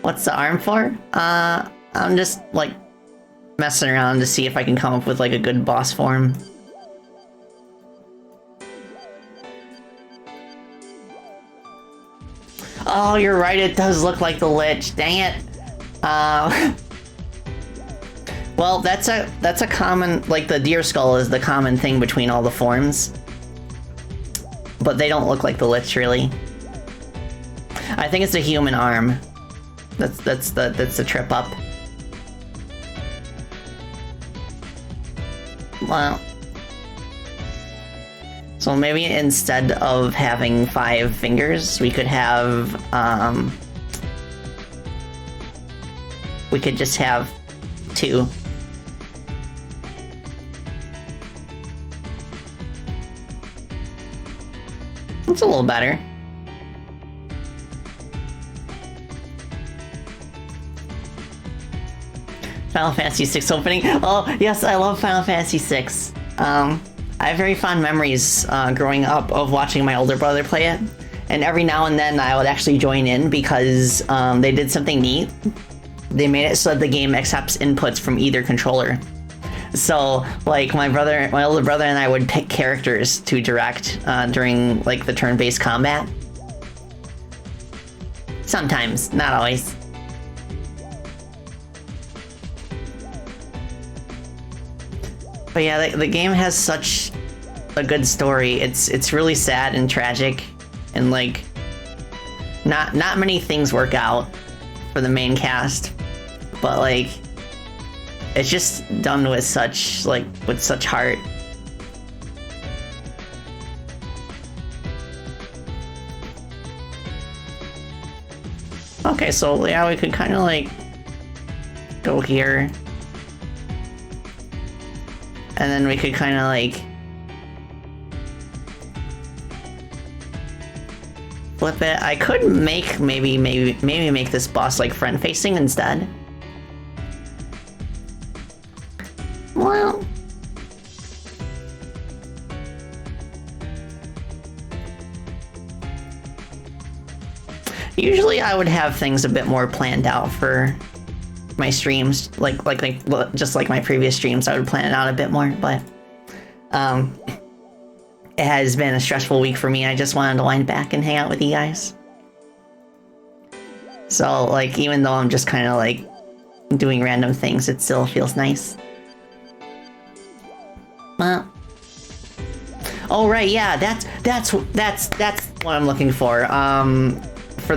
What's the arm for? I'm just like messing around to see if I can come up with like a good boss form. Oh, you're right, it does look like the Lich. Dang it. Well, that's a common, like the deer skull is the common thing between all the forms. But they don't look like the Lich, really. I think it's a human arm. That's the trip up. Well, so maybe instead of having 5 fingers, we could have we could just have 2. It's a little better. Final Fantasy VI opening. Oh, yes, I love Final Fantasy VI. I have very fond memories growing up of watching my older brother play it. And every now and then I would actually join in because they did something neat. They made it so that the game accepts inputs from either controller. So, like, my older brother and I would pick characters to direct during, like, the turn-based combat. Sometimes, not always. But yeah, the game has such a good story. It's really sad and tragic, and like not many things work out for the main cast, but like it's just done with such heart. Okay, so yeah, we could kind of like go here. And then we could kind of like flip it. I could make maybe make this boss like front facing instead. Well, usually I would have things a bit more planned out for my streams, like just like my previous streams, I would plan it out a bit more, but it has been a stressful week for me. I just wanted to wind back and hang out with you guys. So like, even though I'm just kind of like doing random things, it still feels nice. Oh right, yeah, that's what I'm looking for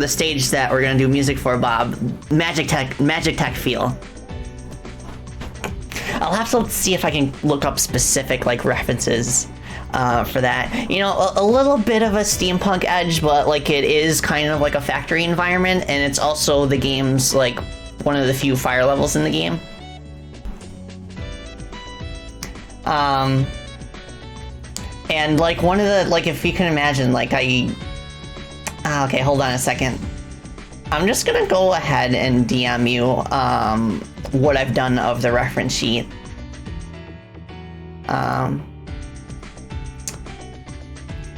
the stage that we're gonna do music for, Bob. Magic Tech feel. I'll have to see if I can look up specific like references for that. You know, a little bit of a steampunk edge, but like it is kind of like a factory environment, and it's also the game's like one of the few fire levels in the game. And like one of the, like if you can imagine, like okay, hold on a second. I'm just gonna go ahead and DM you what I've done of the reference sheet.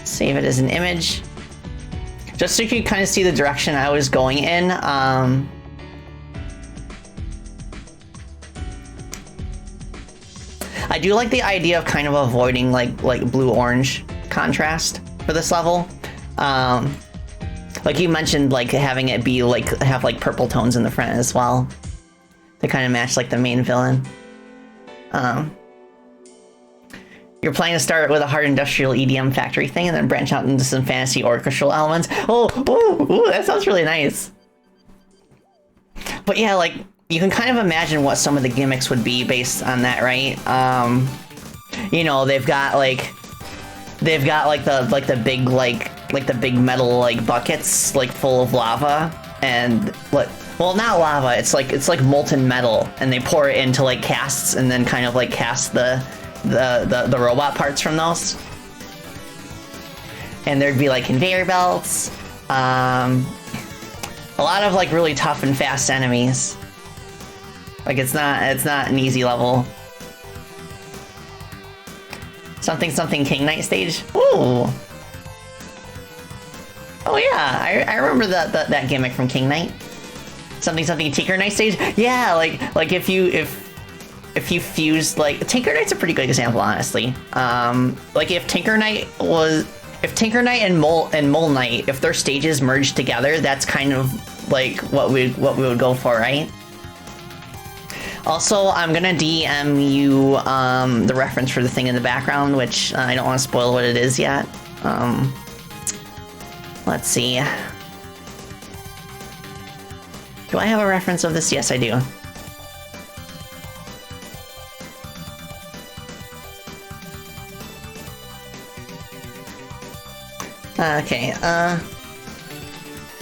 Save it as an image. Just so you can kind of see the direction I was going in. I do like the idea of kind of avoiding like blue-orange contrast for this level. Like you mentioned, like having it be like have like purple tones in the front as well to kind of match like the main villain. You're planning to start with a hard industrial EDM factory thing and then branch out into some fantasy orchestral elements. Ooh, that sounds really nice. But yeah, like you can kind of imagine what some of the gimmicks would be based on that, right? You know, they've got the big metal like buckets like full of lava, and like, well, not lava, it's like molten metal, and they pour it into like casts and then kind of like cast the robot parts from those. And there'd be like conveyor belts, a lot of like really tough and fast enemies. Like it's not an easy level. Something King Knight stage. Ooh. Oh yeah, I remember that gimmick from King Knight. Something Tinker Knight stage. Yeah, like if you fused, like Tinker Knight's a pretty good example, honestly. Like if Tinker Knight and Mole Knight, if their stages merged together, that's kind of like what we would go for, right? Also, I'm gonna DM you the reference for the thing in the background, which I don't want to spoil what it is yet. Let's see. Do I have a reference of this? Yes, I do. Okay,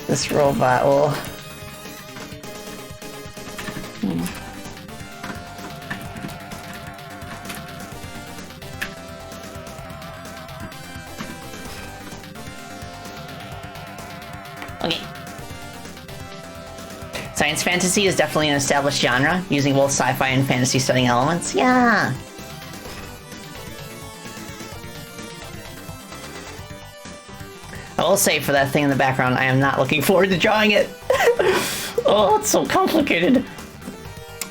this robot will... Okay. Science fantasy is definitely an established genre, using both sci-fi and fantasy setting elements. Yeah! I will say, for that thing in the background, I am not looking forward to drawing it! Oh, it's so complicated!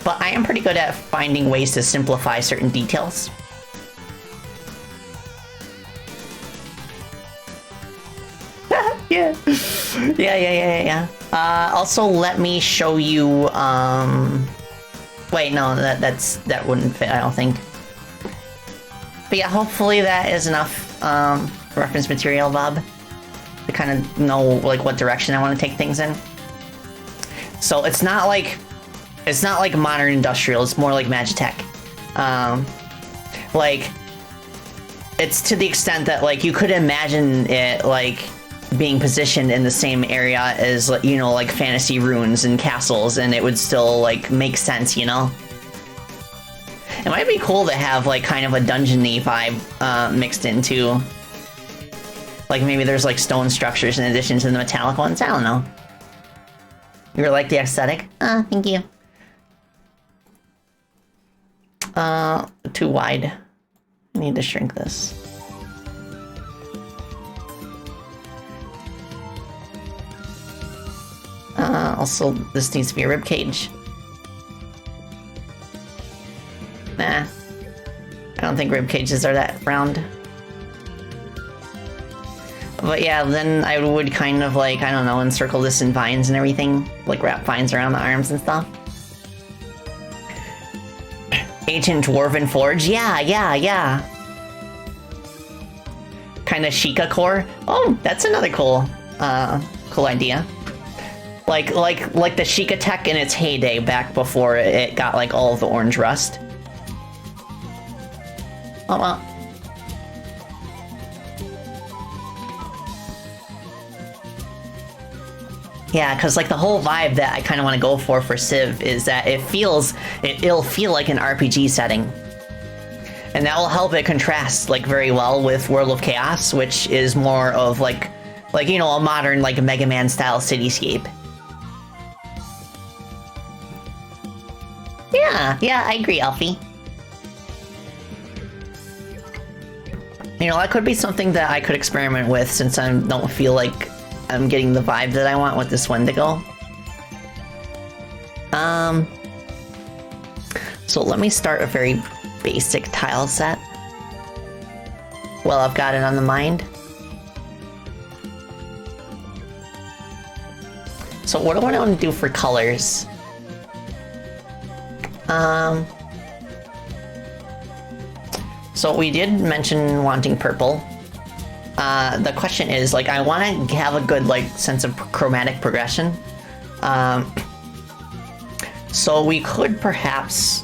But I am pretty good at finding ways to simplify certain details. Yeah. Yeah. Also, let me show you, wait, no, that wouldn't fit, I don't think. But yeah, hopefully that is enough reference material, Bob, to kind of know like what direction I want to take things in. So it's not like modern industrial. It's more like Magitech. Like it's to the extent that like you could imagine it like being positioned in the same area as, you know, like fantasy ruins and castles, and it would still like make sense, you know. It might be cool to have like kind of a dungeon-y vibe mixed into. Like maybe there's like stone structures in addition to the metallic ones. I don't know. You like the aesthetic? Thank you. Too wide. I need to shrink this. Also, this needs to be a rib cage. Nah. I don't think rib cages are that round. But yeah, then I would kind of like, I don't know, encircle this in vines and everything. Like wrap vines around the arms and stuff. Ancient Dwarven Forge? Yeah. Kind of Sheikah core? Oh, that's another cool idea. Like the Sheikah tech in its heyday back before it got like all of the orange rust. Oh well. Yeah, because like the whole vibe that I kind of want to go for Civ is that it'll feel like an RPG setting. And that will help it contrast like very well with World of Chaos, which is more of like you know, a modern like Mega Man style cityscape. Yeah, I agree, Alfie. You know, that could be something that I could experiment with since I don't feel like I'm getting the vibe that I want with this Wendigo. So let me start a very basic tile set. Well, I've got it on the mind. So what do I want to do for colors? So we did mention wanting purple. The question is, like, I want to have a good, like, sense of chromatic progression. So we could perhaps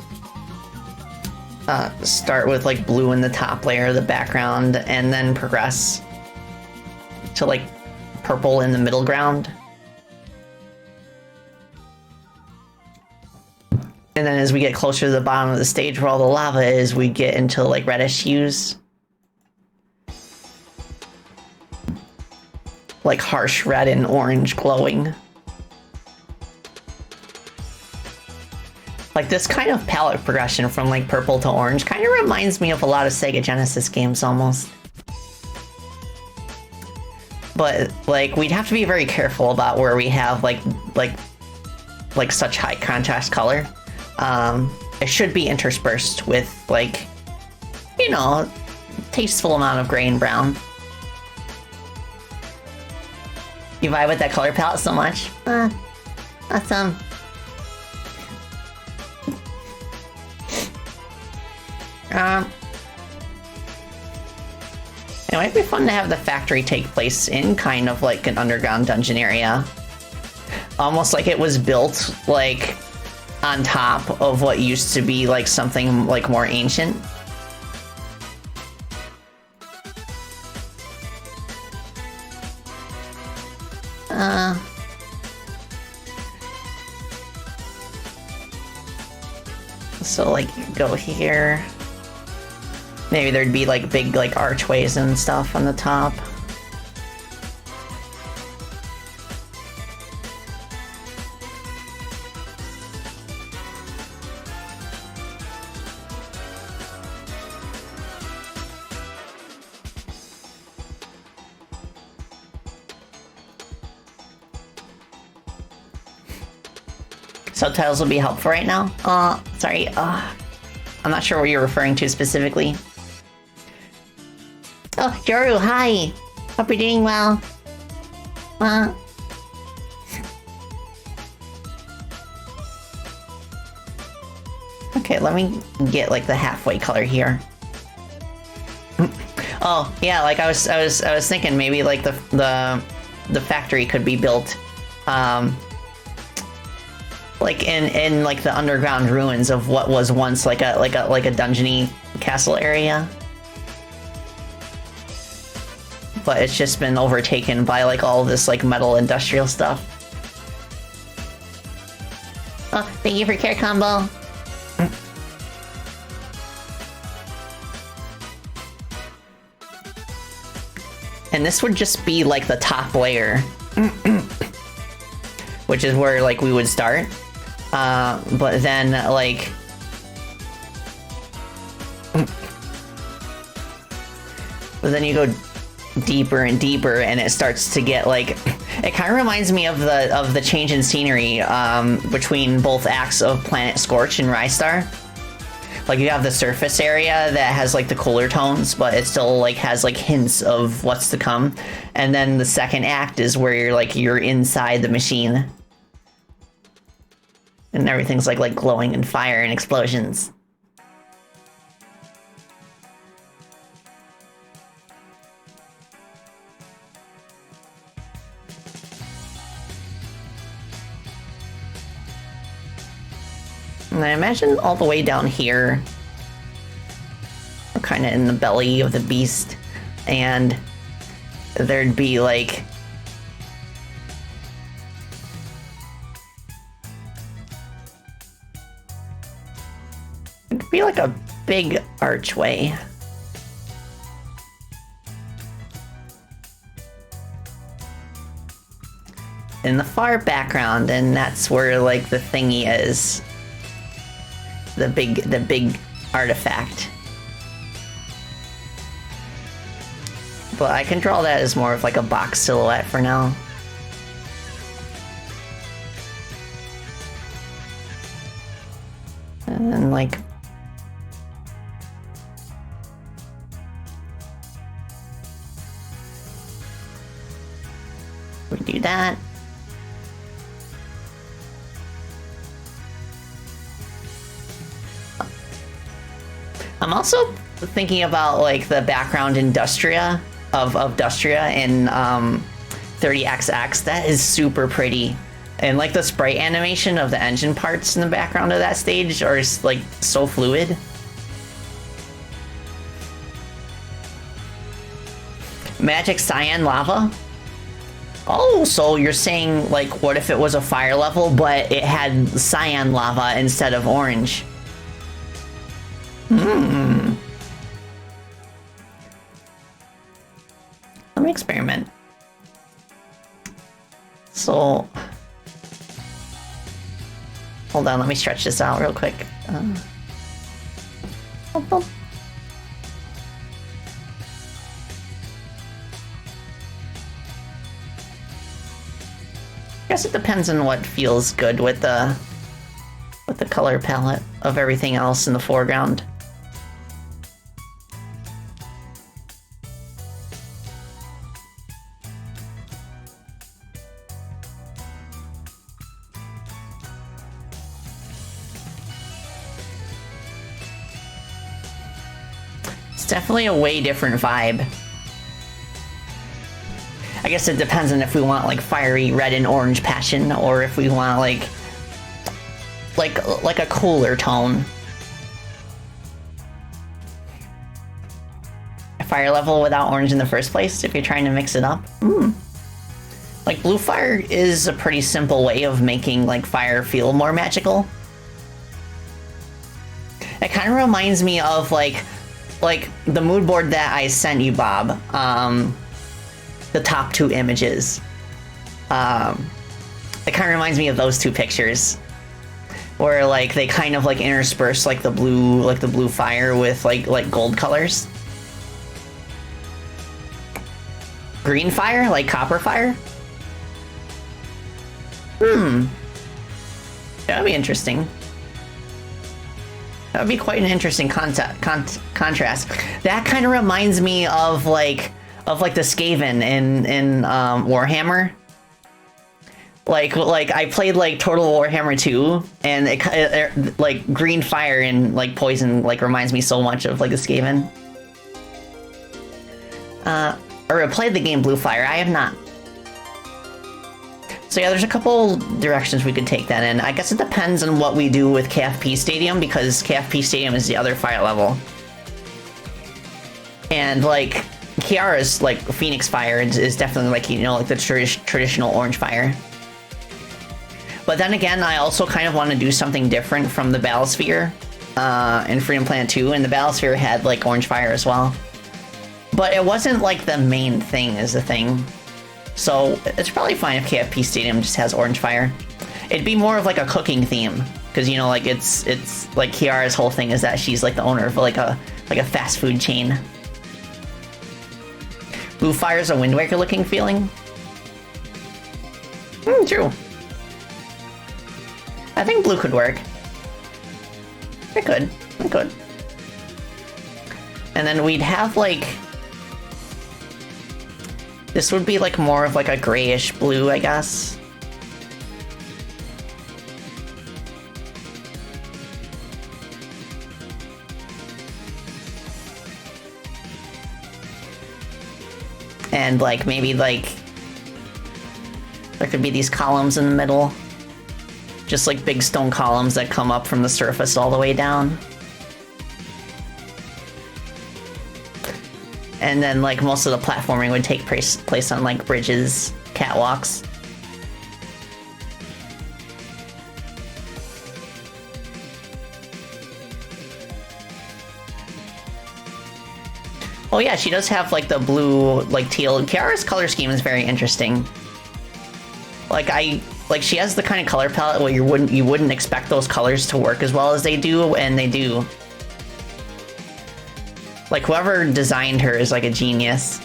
start with, like, blue in the top layer of the background and then progress to, like, purple in the middle ground. And then as we get closer to the bottom of the stage where all the lava is, we get into, like, reddish hues. Like harsh red and orange glowing. Like this kind of palette progression from like purple to orange kind of reminds me of a lot of Sega Genesis games almost. But like we'd have to be very careful about where we have like such high contrast color. It should be interspersed with like, you know, tasteful amount of gray and brown. You vibe with that color palette so much. Awesome. It might be fun to have the factory take place in kind of like an underground dungeon area. Almost like it was built like on top of what used to be like something like more ancient. So like go here. Maybe there'd be like big like archways and stuff on the top. Subtitles will be helpful right now. Sorry. I'm not sure what you're referring to specifically. Oh, Joru, hi. Hope you're doing well. Okay, let me get like the halfway color here. Oh yeah, like I was thinking maybe like the factory could be built, like in like the underground ruins of what was once like a dungeony castle area. But it's just been overtaken by like all this like metal industrial stuff. Oh, thank you for care combo. And this would just be like the top layer, which is where like we would start. But then like, but then you go deeper and deeper, and it starts to get like, it kind of reminds me of the change in scenery between both acts of Planet Scorch and Rystar. Like you have the surface area that has like the cooler tones, but it still like has like hints of what's to come. And then the second act is where you're inside the machine. And everything's like glowing in fire and explosions. And I imagine all the way down here, we're kind of in the belly of the beast, and there'd be like it'd be like a big archway. In the far background, and that's where like the thingy is. The big artifact. But I can draw that as more of like a box silhouette for now. And then like we do that. I'm also thinking about like the background Industria of Dustria in 30XX. That is super pretty. And like the sprite animation of the engine parts in the background of that stage are like so fluid. Magic Cyan Lava? Oh, so you're saying like what if it was a fire level but it had cyan lava instead of orange? Let me experiment. So, hold on, let me stretch this out real quick. I guess it depends on what feels good with the color palette of everything else in the foreground. Definitely a way different vibe. I guess it depends on if we want like fiery red and orange passion, or if we want like a cooler tone. A fire level without orange in the first place, if you're trying to mix it up. Like blue fire is a pretty simple way of making like fire feel more magical. It kind of reminds me of like the mood board that I sent you, Bob, the top two images. It kind of reminds me of those two pictures, where like they kind of like intersperse like the blue fire with like gold colors. Green fire, like copper fire. That'd be interesting. That would be quite an interesting contrast. That kind of reminds me of like the Skaven in Warhammer. Like I played like Total Warhammer 2, and it like green fire and like poison like reminds me so much of like the Skaven. or played the game Blue Fire. I have not. So yeah, there's a couple directions we could take that in. I guess it depends on what we do with KFP Stadium, because KFP Stadium is the other fire level. And like, Kiara's like Phoenix Fire is definitely like, you know, like the traditional orange fire. But then again, I also kind of want to do something different from the Battlesphere in Freedom Planet 2, and the Battlesphere had like orange fire as well. But it wasn't like the main thing is the thing. So it's probably fine if KFP Stadium just has orange fire. It'd be more of like a cooking theme, because you know, like it's like Kiara's whole thing is that she's like the owner of like a fast food chain. Blue Fire's a Wind Waker looking feeling. True. I think blue could work. It could. And then we'd have like, this would be like more of like a grayish blue, I guess. And like maybe like there could be these columns in the middle. Just like big stone columns that come up from the surface all the way down. And then like most of the platforming would take place on like bridges, catwalks. Oh yeah, she does have like the blue, like teal. Kiara's color scheme is very interesting. Like she has the kind of color palette where you wouldn't expect those colors to work as well as they do, and they do. Like whoever designed her is like a genius.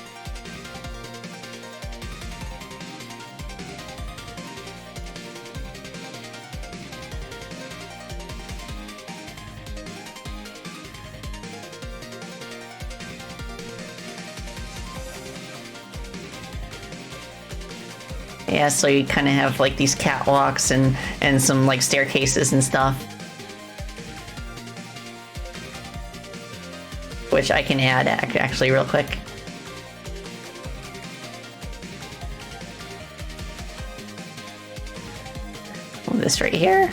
Yeah, so you kind of have like these catwalks and some like staircases and stuff. Which I can add actually real quick. This right here.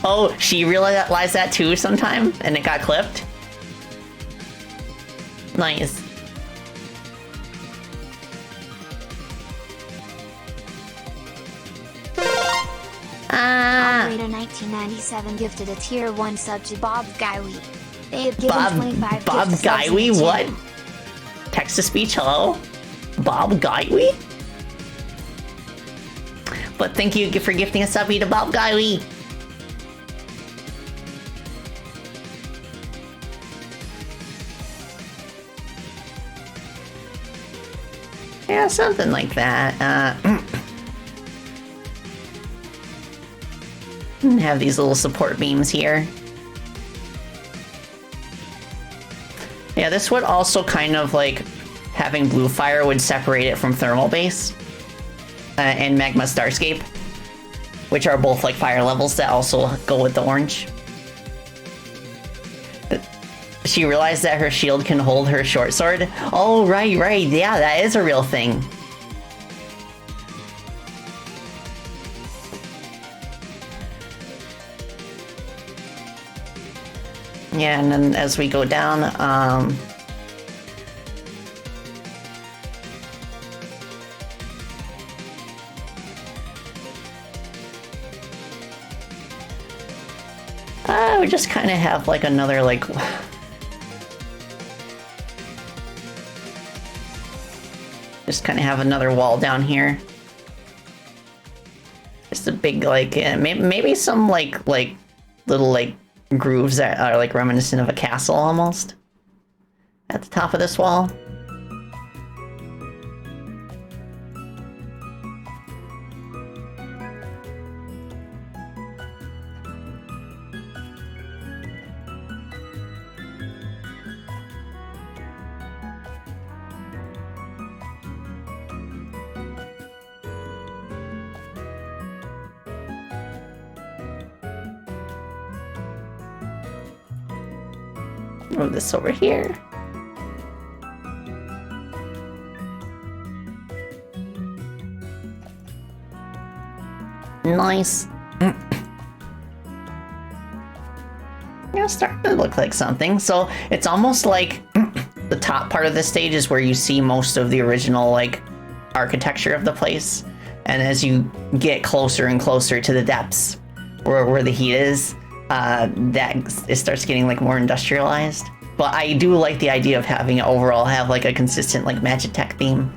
Oh, she realized that too sometime, and it got clipped? Nice. Operator 1997 gifted a tier 1 sub to Bob Guywe. They have given 25 Bob gift subs Guywe? in the What? channel. Text-to-speech, hello? Bob Guywe? But thank you for gifting a subby to Bob Guywe. Yeah, something like that. Have these little support beams here. Yeah, this would also kind of like having blue fire would separate it from thermal base and magma starscape, which are both like fire levels that also go with the orange. She realized that her shield can hold her short sword. Oh, right. Yeah, that is a real thing. Yeah, and then as we go down, we just kind of have like another like... Just kind of have another wall down here. Just a big like, maybe some like little like grooves that are like reminiscent of a castle almost. At the top of this wall. Move this over here. Nice. It's starting to look like something. So it's almost like the top part of the stage is where you see most of the original like architecture of the place. And as you get closer and closer to the depths where the heat is, that it starts getting like more industrialized. But I do like the idea of having it overall have like a consistent like Magitech theme.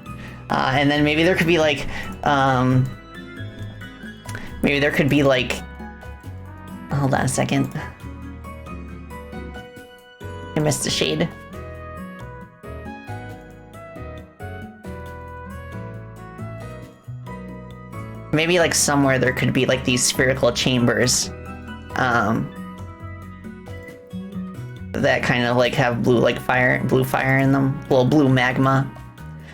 And then maybe there could be like hold on a second. I missed a shade. Maybe like somewhere there could be like these spherical chambers that kind of like have blue fire in them, well, blue magma,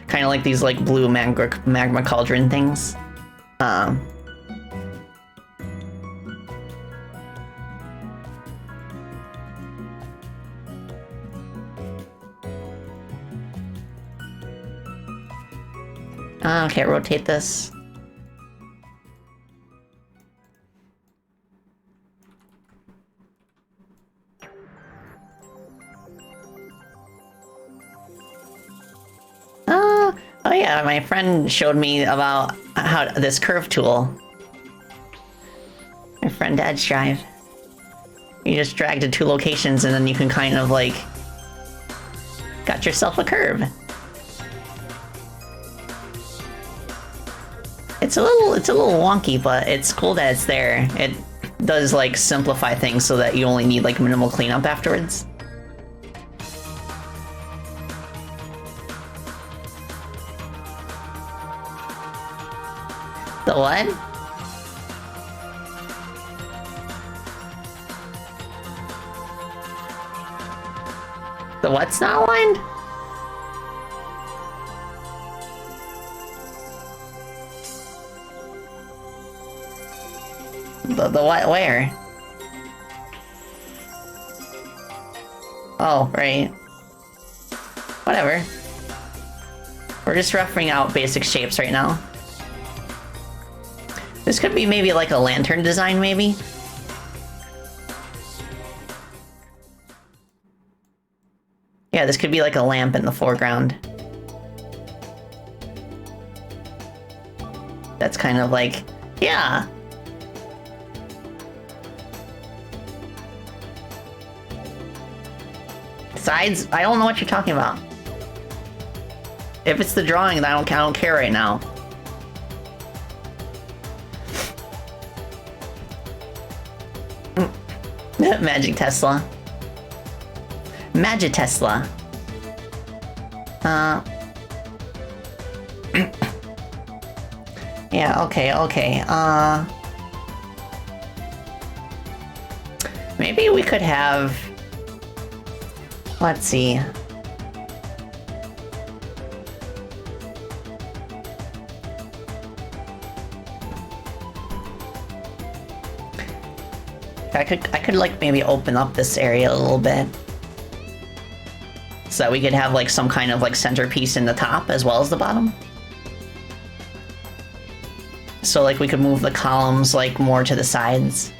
kind of like these like blue magma cauldron things. Okay, rotate this. Oh yeah, my friend showed me about how this curve tool. My friend Edge Drive. You just drag to two locations and then you can kind of like got yourself a curve. It's a little wonky, but it's cool that it's there. It does like simplify things so that you only need like minimal cleanup afterwards. The what? The what's not aligned? The what? Where? Oh, right. Whatever. We're just roughing out basic shapes right now. This could be maybe like a lantern design, maybe? Yeah, this could be like a lamp in the foreground. That's kind of like, yeah. Sides? I don't know what you're talking about. If it's the drawing, then I don't care right now. Magic Tesla. Magic Tesla. Yeah, okay. Maybe we could have... Let's see. I could like maybe open up this area a little bit. So that we could have like some kind of like centerpiece in the top as well as the bottom. So like we could move the columns like more to the sides.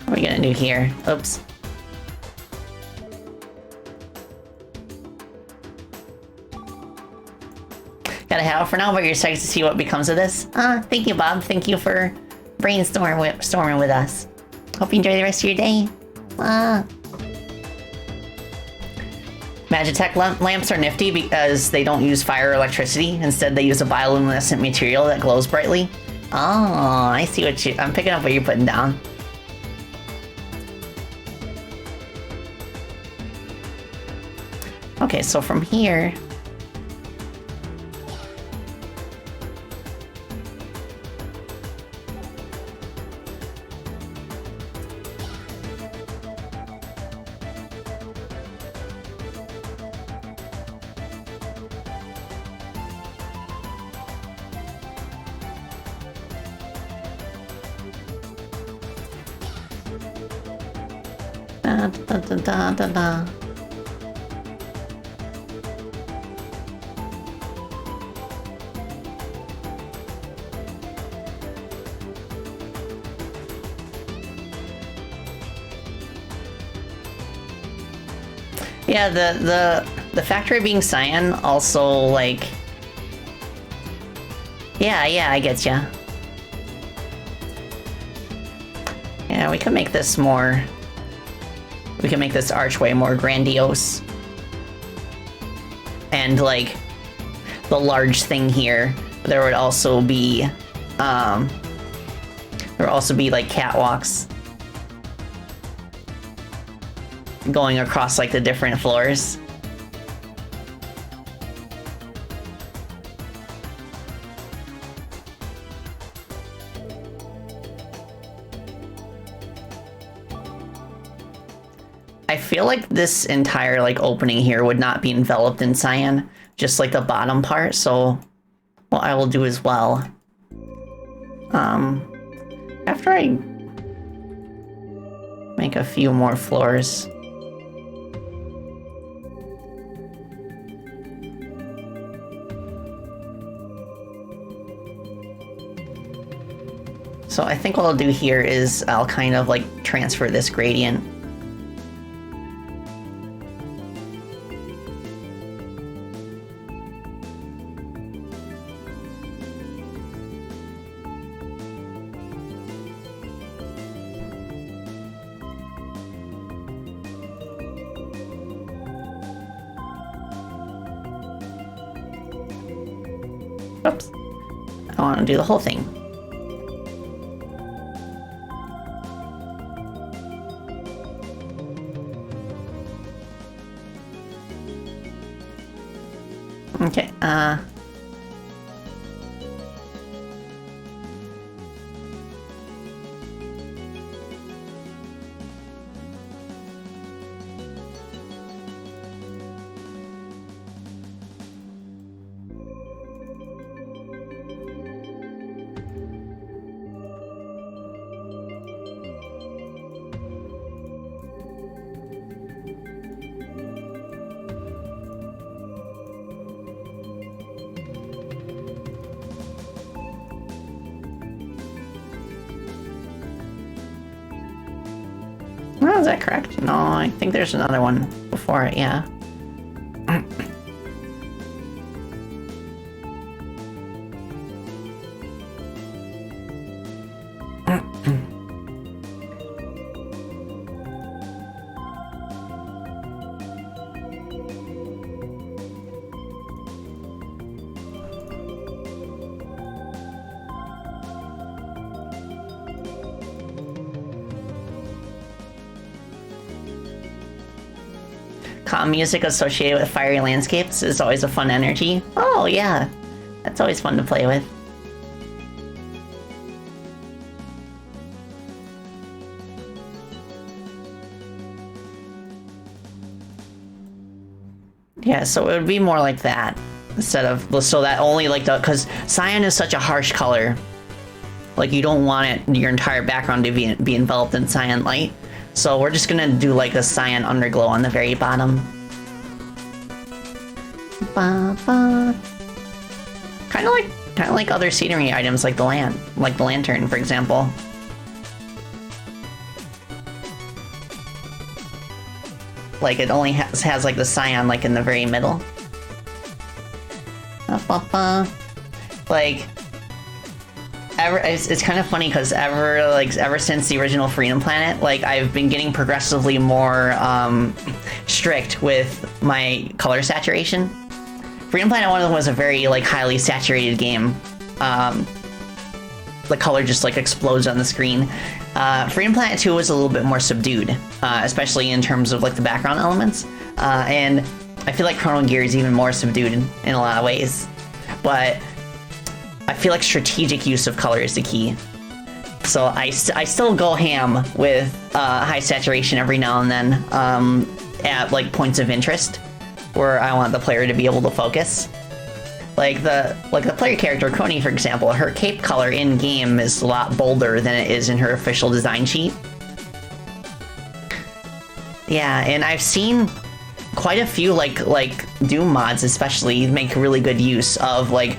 What are we gonna do here? Oops. Gotta have it for now, but you're excited to see what becomes of this. Thank you, Bob. Thank you for brainstorming with us. Hope you enjoy the rest of your day. Magitech lamps are nifty because they don't use fire or electricity. Instead, they use a bioluminescent material that glows brightly. Oh, I see what I'm picking up what you're putting down. Okay, so from here... da, da, da, da, da. Yeah, the factory being cyan also, like... Yeah, I get ya. Yeah, we can make this more... We can make this archway more grandiose. And, like, the large thing here, there would also be, like, catwalks going across, like, the different floors. I feel like this entire, like, opening here would not be enveloped in cyan, just, like, the bottom part, so what I will do as well, after I make a few more floors, so I think what I'll do here is I'll kind of, like, transfer this gradient. Oops. I want to do the whole thing. Okay, oh, is that correct? No, I think there's another one before it, yeah. Calm music associated with fiery landscapes is always a fun energy. Oh yeah, that's always fun to play with. Yeah, so it would be more like that instead of, so that only like the, because cyan is such a harsh color. Like you don't want it, your entire background to be enveloped in cyan light. So we're just gonna do like a cyan underglow on the very bottom. Kind of like other scenery items, like the lantern, for example. Like it only has like the cyan like in the very middle. Like. It's kind of funny because ever since the original Freedom Planet, like I've been getting progressively more strict with my color saturation. Freedom Planet 1 was a very like highly saturated game. The color just like explodes on the screen. Freedom Planet 2 was a little bit more subdued, especially in terms of like the background elements. And I feel like Chrono Gear is even more subdued in a lot of ways. But I feel like strategic use of color is the key. So I still go ham with high saturation every now and then at like points of interest where I want the player to be able to focus. Like the player character Coney, for example, her cape color in game is a lot bolder than it is in her official design sheet. Yeah, and I've seen quite a few like Doom mods especially make really good use of like,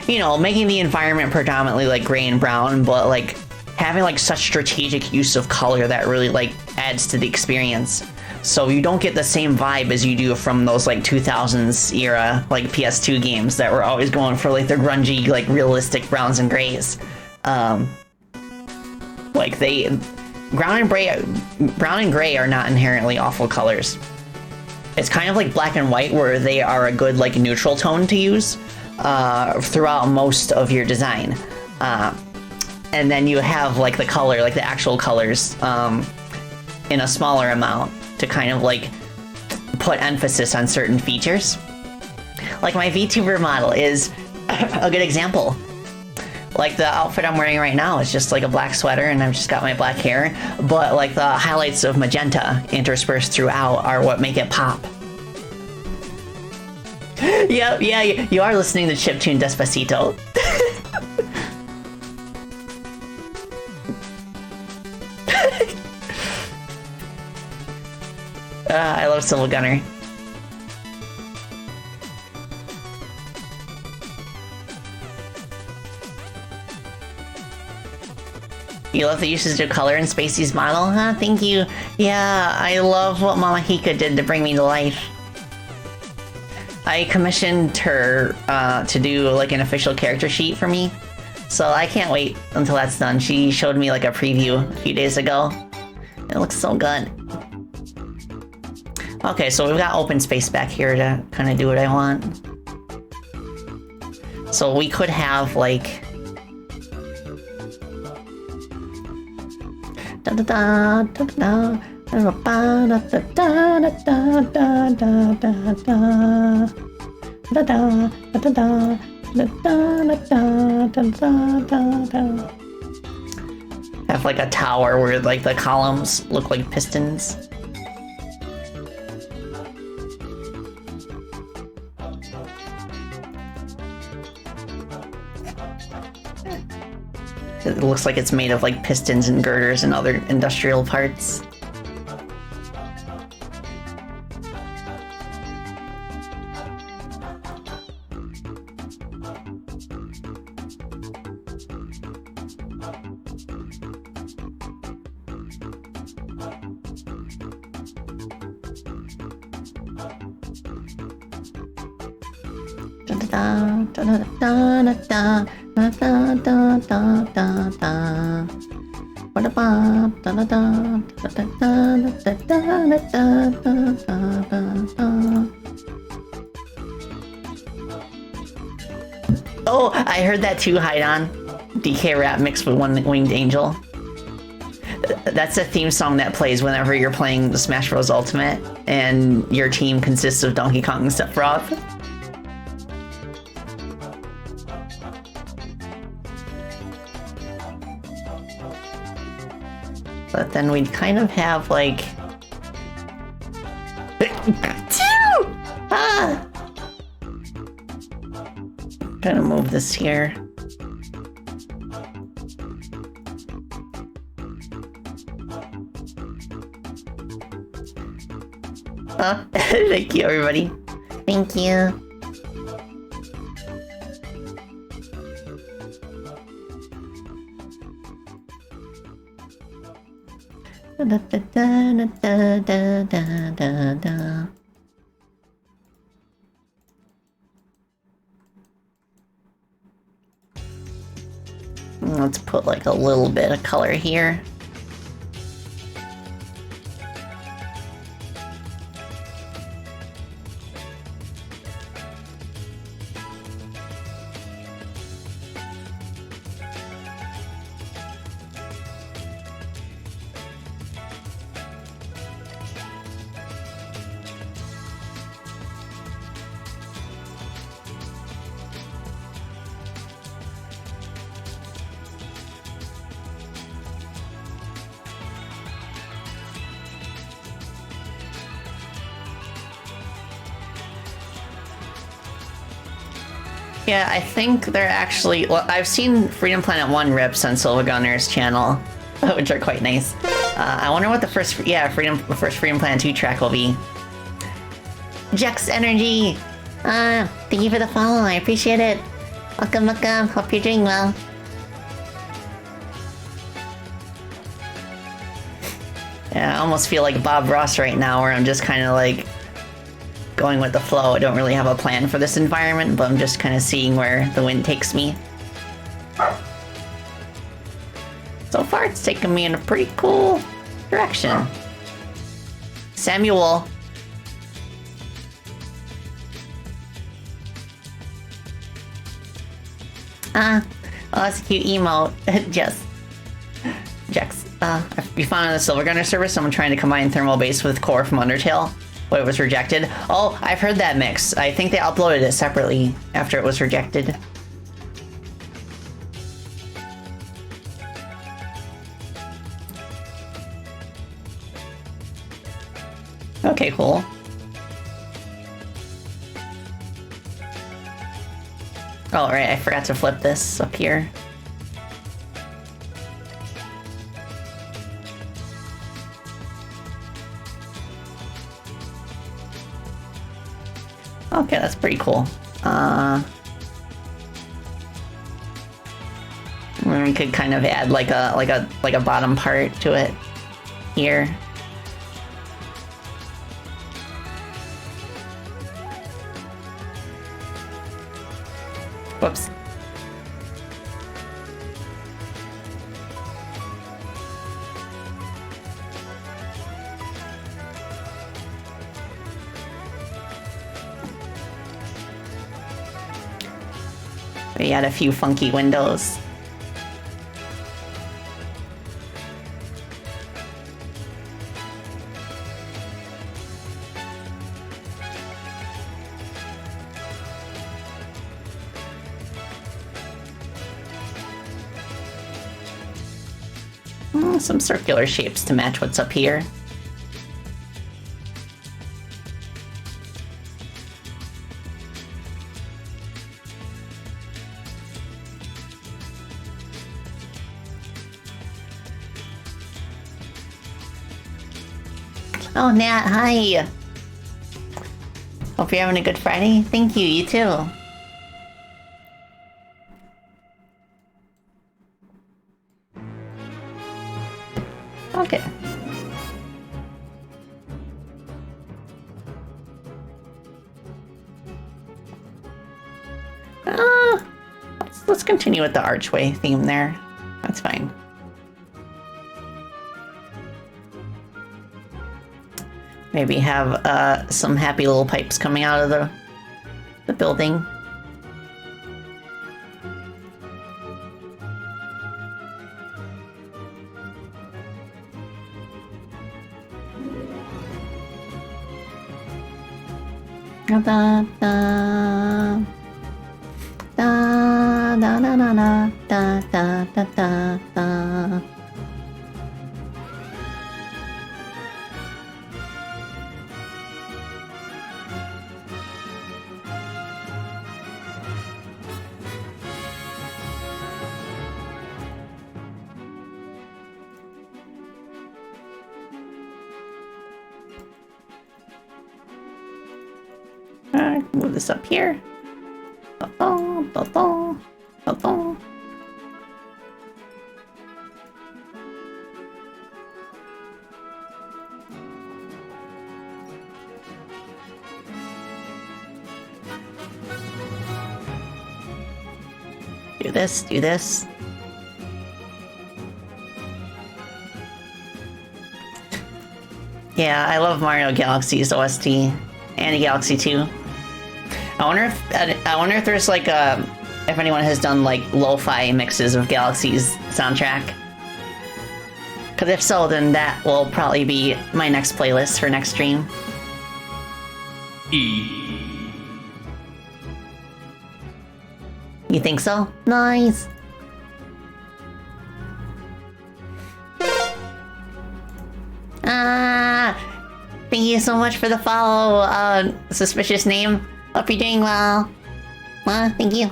you know, making the environment predominantly like gray and brown, but like having like such strategic use of color that really like adds to the experience. So you don't get the same vibe as you do from those like 2000s era like PS2 games that were always going for like the grungy like realistic browns and grays. Like brown and gray are not inherently awful colors. It's kind of like black and white where they are a good like neutral tone to use throughout most of your design. And then you have like the color, like the actual colors in a smaller amount to kind of like put emphasis on certain features. Like my VTuber model is a good example. Like the outfit I'm wearing right now is just like a black sweater and I've just got my black hair, but like the highlights of magenta interspersed throughout are what make it pop. Yep, yeah, you are listening to Chiptune Despacito. I love Civil Gunner. You love the usage of color in Spacey's model, huh? Thank you. Yeah, I love what Mama Hika did to bring me to life. I commissioned her to do like an official character sheet for me, so I can't wait until that's done. She showed me like a preview a few days ago. It looks so good. Okay, so we've got open space back here to kind of do what I want. So we could have like da da da da da da da da da da da da da da da. Have like a tower where like the columns look like pistons. It looks like it's made of like pistons and girders and other industrial parts. Oh, I heard that too, Haidon. DK rap mixed with One Winged Angel. That's a theme song that plays whenever you're playing the Smash Bros. Ultimate and your team consists of Donkey Kong and Sephiroth. But then we'd kind of have like... ah! Gonna move this here. Thank you, everybody. Thank you. Da, da, da, da, da, da, da, da. Let's put like a little bit of color here. Yeah, I think they're actually... Well, I've seen Freedom Planet 1 rips on Silva Gunner's channel, which are quite nice. I wonder what the first Freedom Planet 2 track will be. Jex Energy! Thank you for the follow, I appreciate it. Welcome, welcome, hope you're doing well. Yeah, I almost feel like Bob Ross right now, where I'm just kind of like going with the flow. I don't really have a plan for this environment, but I'm just kind of seeing where the wind takes me. So far, it's taken me in a pretty cool direction. Samuel. Oh, that's a cute emote. Jex. You found on the Silver Gunner server someone trying to combine Thermal Base with Core from Undertale. But it was rejected. Oh, I've heard that mix. I think they uploaded it separately after it was rejected. Okay, cool. Oh, right, I forgot to flip this up here. Okay, that's pretty cool. We could kind of add like a bottom part to it here. Whoops. We had a few funky windows. Some circular shapes to match what's up here. Oh, Nat, hi! Hope you're having a good Friday. Thank you, you too. Okay. Let's continue with the archway theme there. That's fine. Maybe have some happy little pipes coming out of the building. Da da da da da da da da da da da. Move this up here. Do this, do this. Yeah, I love Mario Galaxy's OST and Galaxy 2. I wonder if there's like if anyone has done like lo-fi mixes of Galaxy's soundtrack. Because if so, then that will probably be my next playlist for next stream. You think so? Nice. Thank you so much for the follow, suspicious name. Hope you're doing well. Thank you.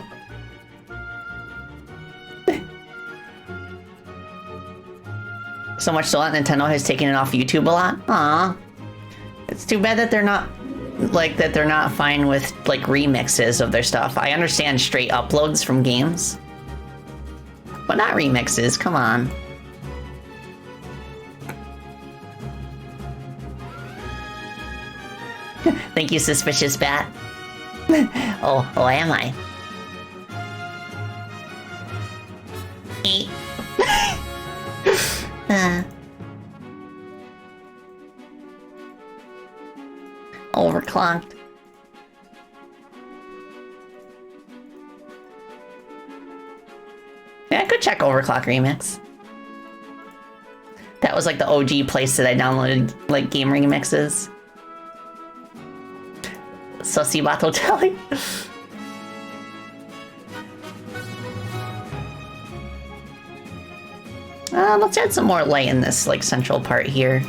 So much so that Nintendo has taken it off YouTube a lot. Aw. It's too bad that they're not fine with like remixes of their stuff. I understand straight uploads from games, but not remixes. Come on. Thank you, suspicious bat. Oh, am I? Overclocked. Yeah, I could check Overclock Remix. That was like the OG place that I downloaded like game remixes. Sussy Batotelli. Let's add some more light in this like central part here.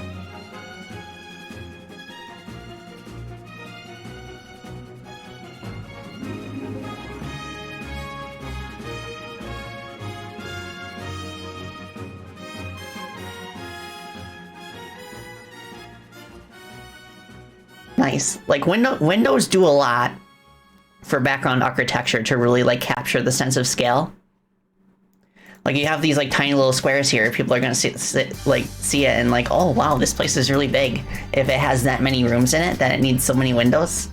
Nice. Like Windows do a lot for background architecture to really like capture the sense of scale. Like you have these like tiny little squares here. People are gonna see it and like, oh wow, this place is really big. If it has that many rooms in it, that it needs so many windows.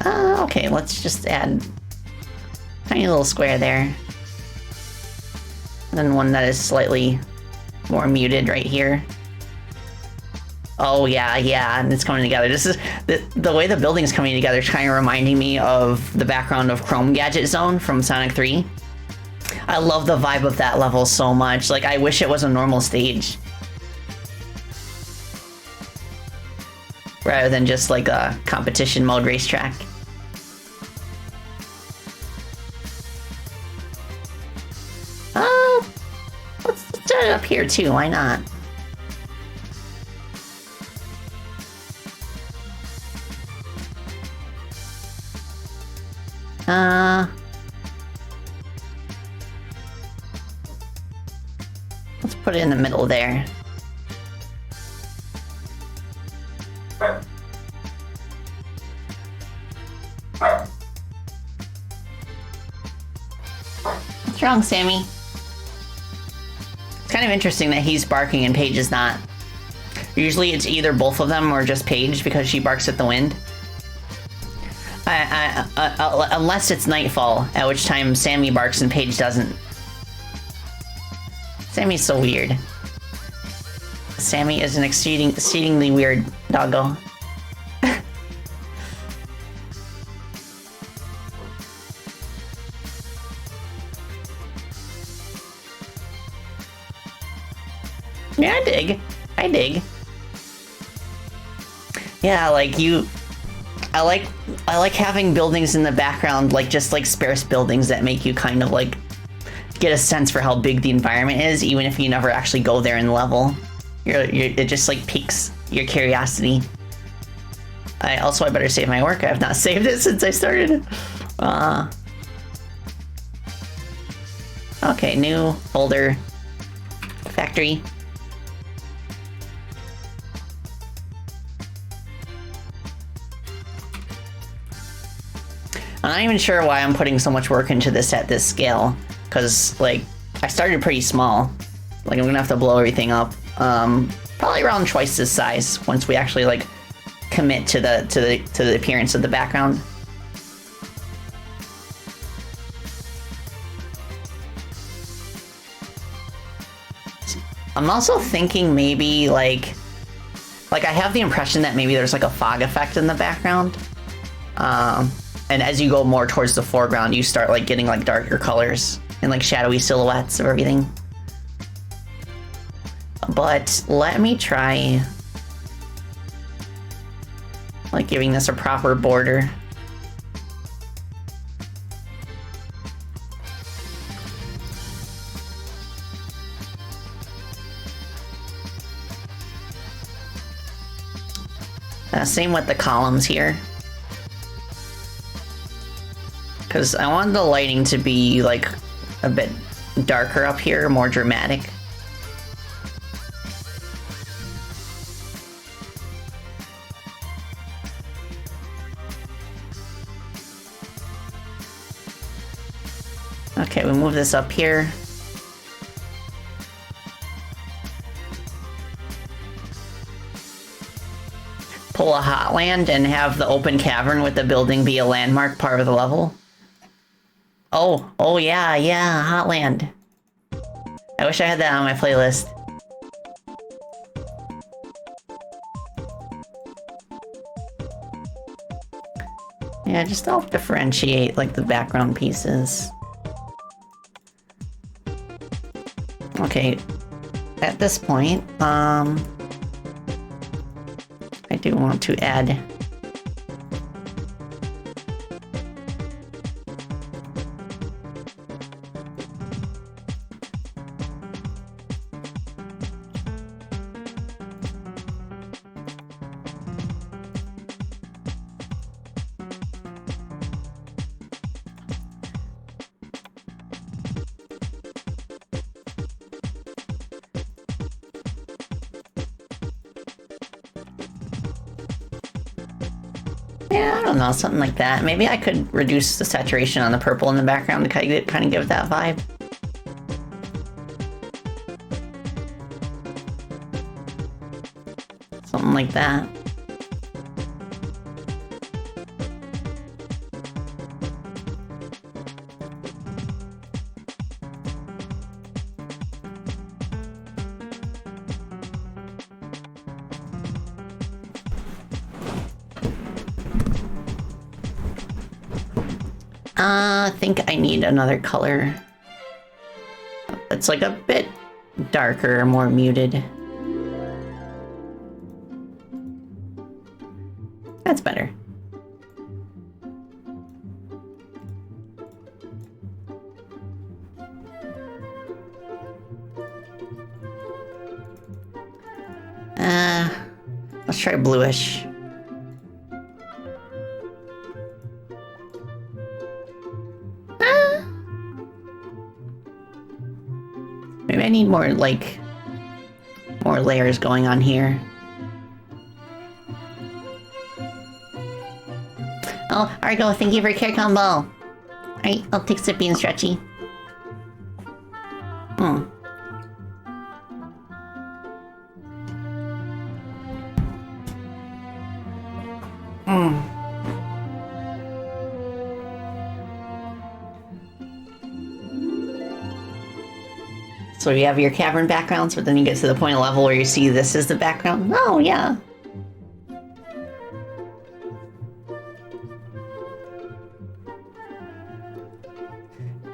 Okay, let's just add a tiny little square there. And then one that is slightly more muted right here. Oh yeah, and it's coming together. This is the way the building's coming together is kind of reminding me of the background of Chrome Gadget Zone from Sonic 3. I love the vibe of that level so much. Like, I wish it was a normal stage. Rather than just like a competition mode racetrack. Let's set it up here too, why not? Let's put it in the middle there. What's wrong, Sammy? It's kind of interesting that he's barking and Paige is not. Usually it's either both of them or just Paige because she barks at the wind. Unless it's nightfall, at which time Sammy barks and Paige doesn't. Sammy's so weird. Sammy is an exceedingly weird doggo. Yeah, I dig. Yeah, like I like having buildings in the background, like just like sparse buildings that make you kind of like get a sense for how big the environment is, even if you never actually go there in the level. It just like piques your curiosity. I better save my work. I have not saved it since I started. Okay, new folder, factory. I'm not even sure why I'm putting so much work into this at this scale, because like I started pretty small. Like I'm gonna have to blow everything up. Probably around twice this size once we actually like commit to the appearance of the background. I'm also thinking maybe like I have the impression that maybe there's like a fog effect in the background. And as you go more towards the foreground, you start like getting like darker colors and like shadowy silhouettes of everything. But let me try like giving this a proper border. Same with the columns here. Because I want the lighting to be, like, a bit darker up here, more dramatic. Okay, we move this up here. Pull a hotland and have the open cavern with the building be a landmark part of the level. Oh yeah, hotland. I wish I had that on my playlist. Yeah, just help differentiate, like, the background pieces. Okay, at this point, I do want to add... Yeah, I don't know, something like that. Maybe I could reduce the saturation on the purple in the background to kind of give it that vibe. Something like that. I think I need another color. It's like a bit darker, more muted. That's better. Let's try bluish. Maybe I need more, like, more layers going on here. Oh, Argo, thank you for care combo. Alright, I'll take Sippy and Stretchy. So you have your cavern backgrounds, but then you get to the point of level where you see this is the background. Oh, yeah.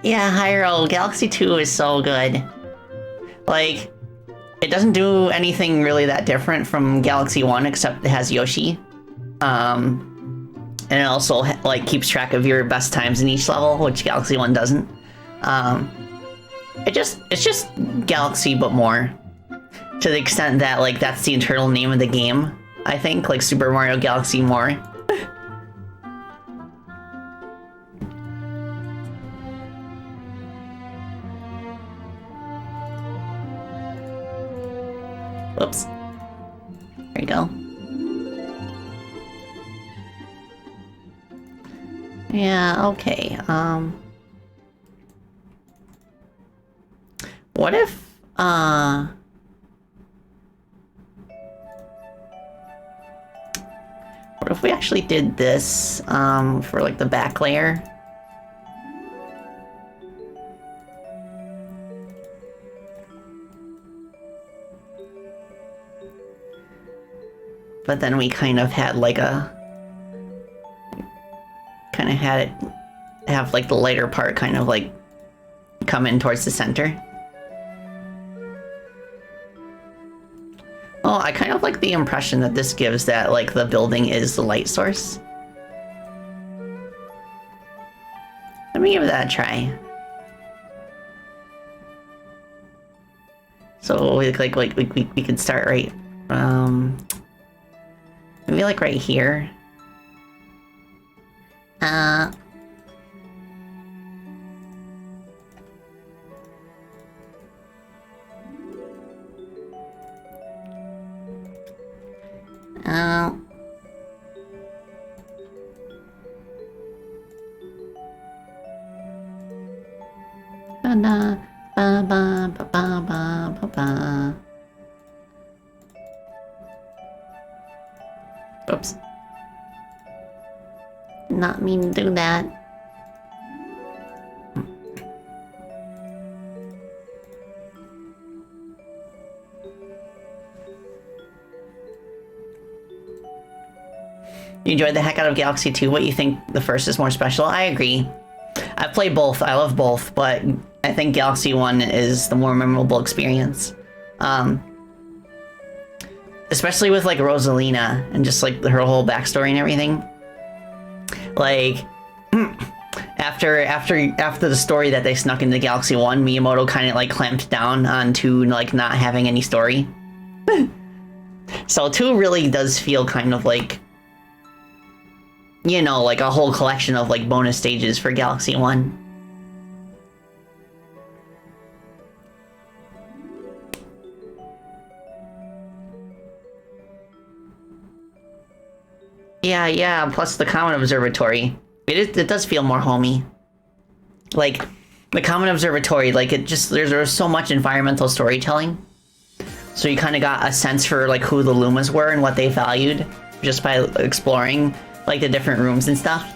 Yeah, Hyrule, Galaxy 2 is so good. Like, it doesn't do anything really that different from Galaxy 1, except it has Yoshi. And it also, like, keeps track of your best times in each level, which Galaxy 1 doesn't. It's just Galaxy, but more. To the extent that, like, that's the internal name of the game, I think. Like, Super Mario Galaxy more. Whoops. There you go. Yeah, okay, what if, what if we actually did this, for, like, the back layer? But then we kind of had, like, kind of had it have, like, the lighter part kind of, like, come in towards the center. Oh, I kind of like the impression that this gives that, like, the building is the light source. Let me give that a try. So, we could start right, maybe, like, right here. Oh. Ba ba ba ba ba ba ba ba. Oops. Not mean to do that. You enjoyed the heck out of Galaxy 2, but you think the first is more special? I agree. I've played both, I love both, but I think Galaxy 1 is the more memorable experience. Especially with, like, Rosalina, and just, like, her whole backstory and everything. Like, after the story that they snuck into Galaxy 1, Miyamoto kind of, like, clamped down on 2, like, not having any story. So 2 really does feel kind of like, you know, like a whole collection of, like, bonus stages for Galaxy 1. Yeah, plus the Common Observatory. It does feel more homey. Like, the Common Observatory, like, there's so much environmental storytelling. So you kind of got a sense for, like, who the Lumas were and what they valued just by exploring, like, the different rooms and stuff.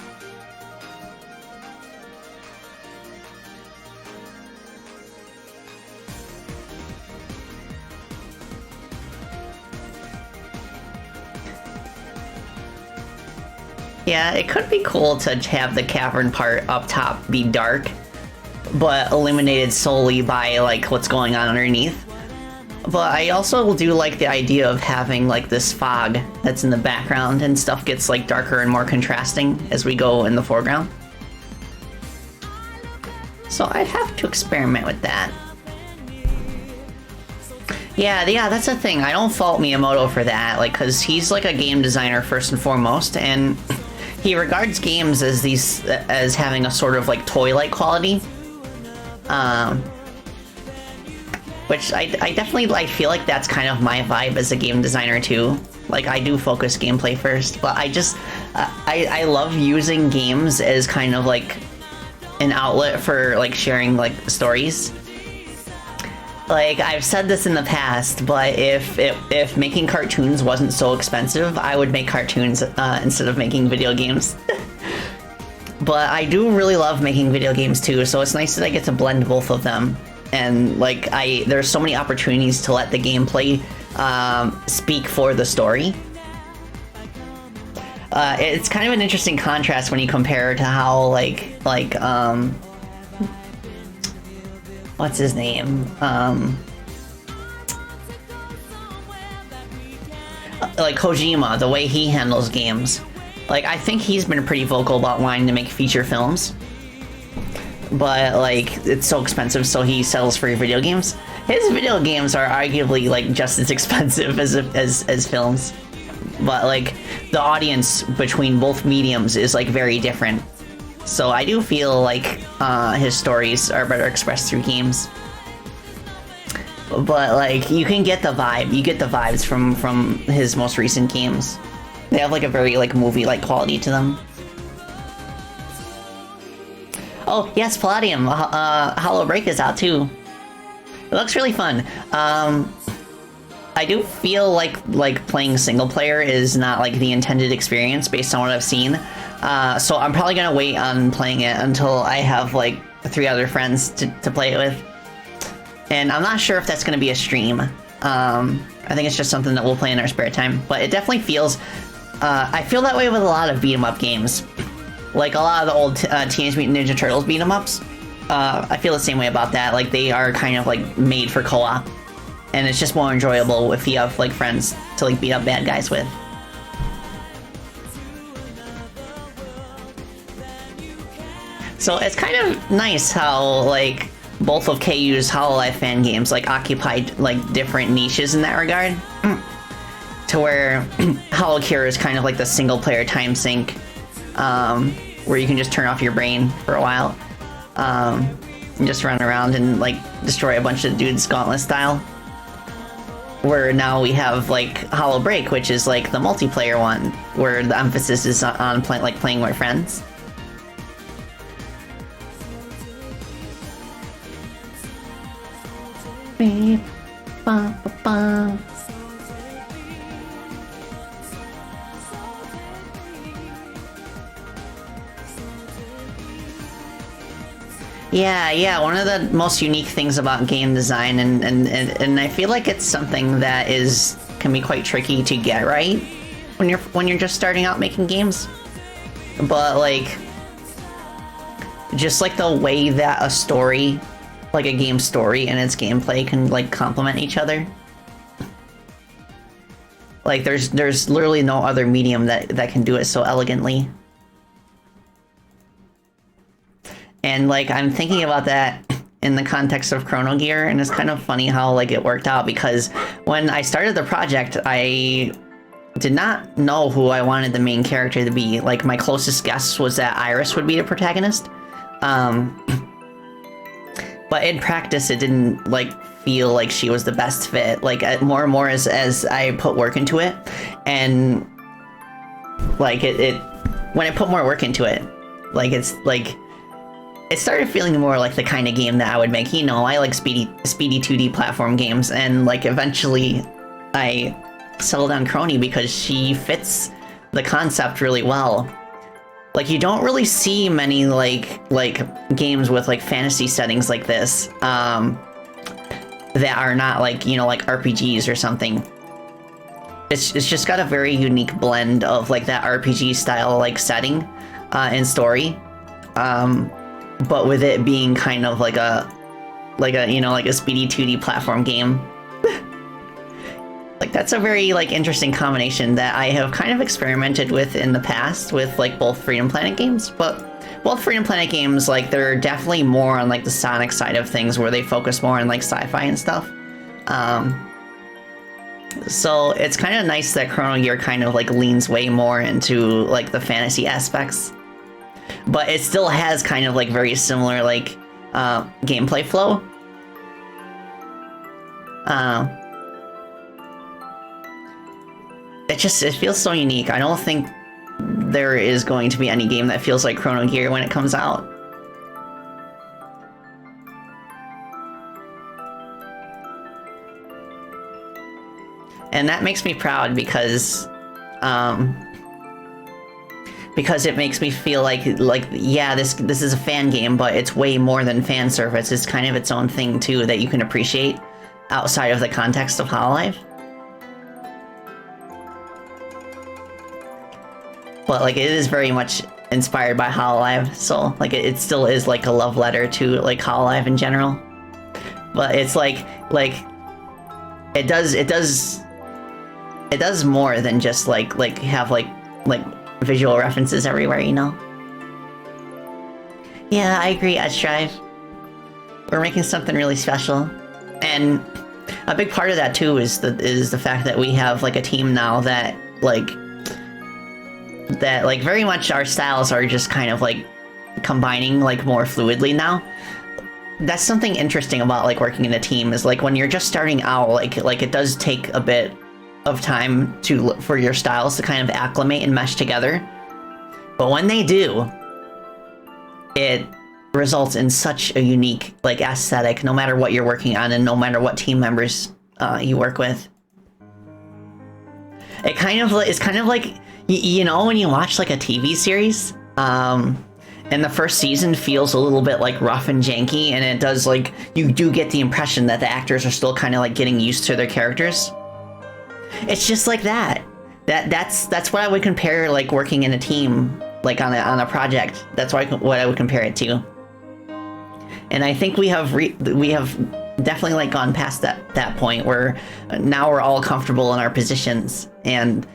Yeah, it could be cool to have the cavern part up top be dark, but illuminated solely by, like, what's going on underneath. But I also do like the idea of having, like, this fog that's in the background and stuff gets, like, darker and more contrasting as we go in the foreground. So I'd have to experiment with that. Yeah, that's the thing. I don't fault Miyamoto for that, like, because he's, like, a game designer first and foremost, and he regards games as having a sort of, like, toy-like quality. Which I definitely, like, feel like that's kind of my vibe as a game designer too. Like, I do focus gameplay first, but I love using games as kind of like an outlet for, like, sharing, like, stories. Like, I've said this in the past, but if making cartoons wasn't so expensive, I would make cartoons instead of making video games. But I do really love making video games too, so it's nice that I get to blend both of them. And, like, there's so many opportunities to let the gameplay speak for the story. It's kind of an interesting contrast when you compare to how, like what's his name? Like Kojima, the way he handles games. Like, I think he's been pretty vocal about wanting to make feature films. But, like, it's so expensive, so he settles for video games. His video games are arguably, like, just as expensive as films. But, like, the audience between both mediums is, like, very different. So I do feel like his stories are better expressed through games. But, like, you can get the vibe. You get the vibes from his most recent games. They have, like, a very, like, movie-like quality to them. Oh, yes, Palladium. Hollow Break is out, too. It looks really fun. I do feel like playing single player is not, like, the intended experience based on what I've seen. So I'm probably gonna wait on playing it until I have, like, 3 other friends to play it with. And I'm not sure if that's gonna be a stream. I think it's just something that we'll play in our spare time. But it definitely feels... I feel that way with a lot of beat-em-up games. Like, a lot of the old Teenage Mutant Ninja Turtles beat-em-ups. I feel the same way about that. Like, they are kind of, like, made for co-op. And it's just more enjoyable if you have, like, friends to, like, beat up bad guys with. So it's kind of nice how, like, both of KU's Hololive fan games, like, occupied, like, different niches in that regard. To where HoloCure is kind of like the single-player time sink, where you can just turn off your brain for a while, and just run around and, like, destroy a bunch of dudes Gauntlet style. where now we have like Hollow Break, which is like the multiplayer one, where the emphasis is on playing with friends. Yeah, one of the most unique things about game design, and I feel like it's something that can be quite tricky to get right when you're just starting out making games. But like, just like the way that a story, like a game story and its gameplay can like complement each other. Like there's literally no other medium that can do it so elegantly. And like I'm thinking about that in the context of Chrono Gear, and it's kind of funny how like it worked out, because when I started the project, I did not know who I wanted the main character to be. Like my closest guess was that Iris would be the protagonist. But in practice, it didn't like feel like she was the best fit. Like more and more as I put work into it, and like it when I put more work into it, like it started feeling more like the kind of game that I would make. You know, I like speedy 2D platform games, and like eventually I settled on Crony because she fits the concept really well. Like you don't really see many like games with like fantasy settings like this that are not like, you know, like RPGs or something. It's just got a very unique blend of like that RPG style like setting and story. But with it being kind of like a you know, like a speedy 2D platform game. Like that's a very like interesting combination that I have kind of experimented with in the past with like both Freedom Planet games, but both Freedom Planet games, like they're definitely more on like the Sonic side of things, where they focus more on like sci-fi and stuff. So it's kind of nice that Chrono Gear kind of like leans way more into like the fantasy aspects, but it still has kind of like very similar like gameplay flow. It feels so unique. I don't think there is going to be any game that feels like Chrono Gear when it comes out. And that makes me proud because it makes me feel like yeah, this is a fan game, but it's way more than fan service. It's kind of its own thing too that you can appreciate outside of the context of Hololive. But like it is very much inspired by Hololive, so like it still is like a love letter to like Hololive in general. But it's like it does more than just like have like visual references everywhere, you know? Yeah, I agree, Edge-Drive. We're making something really special. And a big part of that too is the fact that we have like a team now that very much our styles are just kind of like combining like more fluidly now. That's something interesting about like working in a team, is like when you're just starting out, like it does take a bit of time for your styles to kind of acclimate and mesh together. But when they do, it results in such a unique like aesthetic, no matter what you're working on and no matter what team members you work with. It's kind of like you know, when you watch like a TV series, and the first season feels a little bit like rough and janky, and it does like, you do get the impression that the actors are still kind of like getting used to their characters. It's just like that. That's what I would compare like working in a team, like on a project. That's what I would compare it to. And I think we have definitely like gone past that point where now we're all comfortable in our positions, and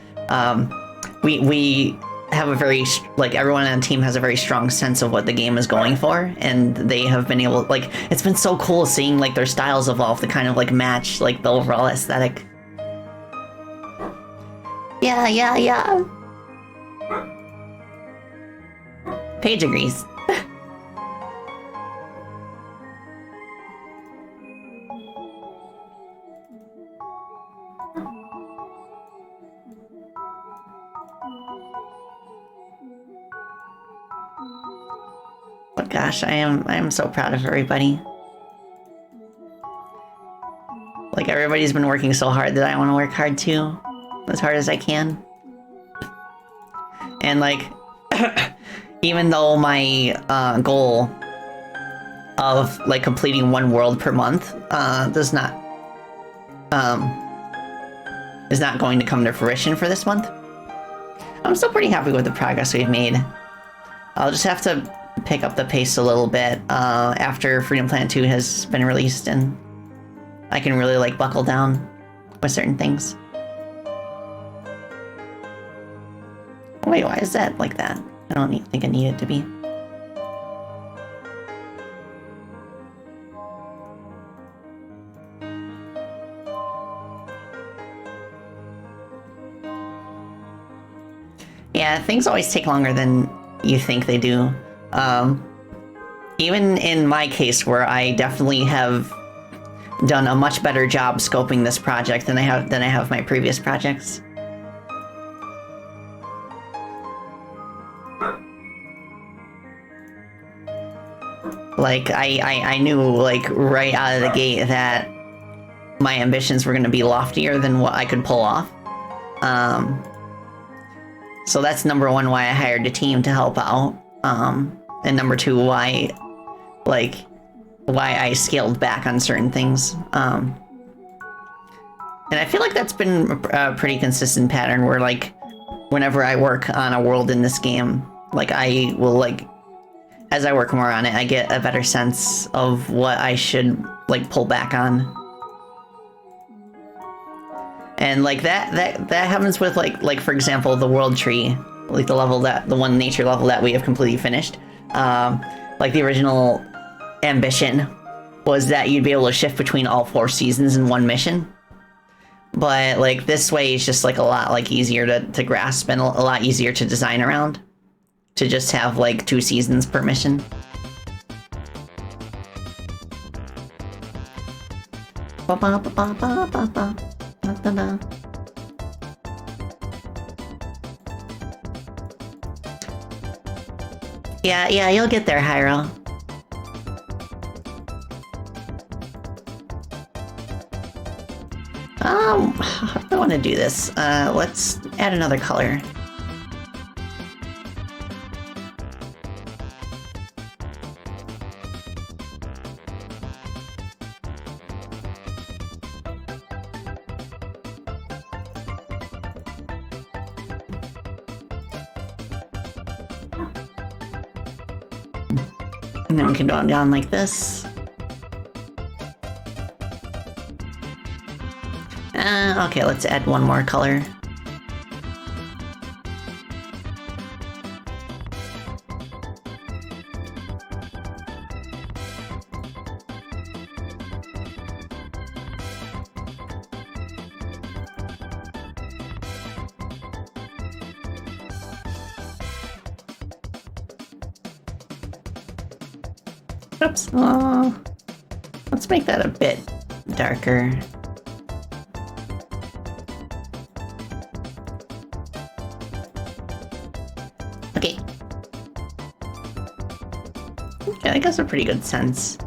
we have a very, like, everyone on the team has a very strong sense of what the game is going for, and they have been able, like, it's been so cool seeing like their styles evolve to kind of like match like the overall aesthetic. Yeah. Paige agrees. gosh, I am so proud of everybody. Like, everybody's been working so hard that I want to work hard too. As hard as I can. And like, even though my goal of like completing one world per month is not going to come to fruition for this month, I'm still pretty happy with the progress we've made. I'll just have to pick up the pace a little bit after Freedom Planet 2 has been released and I can really like buckle down with certain things. Wait, why is that like that? I don't think I need it to be. Yeah, things always take longer than you think they do. Even in my case, where I definitely have done a much better job scoping this project than I have my previous projects. Like, I knew, like, right out of the gate that my ambitions were going to be loftier than what I could pull off. So that's number one, why I hired a team to help out. And number two, why I scaled back on certain things. And I feel like that's been a pretty consistent pattern where, like, whenever I work on a world in this game, like, I will, like, as I work more on it, I get a better sense of what I should, like, pull back on. And, like, that happens with, like, for example, the world tree, like, the one nature level that we have completely finished. Like, the original ambition was that you'd be able to shift between all 4 seasons in one mission. But, like, this way is just, like, a lot, like, easier to grasp and a lot easier to design around. To just have, like, 2 seasons per mission. Yeah, you'll get there, Hyro. How do I want to do this? Let's add another color. And then we can go down like this. Okay, let's add one more color. Oops. Oh, let's make that a bit darker. Okay. Okay, that gives a pretty good sense.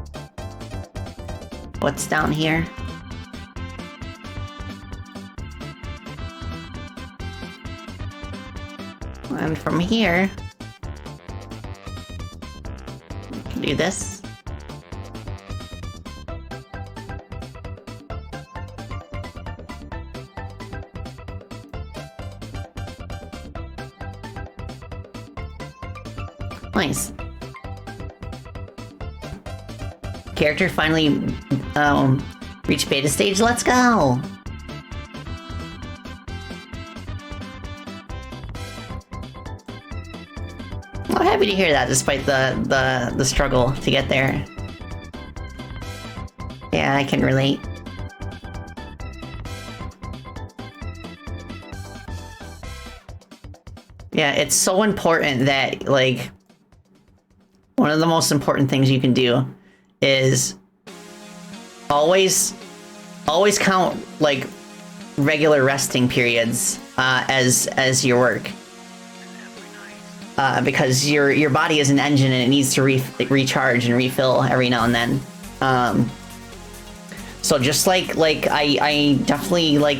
What's down here? And from here, we can do this. Nice. Character finally reached beta stage. Let's go. I'm happy to hear that, despite the struggle to get there. Yeah, I can relate. Yeah, it's so important that, like, one of the most important things you can do is always count, like, regular resting periods as your work. because your body is an engine and it needs to recharge and refill every now and then. So just like I definitely like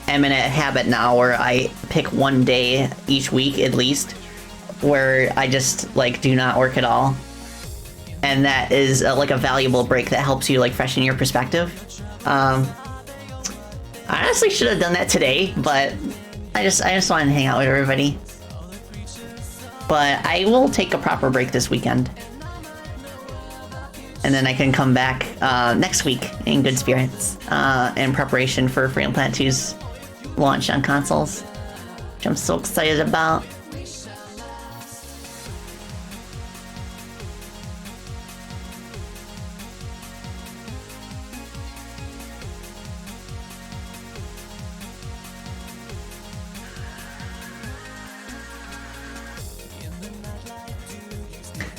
am in a habit now where I pick one day each week at least where I just like do not work at all, and that is like a valuable break that helps you like freshen your perspective. I honestly should have done that today, but I just wanted to hang out with everybody. But I will take a proper break this weekend. And then I can come back next week in good spirits in preparation for Freedom Planet 2's launch on consoles, which I'm so excited about.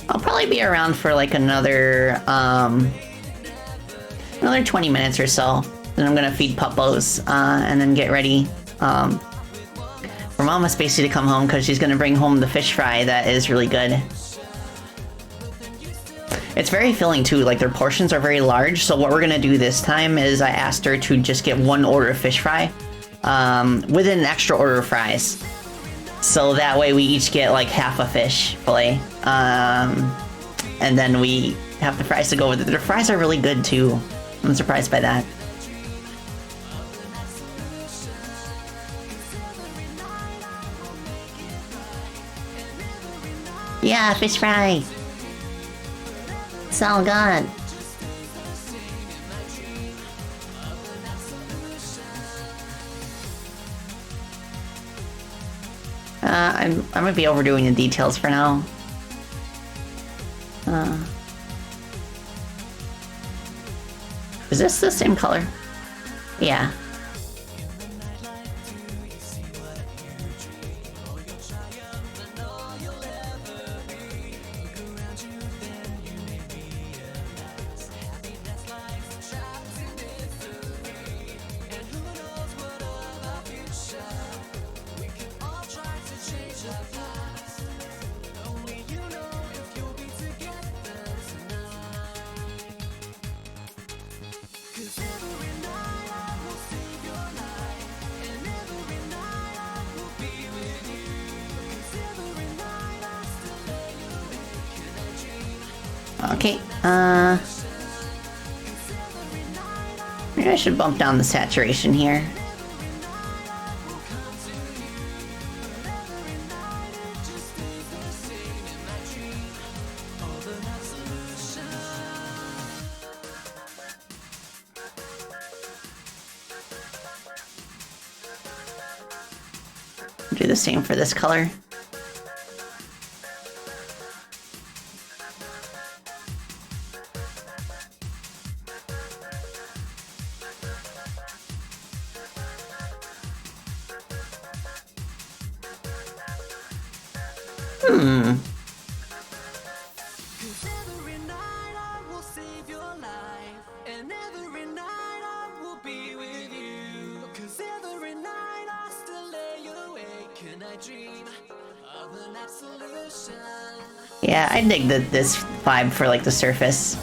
I'll probably be around for like another 20 minutes or so. Then I'm gonna feed Puppos and then get ready for Mama Spacey to come home because she's gonna bring home the fish fry that is really good. It's very filling too, like their portions are very large, so what we're gonna do this time is I asked her to just get one order of fish fry with an extra order of fries. So that way we each get like half a fish fillet. And then we have the fries to go with it. The fries are really good too. I'm surprised by that. Yeah, fish fry. It's all good. I might be overdoing the details for now. Is this the same color? Yeah. Okay, maybe I should bump down the saturation here. Do the same for this color. Yeah, I dig this vibe for like the surface.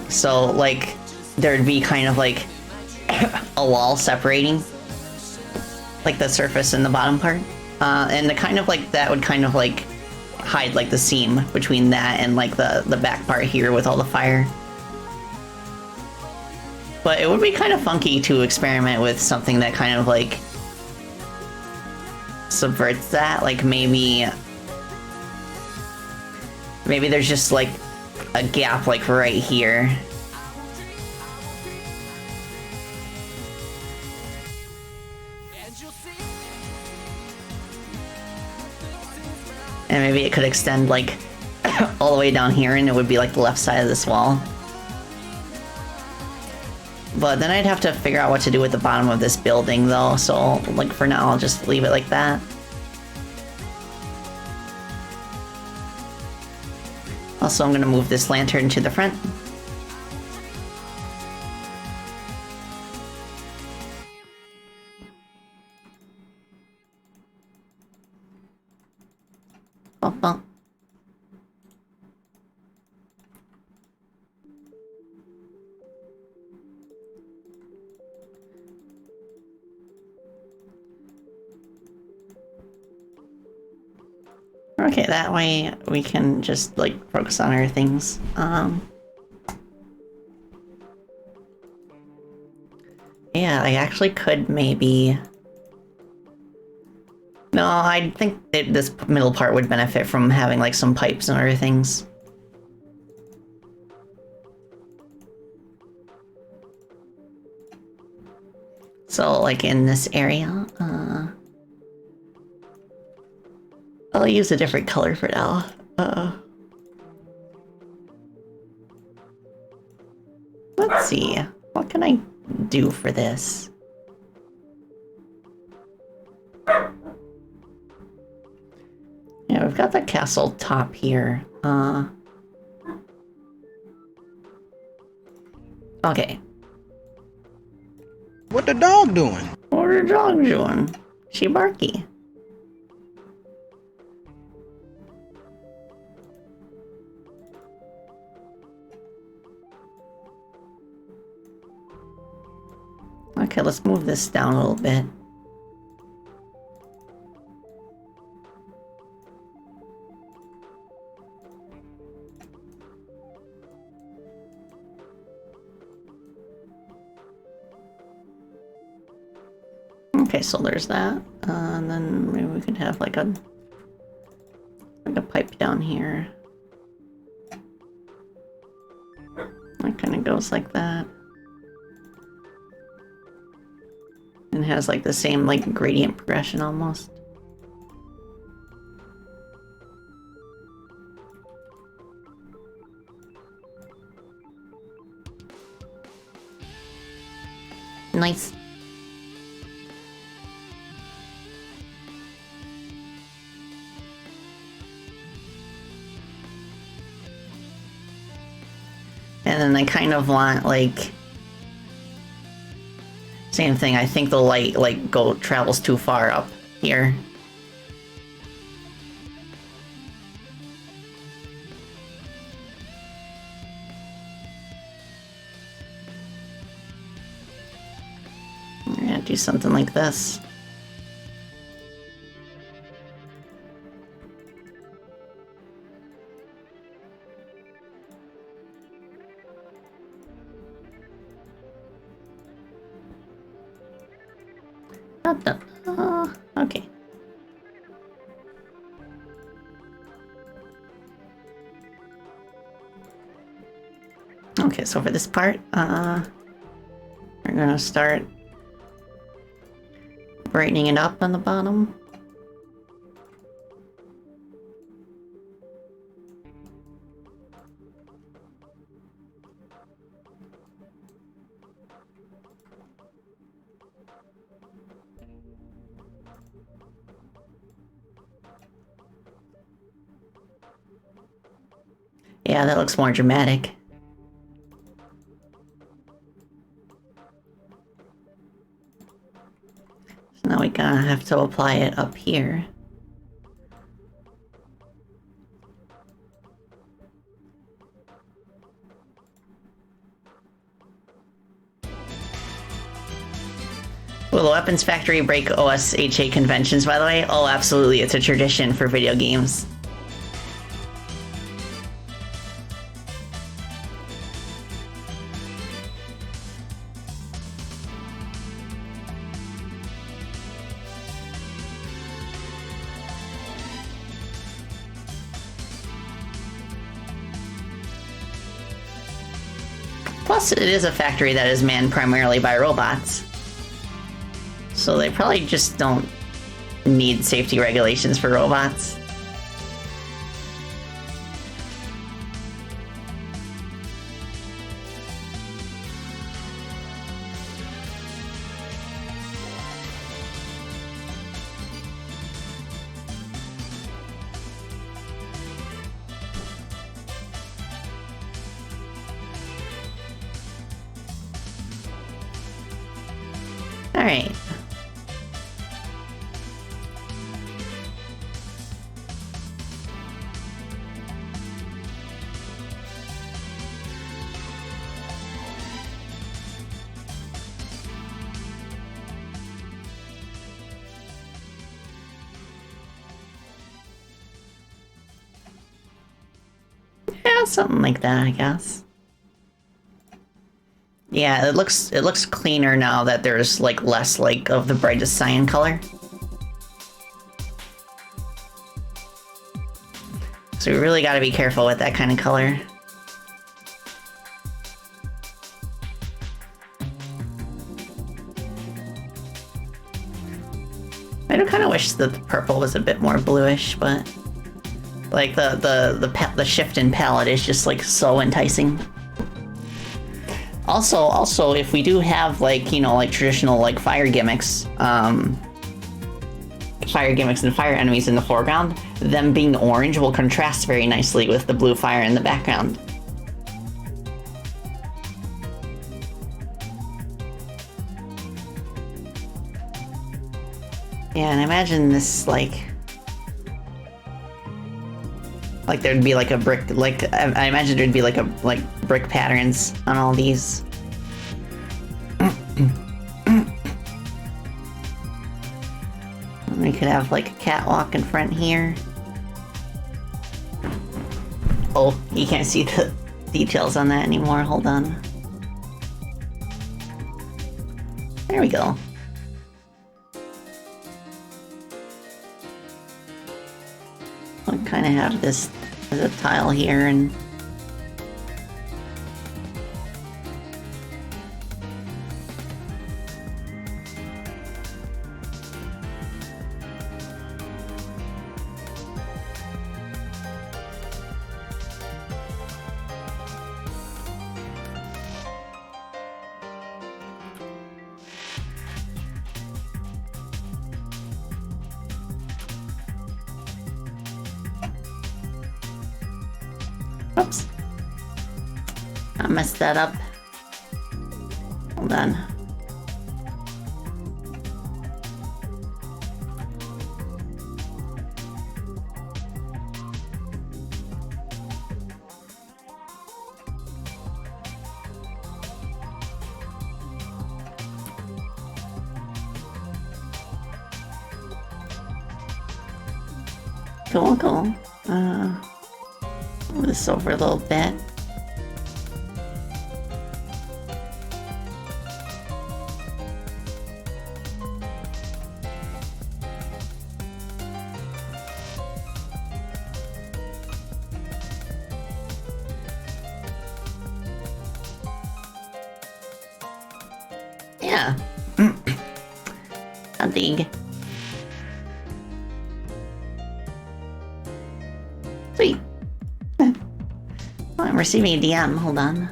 So like there'd be kind of like a wall separating like the surface and the bottom part, and the kind of like that would kind of like hide like the seam between that and like the back part here with all the fire. But it would be kind of funky to experiment with something that kind of like subverts that. Like maybe there's just like a gap like right here. And maybe it could extend like all the way down here and it would be like the left side of this wall. But then I'd have to figure out what to do with the bottom of this building though, so like for now I'll just leave it like that. Also, I'm gonna move this lantern to the front. Bump, bump. Okay, that way we can just, like, focus on our things. Yeah, I actually could maybe... No, I think that this middle part would benefit from having, like, some pipes and other things. So, like, in this area, I'll use a different color for now. Let's see. What can I do for this? Yeah, we've got the castle top here. Okay. What the dog doing? What are the dog doing? She barky. Okay, let's move this down a little bit. Okay, so there's that. And then maybe we could have like a pipe down here. That kind of goes like that. And has like the same like gradient progression almost. Nice. And then I kind of want like same thing. I think the light like travels too far up here. I'm gonna do something like this. Okay. Okay, so for this part, we're gonna start brightening it up on the bottom. Yeah, that looks more dramatic. So now we gotta have to apply it up here. Will the weapons factory break OSHA conventions, by the way? Oh, absolutely. It's a tradition for video games. Plus, it is a factory that is manned primarily by robots. So they probably just don't need safety regulations for robots. Alright. Yeah, something like that, I guess. Yeah, it looks cleaner now that there's like less like of the brightest cyan color. So we really got to be careful with that kind of color. I do kind of wish that the purple was a bit more bluish, but like the shift in palette is just like so enticing. Also, if we do have like, you know, like traditional like fire gimmicks and fire enemies in the foreground, them being orange will contrast very nicely with the blue fire in the background. Yeah, and I imagine this like there'd be like a brick, like I imagine there'd be like brick patterns on all these. We could have like a catwalk in front here. Oh, you can't see the details on that anymore. Hold on. There we go. I'll kind of have this as a tile here and oops. I messed that up. Hold on. Cool. Move this over a little bit. Yeah. Something. Sweet. Oh, I'm receiving a DM. Hold on.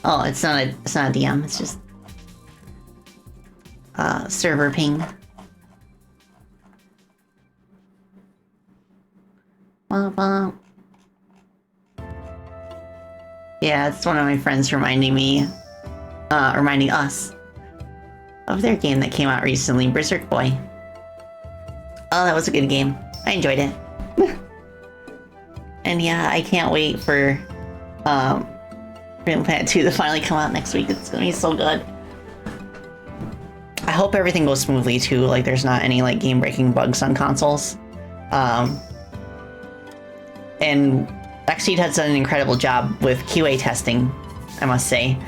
Oh, it's not a DM. It's just server ping. Yeah, it's one of my friends reminding us of their game that came out recently, Berserk Boy. Oh, that was a good game. I enjoyed it. And yeah, I can't wait for Freedom Planet 2 to finally come out next week. It's gonna be so good. I hope everything goes smoothly too, like there's not any like game-breaking bugs on consoles. And Xseed has done an incredible job with QA testing, I must say.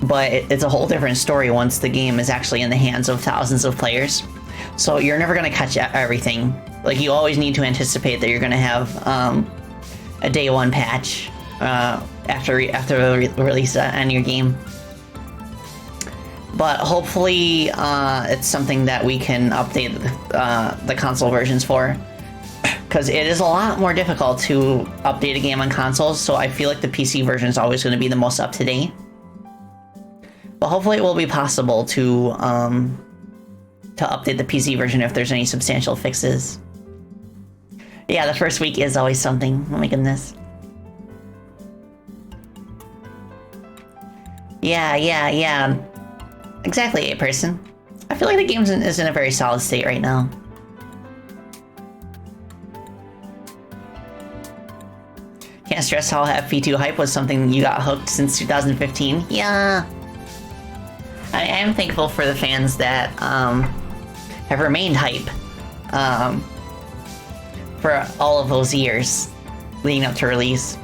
But it's a whole different story once the game is actually in the hands of thousands of players. So you're never going to catch everything. Like, you always need to anticipate that you're going to have a day one patch after the release on your game. But hopefully it's something that we can update the console versions for. Because it is a lot more difficult to update a game on consoles, so I feel like the PC version is always going to be the most up-to-date. But hopefully it will be possible to update the PC version if there's any substantial fixes. Yeah, the first week is always something. Oh my goodness. Yeah. Exactly, A-Person. I feel like the game is in a very solid state right now. Can't stress how FP2 hype was something you got hooked since 2015. Yeah. I am thankful for the fans that have remained hype. for all of those years leading up to release.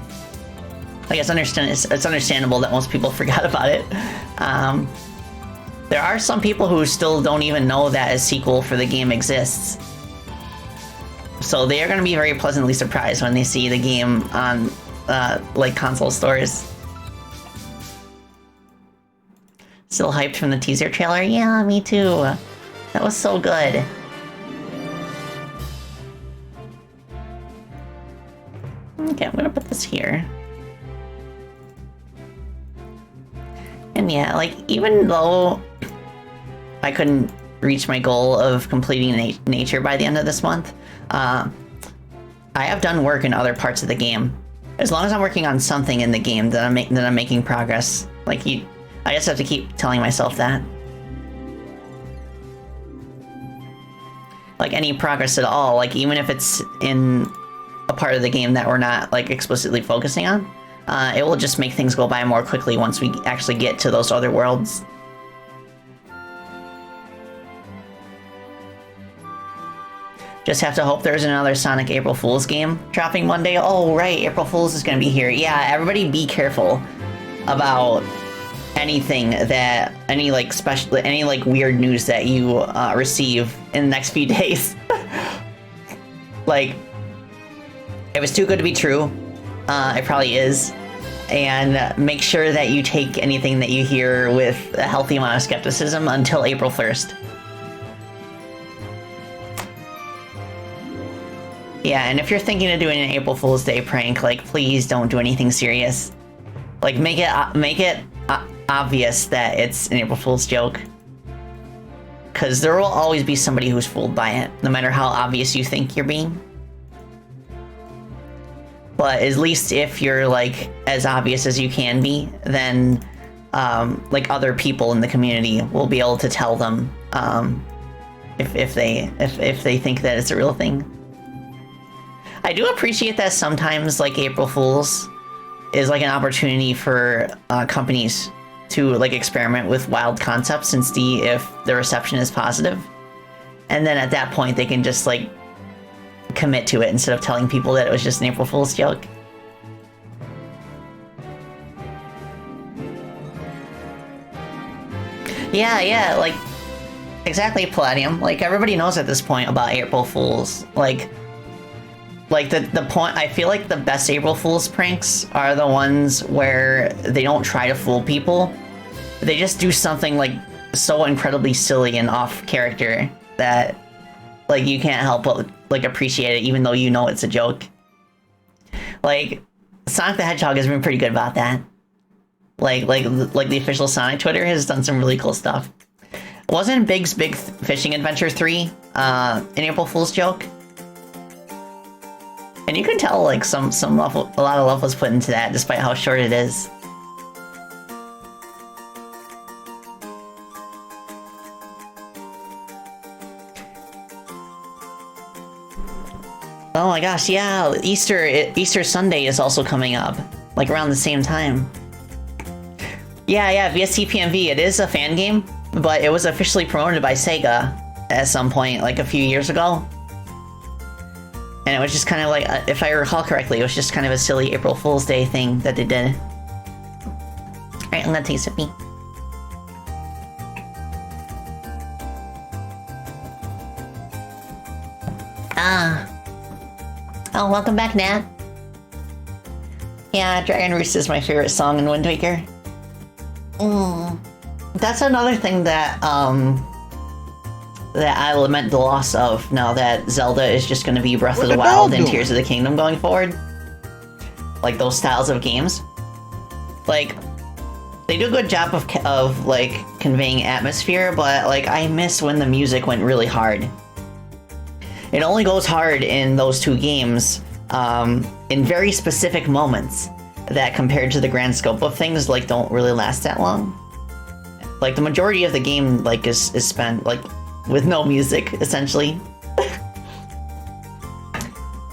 Like, it's understandable that most people forgot about it. There are some people who still don't even know that a sequel for the game exists. So they are going to be very pleasantly surprised when they see the game on, like, console stores. Still hyped from the teaser trailer? Yeah, me too. That was so good. Okay, I'm gonna put this here. And yeah, like, even though I couldn't reach my goal of completing nature by the end of this month, I have done work in other parts of the game. As long as I'm working on something in the game, that I'm making progress. Like, I just have to keep telling myself that. Like, any progress at all, like, even if it's in a part of the game that we're not, like, explicitly focusing on, it will just make things go by more quickly once we actually get to those other worlds. Just have to hope there's another Sonic April Fool's game dropping Monday. Oh, right, April Fool's is gonna be here. Yeah, everybody be careful about anything that, any like weird news that you receive in the next few days. Like, if it's too good to be true, it probably is. And make sure that you take anything that you hear with a healthy amount of skepticism until April 1st. Yeah, and if you're thinking of doing an April Fool's Day prank, like, please don't do anything serious. Like, make it obvious that it's an April Fool's joke. Because there will always be somebody who's fooled by it, no matter how obvious you think you're being. But at least if you're, like, as obvious as you can be, then, like, other people in the community will be able to tell them, if they think that it's a real thing. I do appreciate that sometimes, like, April Fool's is, like, an opportunity for companies to, like, experiment with wild concepts and see if the reception is positive. And then at that point, they can just, like, commit to it instead of telling people that it was just an April Fool's joke. Yeah, like, exactly, Palladium. Like, everybody knows at this point about April Fools. Like, the point, I feel like the best April Fool's pranks are the ones where they don't try to fool people. They just do something, like, so incredibly silly and off character that, like, you can't help but, like, appreciate it even though you know it's a joke. Like, Sonic the Hedgehog has been pretty good about that. Like the official Sonic Twitter has done some really cool stuff. Wasn't Big's Big Fishing Adventure 3 an April Fool's joke? And you can tell, like, a lot of love was put into that, despite how short it is. Oh my gosh, yeah, Easter Sunday is also coming up, like, around the same time. Yeah, VST-PMV, it is a fan game, but it was officially promoted by Sega at some point, like, a few years ago. And it was just kind of like, if I recall correctly, it was just kind of a silly April Fool's Day thing that they did. Alright, I'm gonna take a sippy. Oh, welcome back, Nat. Yeah, Dragon Roost is my favorite song in Wind Waker. That's another thing that I lament the loss of now that Zelda is just going to be Breath of the Wild and Tears of the Kingdom going forward. Like, those styles of games. Like, they do a good job of like, conveying atmosphere, but, like, I miss when the music went really hard. It only goes hard in those two games, in very specific moments that, compared to the grand scope of things, like, don't really last that long. Like, the majority of the game, like, is spent, like, with no music, essentially.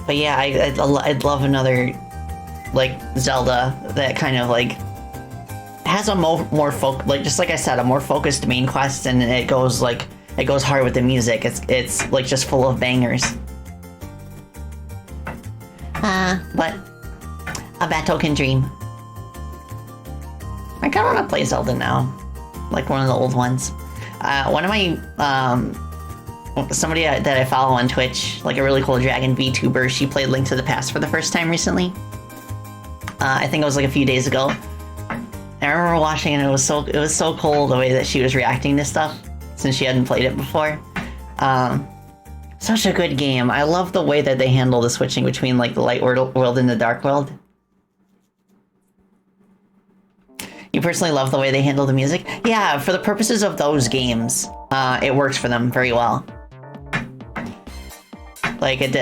But yeah, I'd love another, like, Zelda that kind of, like, has a more like, just like I said, a more focused main quest, and it goes hard with the music. It's like, just full of bangers. But a Bato can dream. I kind of want to play Zelda now, like one of the old ones. One of my somebody that I follow on Twitch, like a really cool Dragon VTuber, she played Link to the Past for the first time recently. I think it was like a few days ago. And I remember watching it, and it was so cool the way that she was reacting to stuff since she hadn't played it before. Such a good game. I love the way that they handle the switching between like the light world and the dark world. You personally love the way they handle the music? Yeah, for the purposes of those games, it works for them very well. Like it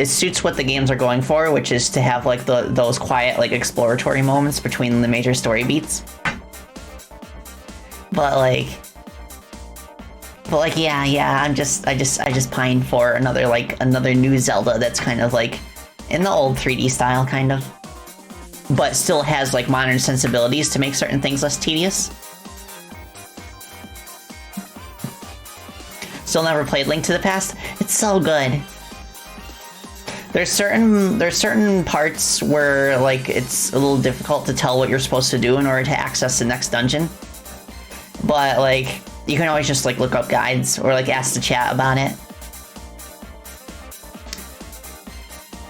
suits what the games are going for, which is to have like those quiet like exploratory moments between the major story beats. But yeah, I just pine for another new Zelda that's kind of like in the old 3D style kind of, but still has like modern sensibilities to make certain things less tedious. Still never played Link to the Past. It's so good. There's certain parts where like it's a little difficult to tell what you're supposed to do in order to access the next dungeon. But like you can always just like look up guides or like ask the chat about it.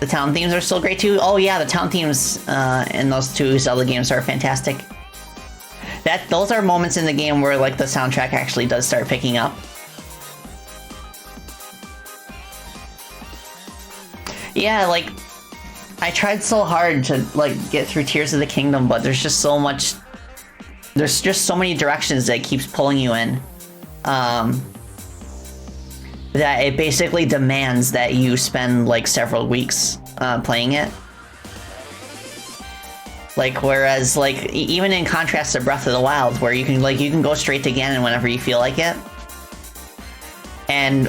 The town themes are still great too. Oh yeah, the town themes in those two Zelda games are fantastic. Those are moments in the game where like the soundtrack actually does start picking up. Yeah, like, I tried so hard to, like, get through Tears of the Kingdom, but there's just so much... There's just so many directions that it keeps pulling you in. That it basically demands that you spend, like, several weeks playing it. Like, whereas, like, even in contrast to Breath of the Wild, where you can go straight to Ganon whenever you feel like it. And...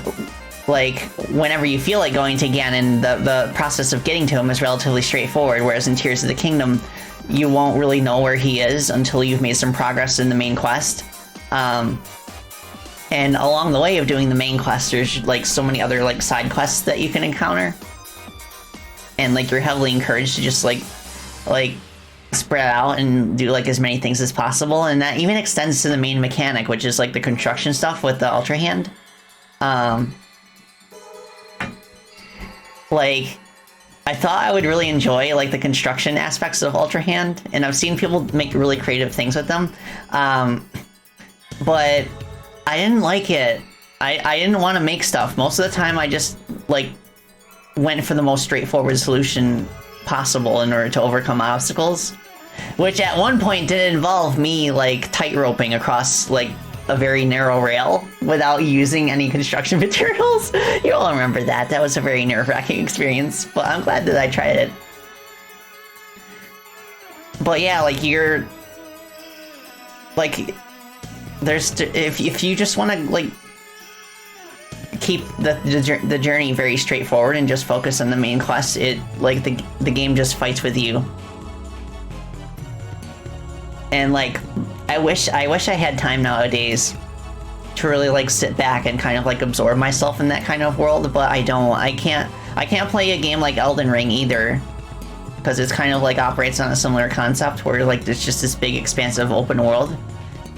like, whenever you feel like going to Ganon, the process of getting to him is relatively straightforward, whereas in Tears of the Kingdom, you won't really know where he is until you've made some progress in the main quest. And along the way of doing the main quest, there's, like, so many other, like, side quests that you can encounter. And, like, you're heavily encouraged to just, like, spread out and do, like, as many things as possible. And that even extends to the main mechanic, which is, like, the construction stuff with the Ultra Hand. Like, I thought I would really enjoy, like, the construction aspects of Ultra Hand, and I've seen people make really creative things with them, but I didn't like it. I didn't want to make stuff. Most of the time, I just, like, went for the most straightforward solution possible in order to overcome obstacles, which at one point did involve me, like, tight-roping across, like, a very narrow rail without using any construction materials. You all remember that. That was a very nerve-wracking experience, but I'm glad that I tried it. But yeah, like, you're... like, there's... if you just want to, like, keep the journey very straightforward and just focus on the main quest, like, the game just fights with you. And, like, I wish I had time nowadays to really, like, sit back and kind of, like, absorb myself in that kind of world, but I don't. I can't play a game like Elden Ring either, because it's kind of, like, operates on a similar concept where, like, there's just this big, expansive open world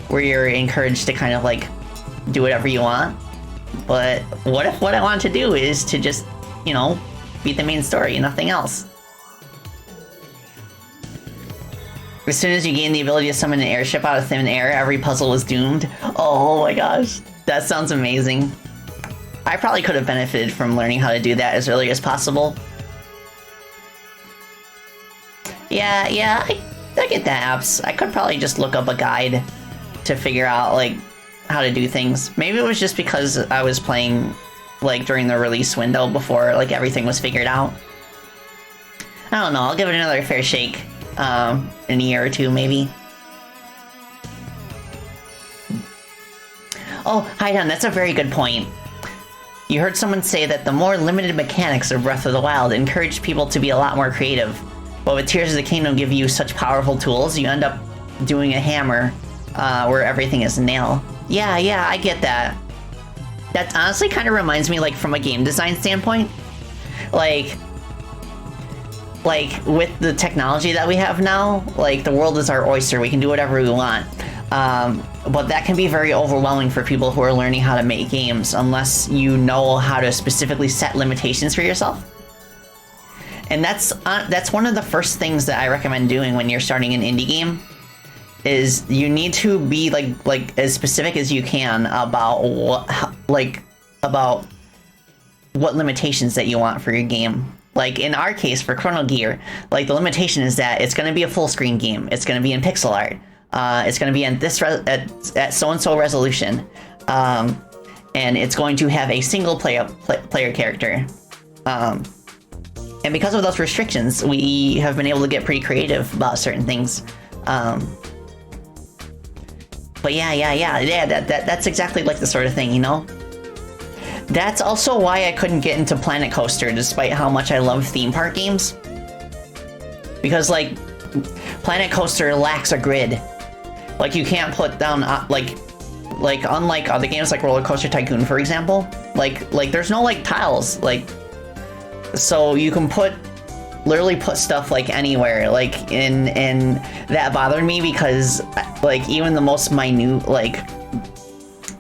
where you're encouraged to kind of, like, do whatever you want. But what if what I want to do is to just, you know, beat the main story and nothing else? As soon as you gain the ability to summon an airship out of thin air, every puzzle is doomed. Oh my gosh, that sounds amazing. I probably could have benefited from learning how to do that as early as possible. Yeah, I get that, apps. I could probably just look up a guide to figure out, like, how to do things. Maybe it was just because I was playing, like, during the release window before, like, everything was figured out. I don't know, I'll give it another fair shake. In a year or two, maybe. Oh, Haidon, that's a very good point. You heard someone say that the more limited mechanics of Breath of the Wild encouraged people to be a lot more creative. But with Tears of the Kingdom give you such powerful tools, you end up doing a hammer, where everything is a nail. Yeah, I get that. That honestly kind of reminds me, like, from a game design standpoint. Like, like with the technology that we have now, like the world is our oyster. We can do whatever we want. But that can be very overwhelming for people who are learning how to make games unless you know how to specifically set limitations for yourself. And that's one of the first things that I recommend doing when you're starting an indie game. Is you need to be like as specific as you can about what limitations that you want for your game. Like in our case for Chrono Gear, like the limitation is that it's going to be a full screen game. It's going to be in pixel art. It's going to be at so and so resolution, and it's going to have a single player character. And because of those restrictions, we have been able to get pretty creative about certain things. But yeah, that's exactly like the sort of thing, you know? That's also why I couldn't get into Planet Coaster, despite how much I love theme park games. Because, like, Planet Coaster lacks a grid. Like, you can't put down, like unlike other games like Roller Coaster Tycoon, for example, like there's no, like, tiles, like, so you can literally put stuff like anywhere, like, and that bothered me because like even the most minute like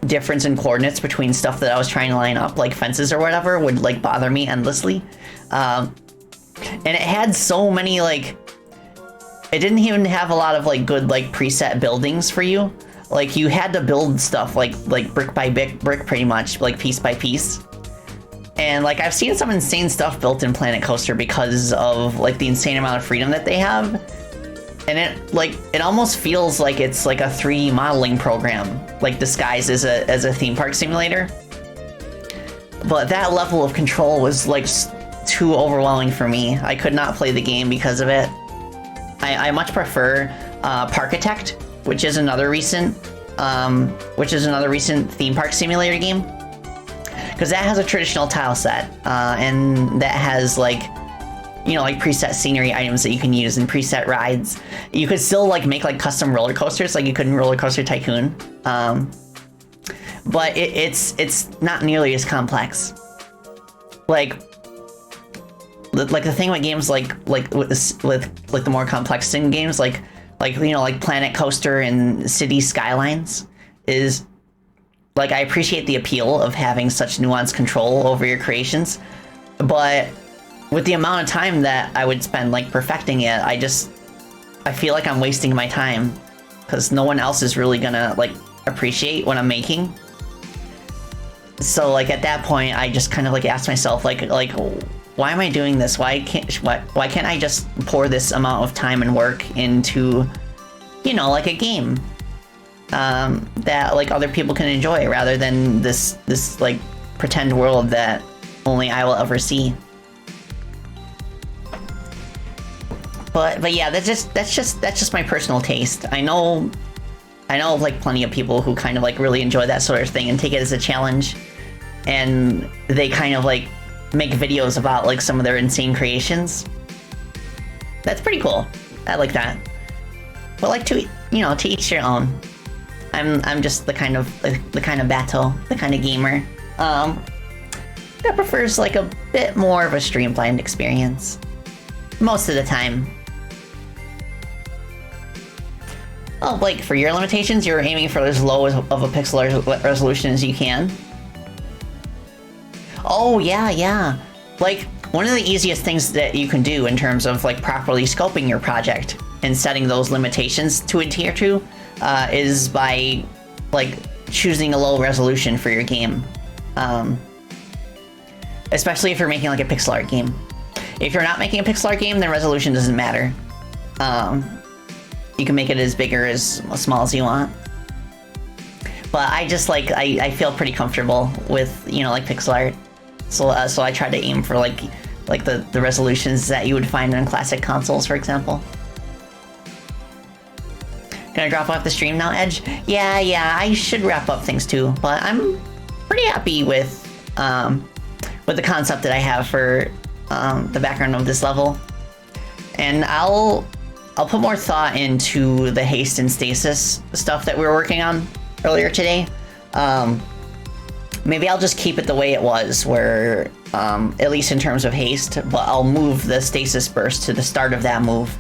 difference in coordinates between stuff that I was trying to line up, like fences or whatever, would like bother me endlessly. And it had so many like, it didn't even have a lot of like good like preset buildings for you. Like you had to build stuff like brick by brick pretty much, like piece by piece. And like I've seen some insane stuff built in Planet Coaster because of like the insane amount of freedom that they have. And it almost feels like it's like a 3D modeling program, like disguised as a theme park simulator. But that level of control was like too overwhelming for me. I could not play the game because of it. I much prefer Parkitect, which is another recent theme park simulator game. Because that has a traditional tile set, and that has like, you know, like preset scenery items that you can use and preset rides. You could still like make like custom roller coasters like you could in Roller Coaster Tycoon, but it's not nearly as complex. Like the thing with games like with the more complex sim games like you know, like Planet Coaster and City Skylines is. Like, I appreciate the appeal of having such nuanced control over your creations, but with the amount of time that I would spend, like, perfecting it, I feel like I'm wasting my time, because no one else is really gonna, like, appreciate what I'm making. So, like, at that point, I just kind of, like, ask myself, like, why am I doing this? Why can't I just pour this amount of time and work into, you know, like, a game? That like other people can enjoy rather than this like pretend world that only I will ever see. But yeah, that's just my personal taste. I know like plenty of people who kind of like really enjoy that sort of thing and take it as a challenge, and they kind of like make videos about like some of their insane creations. That's pretty cool. I like that. But like to each their own. I'm just the kind of battle, the kind of gamer that prefers like a bit more of a streamlined experience most of the time. Oh, Blake, for your limitations, you're aiming for as low of a pixel resolution as you can. Oh yeah. Like one of the easiest things that you can do in terms of like properly scoping your project and setting those limitations to adhere to. Is by like choosing a low resolution for your game, especially if you're making like a pixel art game. If you're not making a pixel art game, then resolution doesn't matter. You can make it as big or as small as you want. But I just like I feel pretty comfortable with, you know, like pixel art, so I try to aim for like the resolutions that you would find on classic consoles, for example. Gonna drop off the stream now, Edge? Yeah, I should wrap up things too, but I'm pretty happy with the concept that I have for the background of this level. And I'll put more thought into the haste and stasis stuff that we were working on earlier today. Maybe I'll just keep it the way it was, where at least in terms of haste, but I'll move the stasis burst to the start of that move.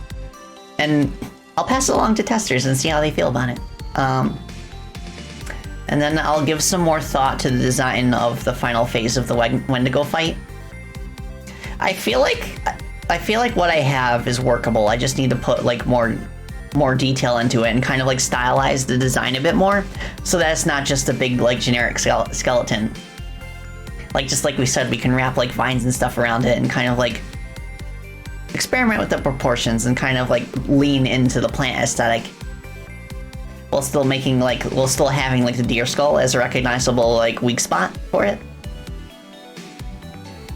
And I'll pass it along to testers and see how they feel about it. And then I'll give some more thought to the design of the final phase of the Wendigo fight. I feel like what I have is workable. I just need to put like more detail into it and kind of like stylize the design a bit more, so that it's not just a big like generic skeleton. Like, just like we said, we can wrap like vines and stuff around it and kind of like experiment with the proportions and kind of like lean into the plant aesthetic, while still having like the deer skull as a recognizable like weak spot for it.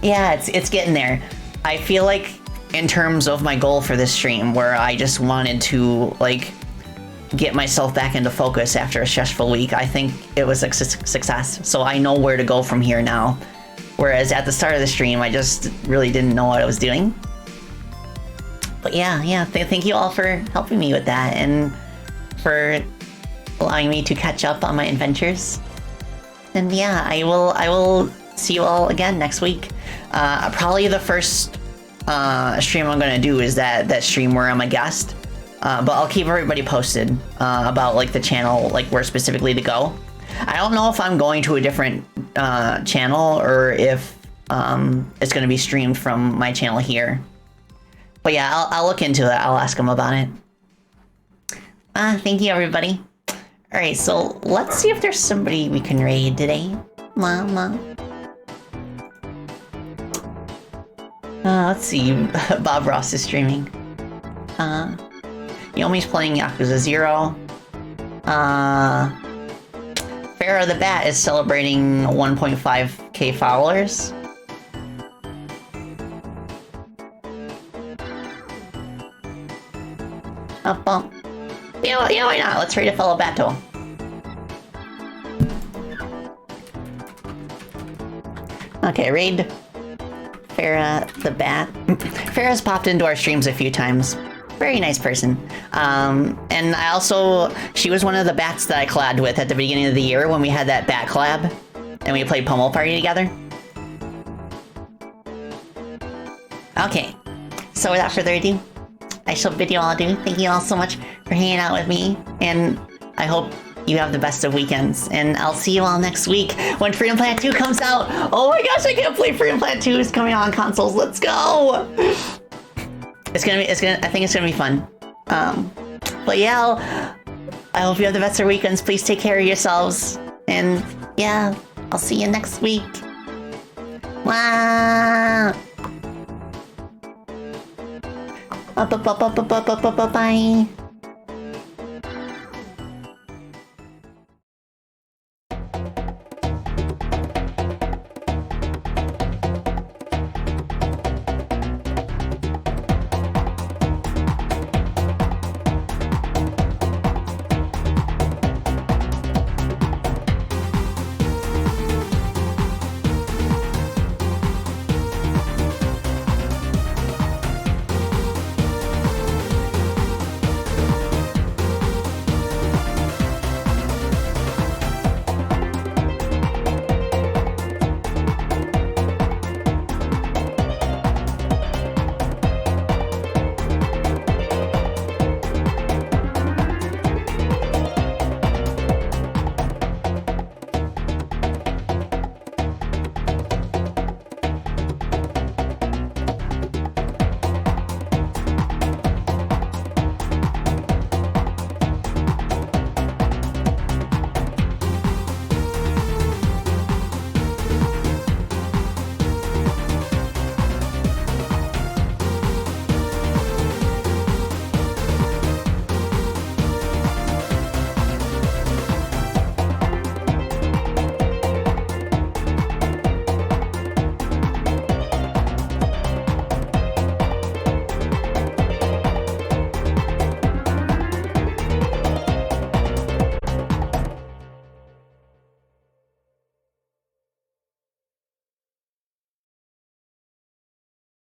Yeah, it's getting there. I feel like in terms of my goal for this stream, where I just wanted to like get myself back into focus after a stressful week, I think it was a success. So I know where to go from here now. Whereas at the start of the stream, I just really didn't know what I was doing. But yeah, thank you all for helping me with that and for allowing me to catch up on my adventures. And yeah, I will see you all again next week. Probably the first stream I'm gonna do is that stream where I'm a guest. But I'll keep everybody posted about like the channel, like where specifically to go. I don't know if I'm going to a different channel or if it's gonna be streamed from my channel here. But yeah, I'll look into it. I'll ask them about it. Thank you, everybody. All right, so let's see if there's somebody we can raid today. Mama. Let's see. Bob Ross is streaming. Yomi's playing Yakuza 0. Farrah the Bat is celebrating 1.5k followers. Bump. Yeah, why not? Let's raid a fellow battle. Okay, raid Farrah the Bat. Farrah's popped into our streams a few times. Very nice person. And I also, she was one of the bats that I collabed with at the beginning of the year when we had that bat collab and we played Pummel Party together. Okay, so without further ado, I shall bid you all adieu. Thank you all so much for hanging out with me, and I hope you have the best of weekends, and I'll see you all next week when Freedom Planet 2 comes out. Oh my gosh, I can't believe Freedom Planet 2 is coming on consoles. Let's go! I think it's gonna be fun. But yeah, I hope you have the best of weekends. Please take care of yourselves, and yeah, I'll see you next week. Wow. Bye.